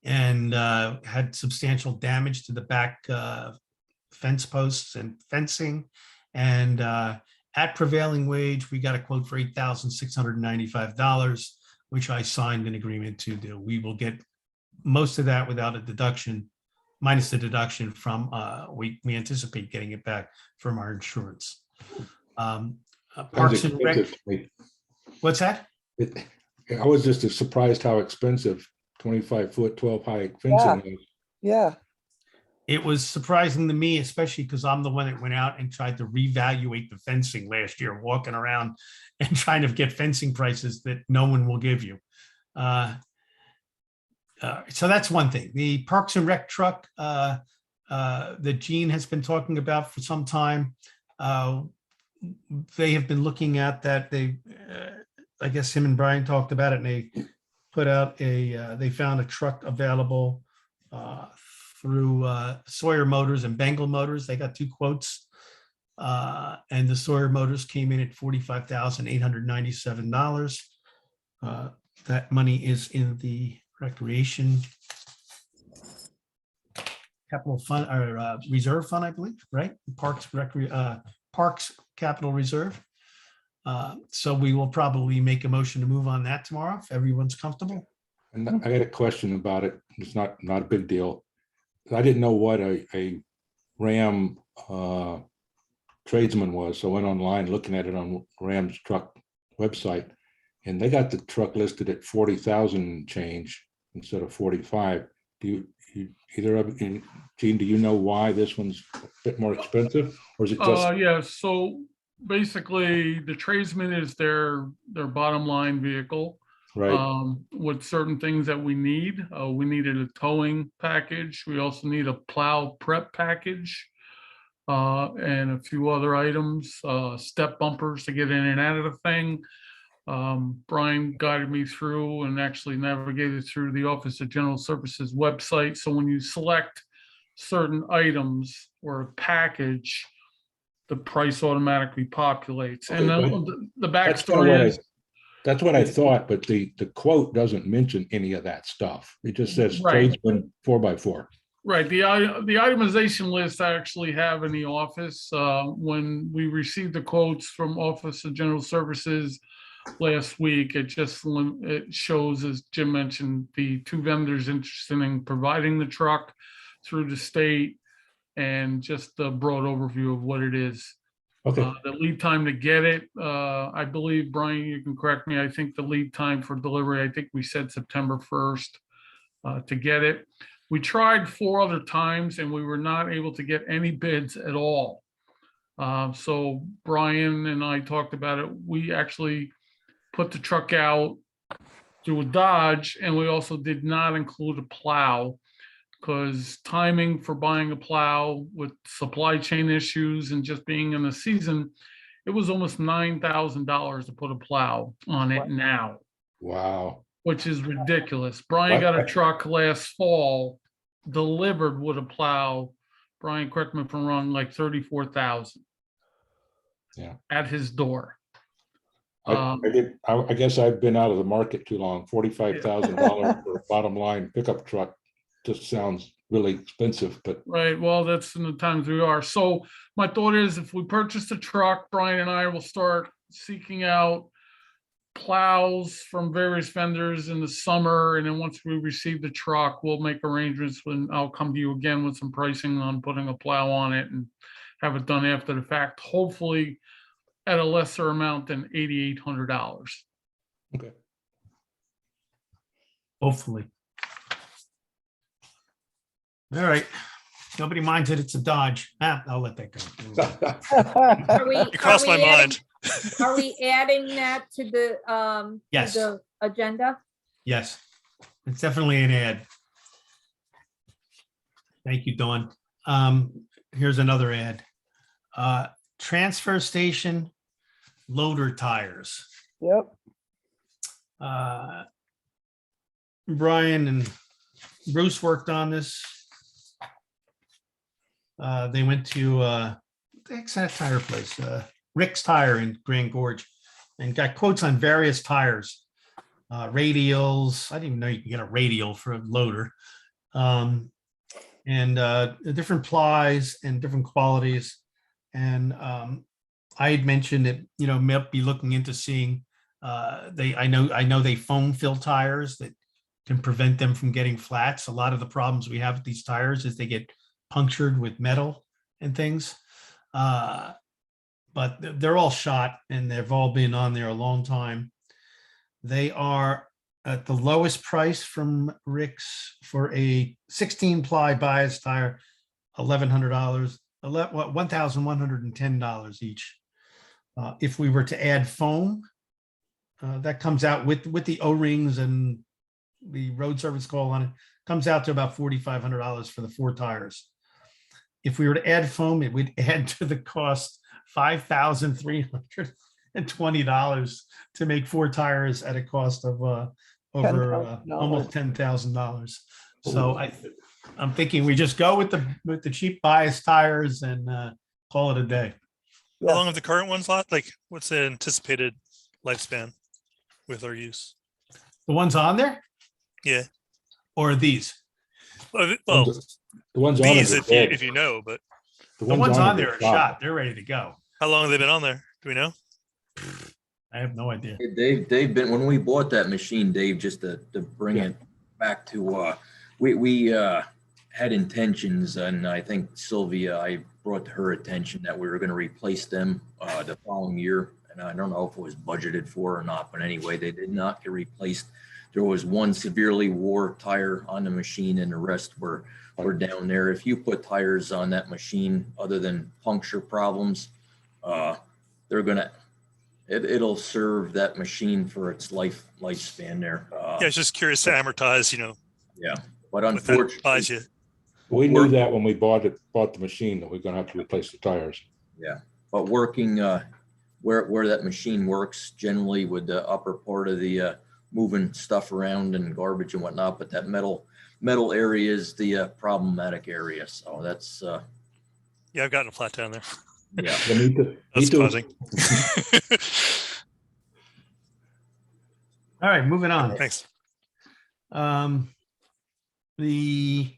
and had substantial damage to the back fence posts and fencing. And at prevailing wage, we got a quote for $8,695, which I signed an agreement to do. We will get most of that without a deduction, minus the deduction from, we anticipate getting it back from our insurance. Parks and Rec. What's that? I was just surprised how expensive 25-foot, 12 high fencing is. Yeah. It was surprising to me, especially because I'm the one that went out and tried to reevaluate the fencing last year, walking around and trying to get fencing prices that no one will give you. So that's one thing. The Parks and Rec truck that Gene has been talking about for some time. They have been looking at that. I guess him and Brian talked about it, and they put out they found a truck available through Sawyer Motors and Bengal Motors. They got 2 quotes, and the Sawyer Motors came in at $45,897. That money is in the recreation capital fund or reserve fund, I believe, right? Parks Capital Reserve. So we will probably make a motion to move on that tomorrow if everyone's comfortable. And I got a question about it. It's not a big deal. I didn't know what a Ram tradesman was, so I went online looking at it on Ram's truck website, and they got the truck listed at 40,000 change instead of 45. Do you either of you, Gene, do you know why this one's a bit more expensive, or is it just? Yeah, so basically the tradesman is their bottom line vehicle. Right. With certain things that we need. We needed a towing package. We also need a plow prep package. And a few other items, step bumpers to get in and out of the thing. Brian guided me through and actually navigated through the Office of General Services website. So when you select certain items or a package, the price automatically populates. And the backstory is, that's what I thought, but the quote doesn't mention any of that stuff. It just says tradesman 4x4. right, the itemization list I actually have in the office. When we received the quotes from Office of General Services last week, it shows, as Jim mentioned, the 2 vendors interested in providing the truck through the state, and just a broad overview of what it is. Okay. The lead time to get it, I believe, Brian, you can correct me, I think the lead time for delivery, I think we said September 1st to get it. We tried 4 other times and we were not able to get any bids at all. So Brian and I talked about it. We actually put the truck out through a Dodge, and we also did not include a plow, because timing for buying a plow with supply chain issues and just being in the season, it was almost $9,000 to put a plow on it now. Wow. Which is ridiculous. Brian got a truck last fall delivered with a plow. Brian, correct me if I'm wrong, like 34,000. Yeah. At his door. I guess I've been out of the market too long. $45,000 for a bottom line pickup truck just sounds really expensive, but. Right, well, that's in the times we are. So my thought is, if we purchase a truck, Brian and I will start seeking out plows from various vendors in the summer. And then once we receive the truck, we'll make arrangements when I'll come to you again with some pricing on putting a plow on it and have it done after the fact, hopefully at a lesser amount than $8,800. Okay. Hopefully. All right. Nobody minds that it's a Dodge. I'll let that go. You crossed my mind. Are we adding that to the, Yes. to the agenda? Yes, it's definitely an ad. Thank you, Dawn. Here's another ad. Transfer station loader tires. Yep. Brian and Bruce worked on this. They went to the heck's that tire place, Rick's Tire in Grand Gorge, and got quotes on various tires, radials. I didn't even know you can get a radial for a loader, and different plies and different qualities. And I had mentioned that, you know, might be looking into seeing. I know they foam fill tires that can prevent them from getting flats. A lot of the problems we have with these tires is they get punctured with metal and things. But they're all shot and they've all been on there a long time. They are at the lowest price from Rick's for a 16 ply bias tire. $1,100, $1,110 each. If we were to add foam, that comes out with the O-rings and the road service call on it, comes out to about $4,500 for the 4 tires. If we were to add foam, it would add to the cost $5,320 to make 4 tires at a cost of over $10,000. almost $10,000. So I'm thinking we just go with the cheap bias tires and call it a day. How long have the current ones last? Like, what's the anticipated lifespan with our use? The ones on there Yeah. or these? Well, The ones on these, it are if you, dead. if you know, but The ones on it there are shot. shot. They're ready to go. how long have they been on there? Do we know? I have no idea. They've been, when we bought that machine, Dave, just to bring it back to, we had intentions, and I think Sylvia, I brought to her attention that we were going to replace them the following year. And I don't know if it was budgeted for or not, but anyway, they did not get replaced. There was one severely wore tire on the machine and the rest were down there. If you put tires on that machine, other than puncture problems, they're gonna, it'll serve that machine for its lifespan there. Yeah, I was just curious to amortize, you know, Yeah, but what that buys unfortunately, you. We knew that when we bought the machine, that we're gonna have to replace the tires. yeah, but working where that machine works generally with the upper part of the moving stuff around and garbage and whatnot, but that metal area is the problematic area. So that's Yeah, I've gotten a flat down there. yeah. Yeah, me too. Me That's too. causing. All right, moving on. Thanks. The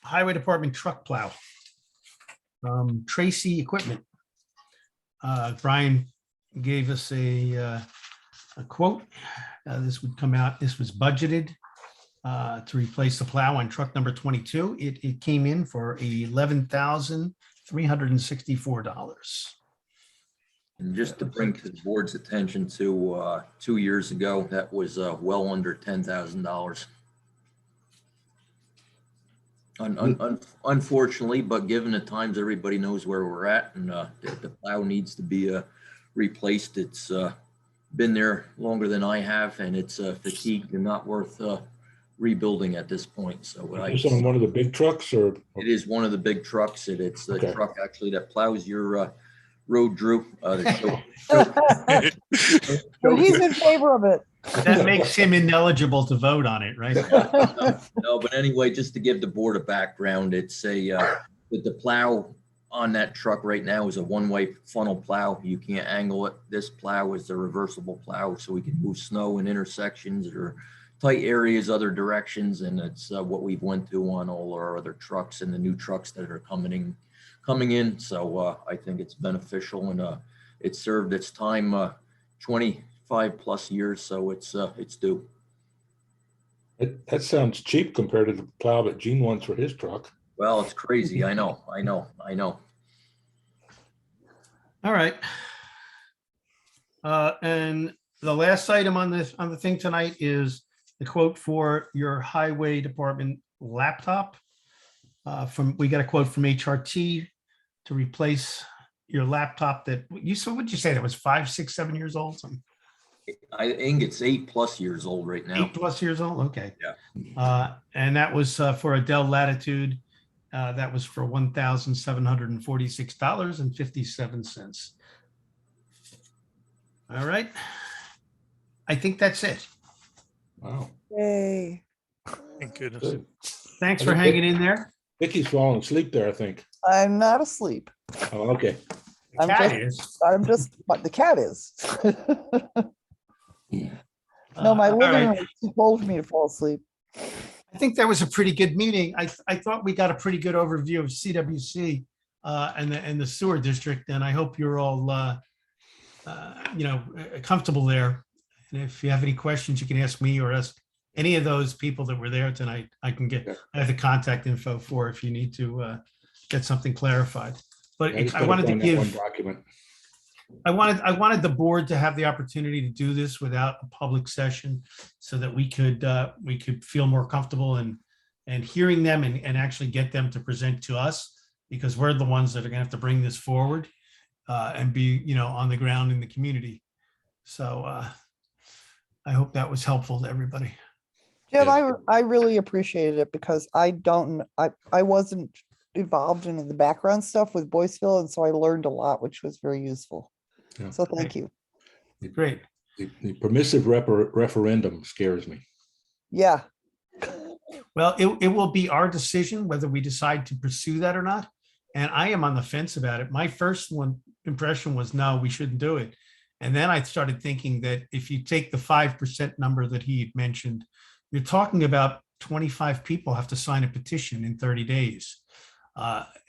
Highway Department truck plow. Tracy Equipment. Brian gave us a quote. This would come out, this was budgeted to replace the plow on truck number 22. It came in for $11,364. And just to bring to the board's attention to 2 years ago, that was well under $10,000. Unfortunately, but given the times, everybody knows where we're at, and the plow needs to be replaced. It's been there longer than I have, and it's fatigued and not worth rebuilding at this point. So Is this on one of the big trucks or? it is one of the big trucks. It's the Okay. truck actually that plows your road, Drew. Well, he's in favor of it. That makes him ineligible to vote on it, right? No, but anyway, just to give the board a background, it's with the plow on that truck right now is a one-way funnel plow. You can't angle it. This plow is a reversible plow, so we can move snow in intersections or tight areas, other directions. And it's what we've went to on all our other trucks and the new trucks that are coming in. So I think it's beneficial, and it served its time 25 plus years. So it's due. That sounds cheap compared to the plow that Gene wants for his truck. Well, it's crazy. I know. All right. And the last item on the thing tonight is the quote for your highway department laptop. We got a quote from HRT to replace your laptop that what'd you say, that was 5, 6, 7 years old? I think it's 8+ years old right now. 8+ years old. Okay. Yeah. And that was for a Dell Latitude. That was for $1,746.57. All right. I think that's it. Wow. Yay. Thank goodness. Good. Thanks for hanging in there. Vicky's falling asleep there, I think. I'm not asleep. Oh, okay. The cat is. But the cat is. No, my All living right. room is too cold for me to fall asleep. I think that was a pretty good meeting. I thought we got a pretty good overview of CWC and the sewer district, and I hope you're all comfortable there. And if you have any questions, you can ask me or ask any of those people that were there tonight. I have the contact info for if you need to get something clarified. But I just I gotta wanted to find that one give. document. I wanted the board to have the opportunity to do this without a public session so that we could feel more comfortable and and hearing them and actually get them to present to us, because we're the ones that are gonna have to bring this forward and be, on the ground in the community. So I hope that was helpful to everybody. Jim, Yeah. I really appreciated it because I wasn't involved in the background stuff with Boyceville, and so I learned a lot, which was very useful. Yeah. So thank you. Great. The permissive referendum scares me. Yeah, Well, it will be our decision whether we decide to pursue that or not. And I am on the fence about it. My first impression was, no, we shouldn't do it. And then I started thinking that if you take the 5% number that he had mentioned, you're talking about 25 people have to sign a petition in 30 days.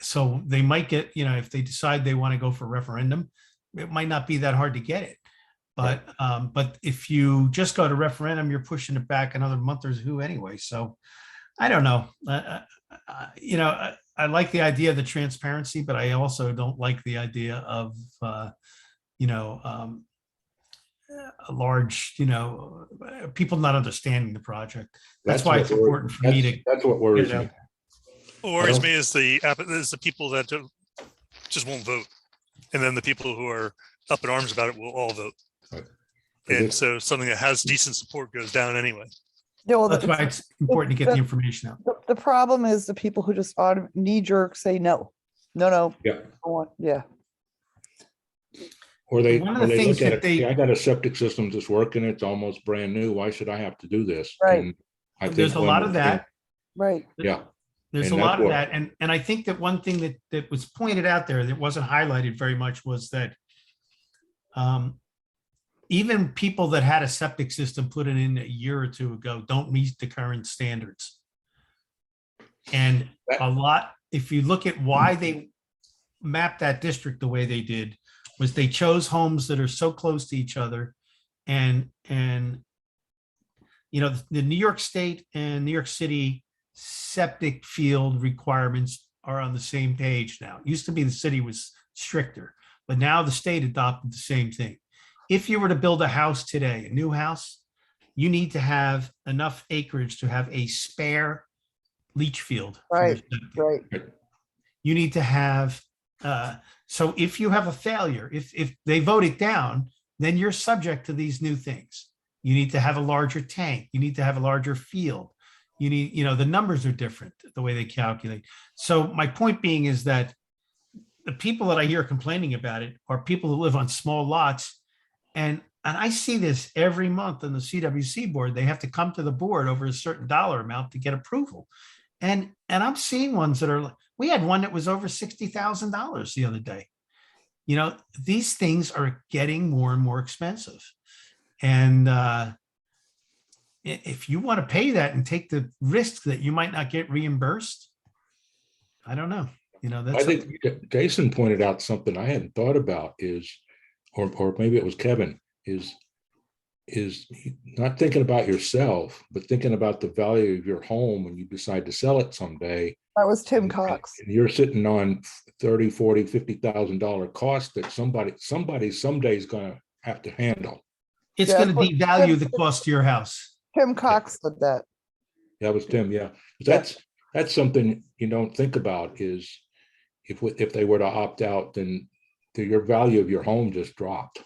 So they might get, if they decide they want to go for referendum, it might not be that hard to get it. But if you just go to referendum, you're pushing it back another month or two anyway. So I don't know. I like the idea of the transparency, but I also don't like the idea of, a large, people not understanding the project. That's why what it's important for me to. That's what worries get it me. out. What worries me is the people that just won't vote. And then the people who are up in arms about it will all vote. Right. And so something that has decent support goes down anyway. yeah, well, That's why it's important to get the information out. the problem is the people who just knee jerk say no. Yeah. I want- Yeah, Or they, One of or the they things look at that it, they- "Hey, I got a septic system that's working. It's almost brand new. Why should I have to do this?" Right. And I think There's a when lot we of can- that. right. Yeah. There's And a that's lot of what- that. And I think that one thing that was pointed out there that wasn't highlighted very much was that even people that had a septic system put it in a year or two ago don't meet the current standards. And a lot, if you look at why they mapped that district the way they did, was they chose homes that are so close to each other. And the New York State and New York City septic field requirements are on the same page now. It used to be the city was stricter, but now the state adopted the same thing. If you were to build a house today, a new house, you need to have enough acreage to have a spare leach field. for your Right, septic. right. You need to have, so if you have a failure, if they vote it down, then you're subject to these new things. You need to have a larger tank. You need to have a larger field. You need, the numbers are different, the way they calculate. So my point being is that the people that I hear complaining about it are people who live on small lots. And I see this every month on the CWC board. They have to come to the board over a certain dollar amount to get approval. And I'm seeing ones that are, we had one that was over $60,000 the other day. These things are getting more and more expensive. And if you want to pay that and take the risk that you might not get reimbursed, I don't know. I That's, think Jason pointed out something I hadn't thought about is, or maybe it was Kevin, is not thinking about yourself, but thinking about the value of your home when you decide to sell it someday. That was Tim Cox. And you're sitting on $30,000, $40,000, $50,000 cost that somebody someday is going to have to handle. it's Yeah, going to but- devalue the cost of your house. Tim Cox said that. That was Tim, yeah. That's something you don't think about is if they were to opt out, then your value of your home just dropped.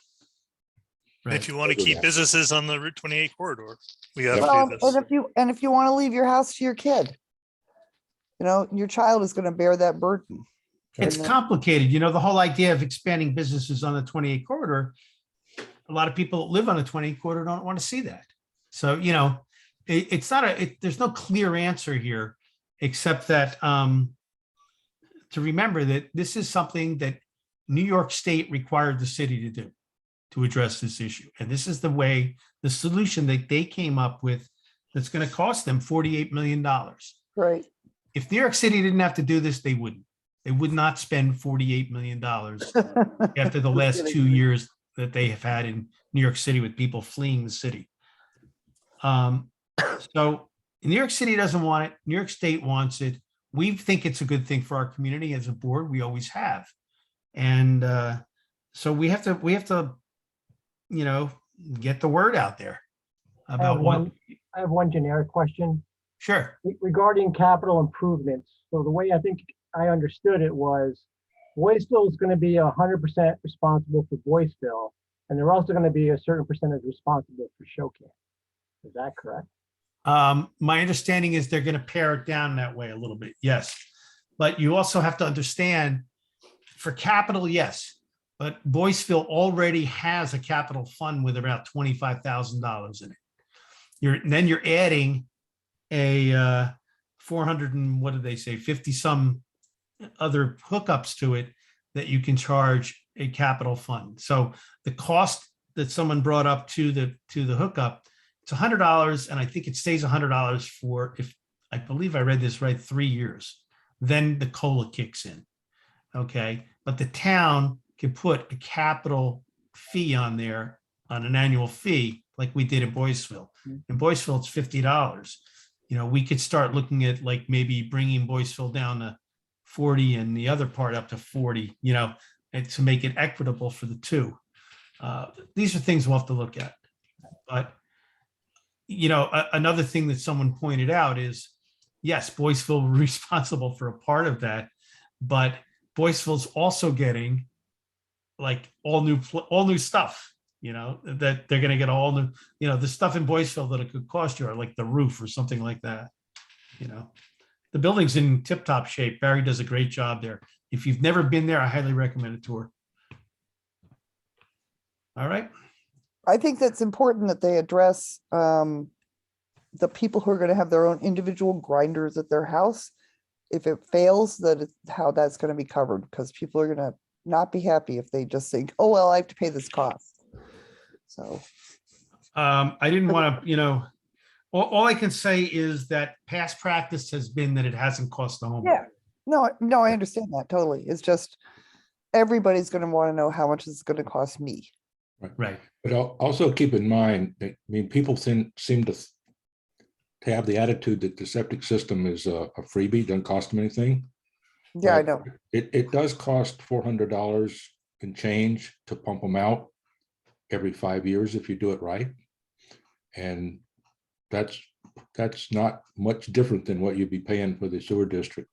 Right. If you want to keep businesses on the Route 28 corridor, we have Well, to do this. and if you want to leave your house to your kid, your child is going to bear that burden. It's And then- complicated. The whole idea of expanding businesses on the 28 corridor, a lot of people that live on the 28 corridor don't want to see that. So, it's not there's no clear answer here, except that to remember that this is something that New York State required the city to do to address this issue. And this is the solution that they came up with that's going to cost them $48 million. Right. If New York City didn't have to do this, they wouldn't. They would not spend $48 million after the last 2 years that they have had in New York City with people fleeing the city. So New York City doesn't want it. New York State wants it. We think it's a good thing for our community as a board. We always have. And so we have to, get the word out there I about have one generic question. Sure. regarding capital improvements. So the way I think I understood it was Boyceville is going to be 100% responsible for Boyceville, and they're also going to be a certain percentage responsible for Shokan. Is that correct? My understanding is they're going to pare it down that way a little bit. Yes. But you also have to understand for capital, yes. But Boyceville already has a capital fund with about $25,000 in it. Then you're adding a 400 and what did they say, 50 some other hookups to it that you can charge a capital fund. So the cost that someone brought up to the hookup, it's $100, and I think it stays $100 for, if I believe I read this right, 3 years. Then the COLA kicks in. Okay, but the town can put a capital fee on there on an annual fee, like we did in Boyceville. In Boyceville, it's $50. You know, we could start looking at like maybe bringing Boyceville down to 40 and the other part up to 40, you know, and to make it equitable for the two. These are things we'll have to look at. But, you know, another thing that someone pointed out is, yes, Boyceville was responsible for a part of that, but Boyceville's also getting like all new stuff, you know, that they're going to get all new, you know, the stuff in Boyceville that it could cost you, or like the roof or something like that. You know, the building's in tip top shape. Barry does a great job there. If you've never been there, I highly recommend a tour. All right. I think that's important that they address the people who are going to have their own individual grinders at their house. If it fails, that it's how that's going to be covered, because people are going to not be happy if they just think, oh, well, I have to pay this cost. So I didn't want to, you know, all I can say is that past practice has been that it hasn't cost the homeowner. yeah, no, I understand that totally. It's just everybody's going to want to know how much it's going to cost me. Right. But also keep in mind, that, I mean, people seem to have the attitude that the septic system is a freebie, doesn't cost them anything. Yeah, I But know. It does cost $400 and change to pump them out every 5 years if you do it right. And that's not much different than what you'd be paying for the sewer district.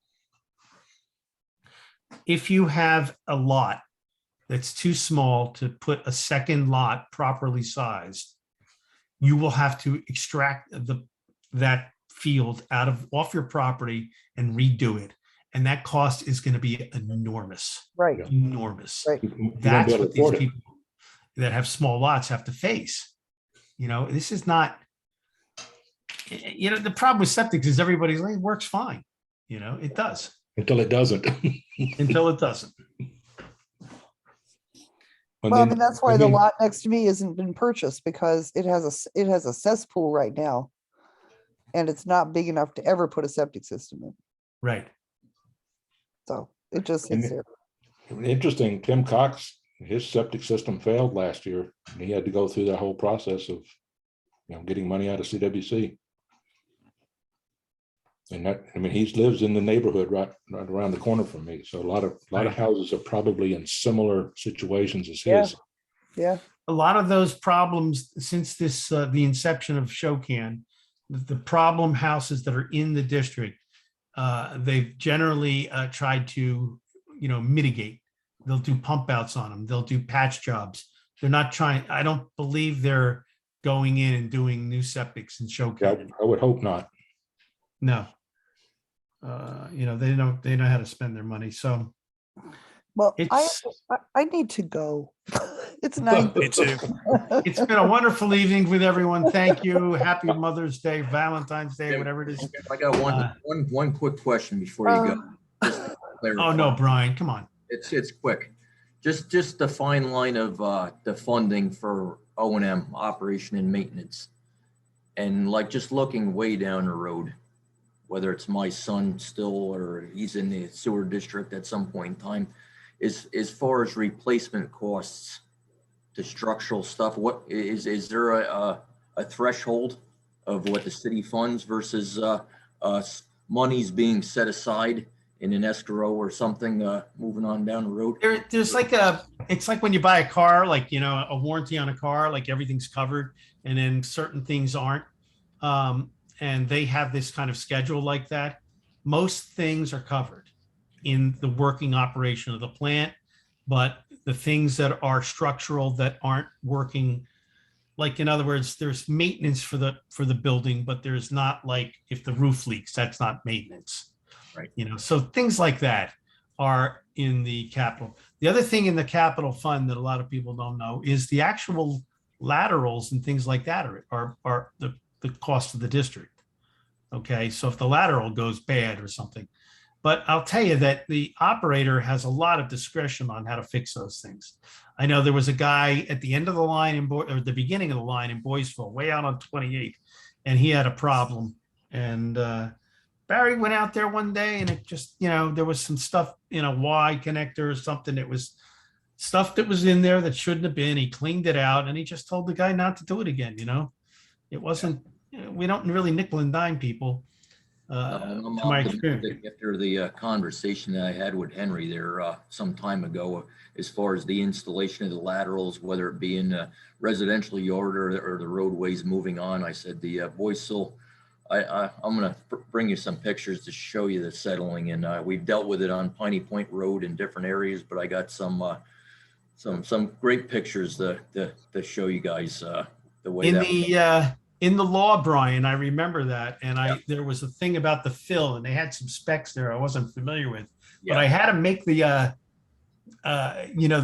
If you have a lot that's too small to put a second lot properly sized, you will have to extract that field off your property and redo it. And that cost is going to be enormous. Right. Enormous. Right. You won't be That's able to what these afford it. people that have small lots have to face. You know, this is not, you know, the problem with septic is everybody's like, it works fine. You know, it does Until it doesn't. until it doesn't. And Well, I then- mean, that's I why the mean, lot next to me isn't been purchased, because it has a cesspool right now. And it's not big enough to ever put a septic system in. Right. So it just And sits there. Interesting, Tim Cox, his septic system failed last year, and he had to go through that whole process of, you know, getting money out of CWC. And that, I mean, he lives in the neighborhood right around the corner from me, so a lot of houses are probably in similar situations as Yeah. his. Yeah. A lot of those problems since this, the inception of Shokan, the problem houses that are in the district, they've generally tried to, you know, mitigate. They'll do pump outs on them. They'll do patch jobs. They're not trying, I don't believe they're going in and doing new septics in Yeah, Shokan. I would hope not. No. You know, they know how to spend their money. So Well, it's, I need to go. It's 9. Me too. it's been a wonderful evening with everyone. Thank you. Happy Mother's Day, Valentine's Day, whatever it is. I got one quick question before you go. Just to Oh, clarify. no, Brian, come on. It's quick. Just the fine line of the funding for O&M, operation and maintenance. And like just looking way down the road, whether it's my son still or he's in the sewer district at some point in time, is as far as replacement costs, the structural stuff, what is there a threshold of what the city funds versus monies being set aside in an escrow or something moving on down the road? There's like it's like when you buy a car, like, you know, a warranty on a car, like everything's covered and then certain things aren't. and they have this kind of schedule like that, most things are covered in the working operation of the plant. But the things that are structural that aren't working, like in other words, there's maintenance for the building, but there's not, like, if the roof leaks, that's not maintenance. Right. You know, so things like that are in the capital. The other thing in the capital fund that a lot of people don't know is the actual laterals and things like that are the cost of the district. Okay, so if the lateral goes bad or something, but I'll tell you that the operator has a lot of discretion on how to fix those things. I know there was a guy at the end of the line or the beginning of the line in Boyceville, way out on 28, and he had a problem. And Barry went out there one day, and it just, you know, there was some stuff in a Y connector or something that was stuff that was in there that shouldn't have been. He cleaned it out, and he just told the guy not to do it again. You know, it wasn't. We don't really nickel and dime people. I'm To my experience. optimistic after the conversation that I had with Henry there some time ago, as far as the installation of the laterals, whether it be in the residential yard or the roadways moving on. I said the Boyceville, I'm going to bring you some pictures to show you the settling, and we've dealt with it on Piney Point Road in different areas, but I got some great pictures to show you guys the way in the law, Brian, I remember that. And there was a thing about the fill, and they had some specs there I wasn't familiar with, but I had to make the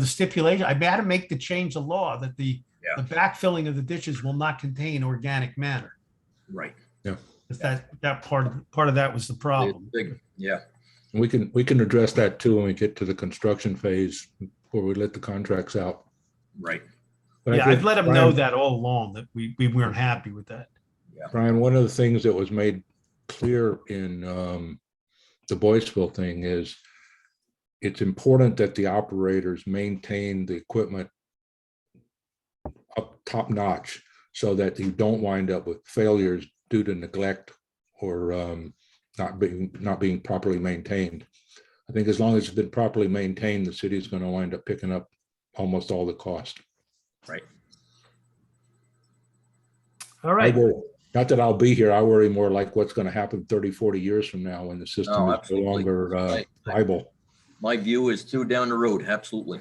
stipulation. I had to make the change of law that the backfilling of the ditches will not contain organic matter. Right. Yeah. That part of that was the problem. Yeah. We can address that too when we get to the construction phase where we let the contracts out. Right. But Yeah, I think, I've let them Brian, know that all along, that we weren't happy with that. Brian, one of the things that was made clear in the Boyceville thing is it's important that the operators maintain the equipment up top notch so that you don't wind up with failures due to neglect or not being properly maintained. I think as long as it's been properly maintained, the city is going to wind up picking up almost all the cost. Right. All right. Not that I'll be here. I worry more like what's going to happen 30, 40 years from now when the system is no absolutely. longer viable. My view is too down the road. Absolutely.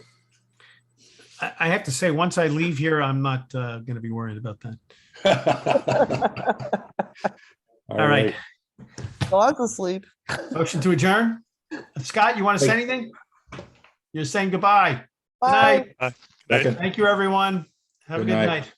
I have to say, once I leave here, I'm not going to be worried about that. All right. Dog's asleep. Motion to adjourn. Scott, you want to say anything? You're saying goodbye. Good Bye. night. Second. Thank you, everyone. Have a Good good night. night.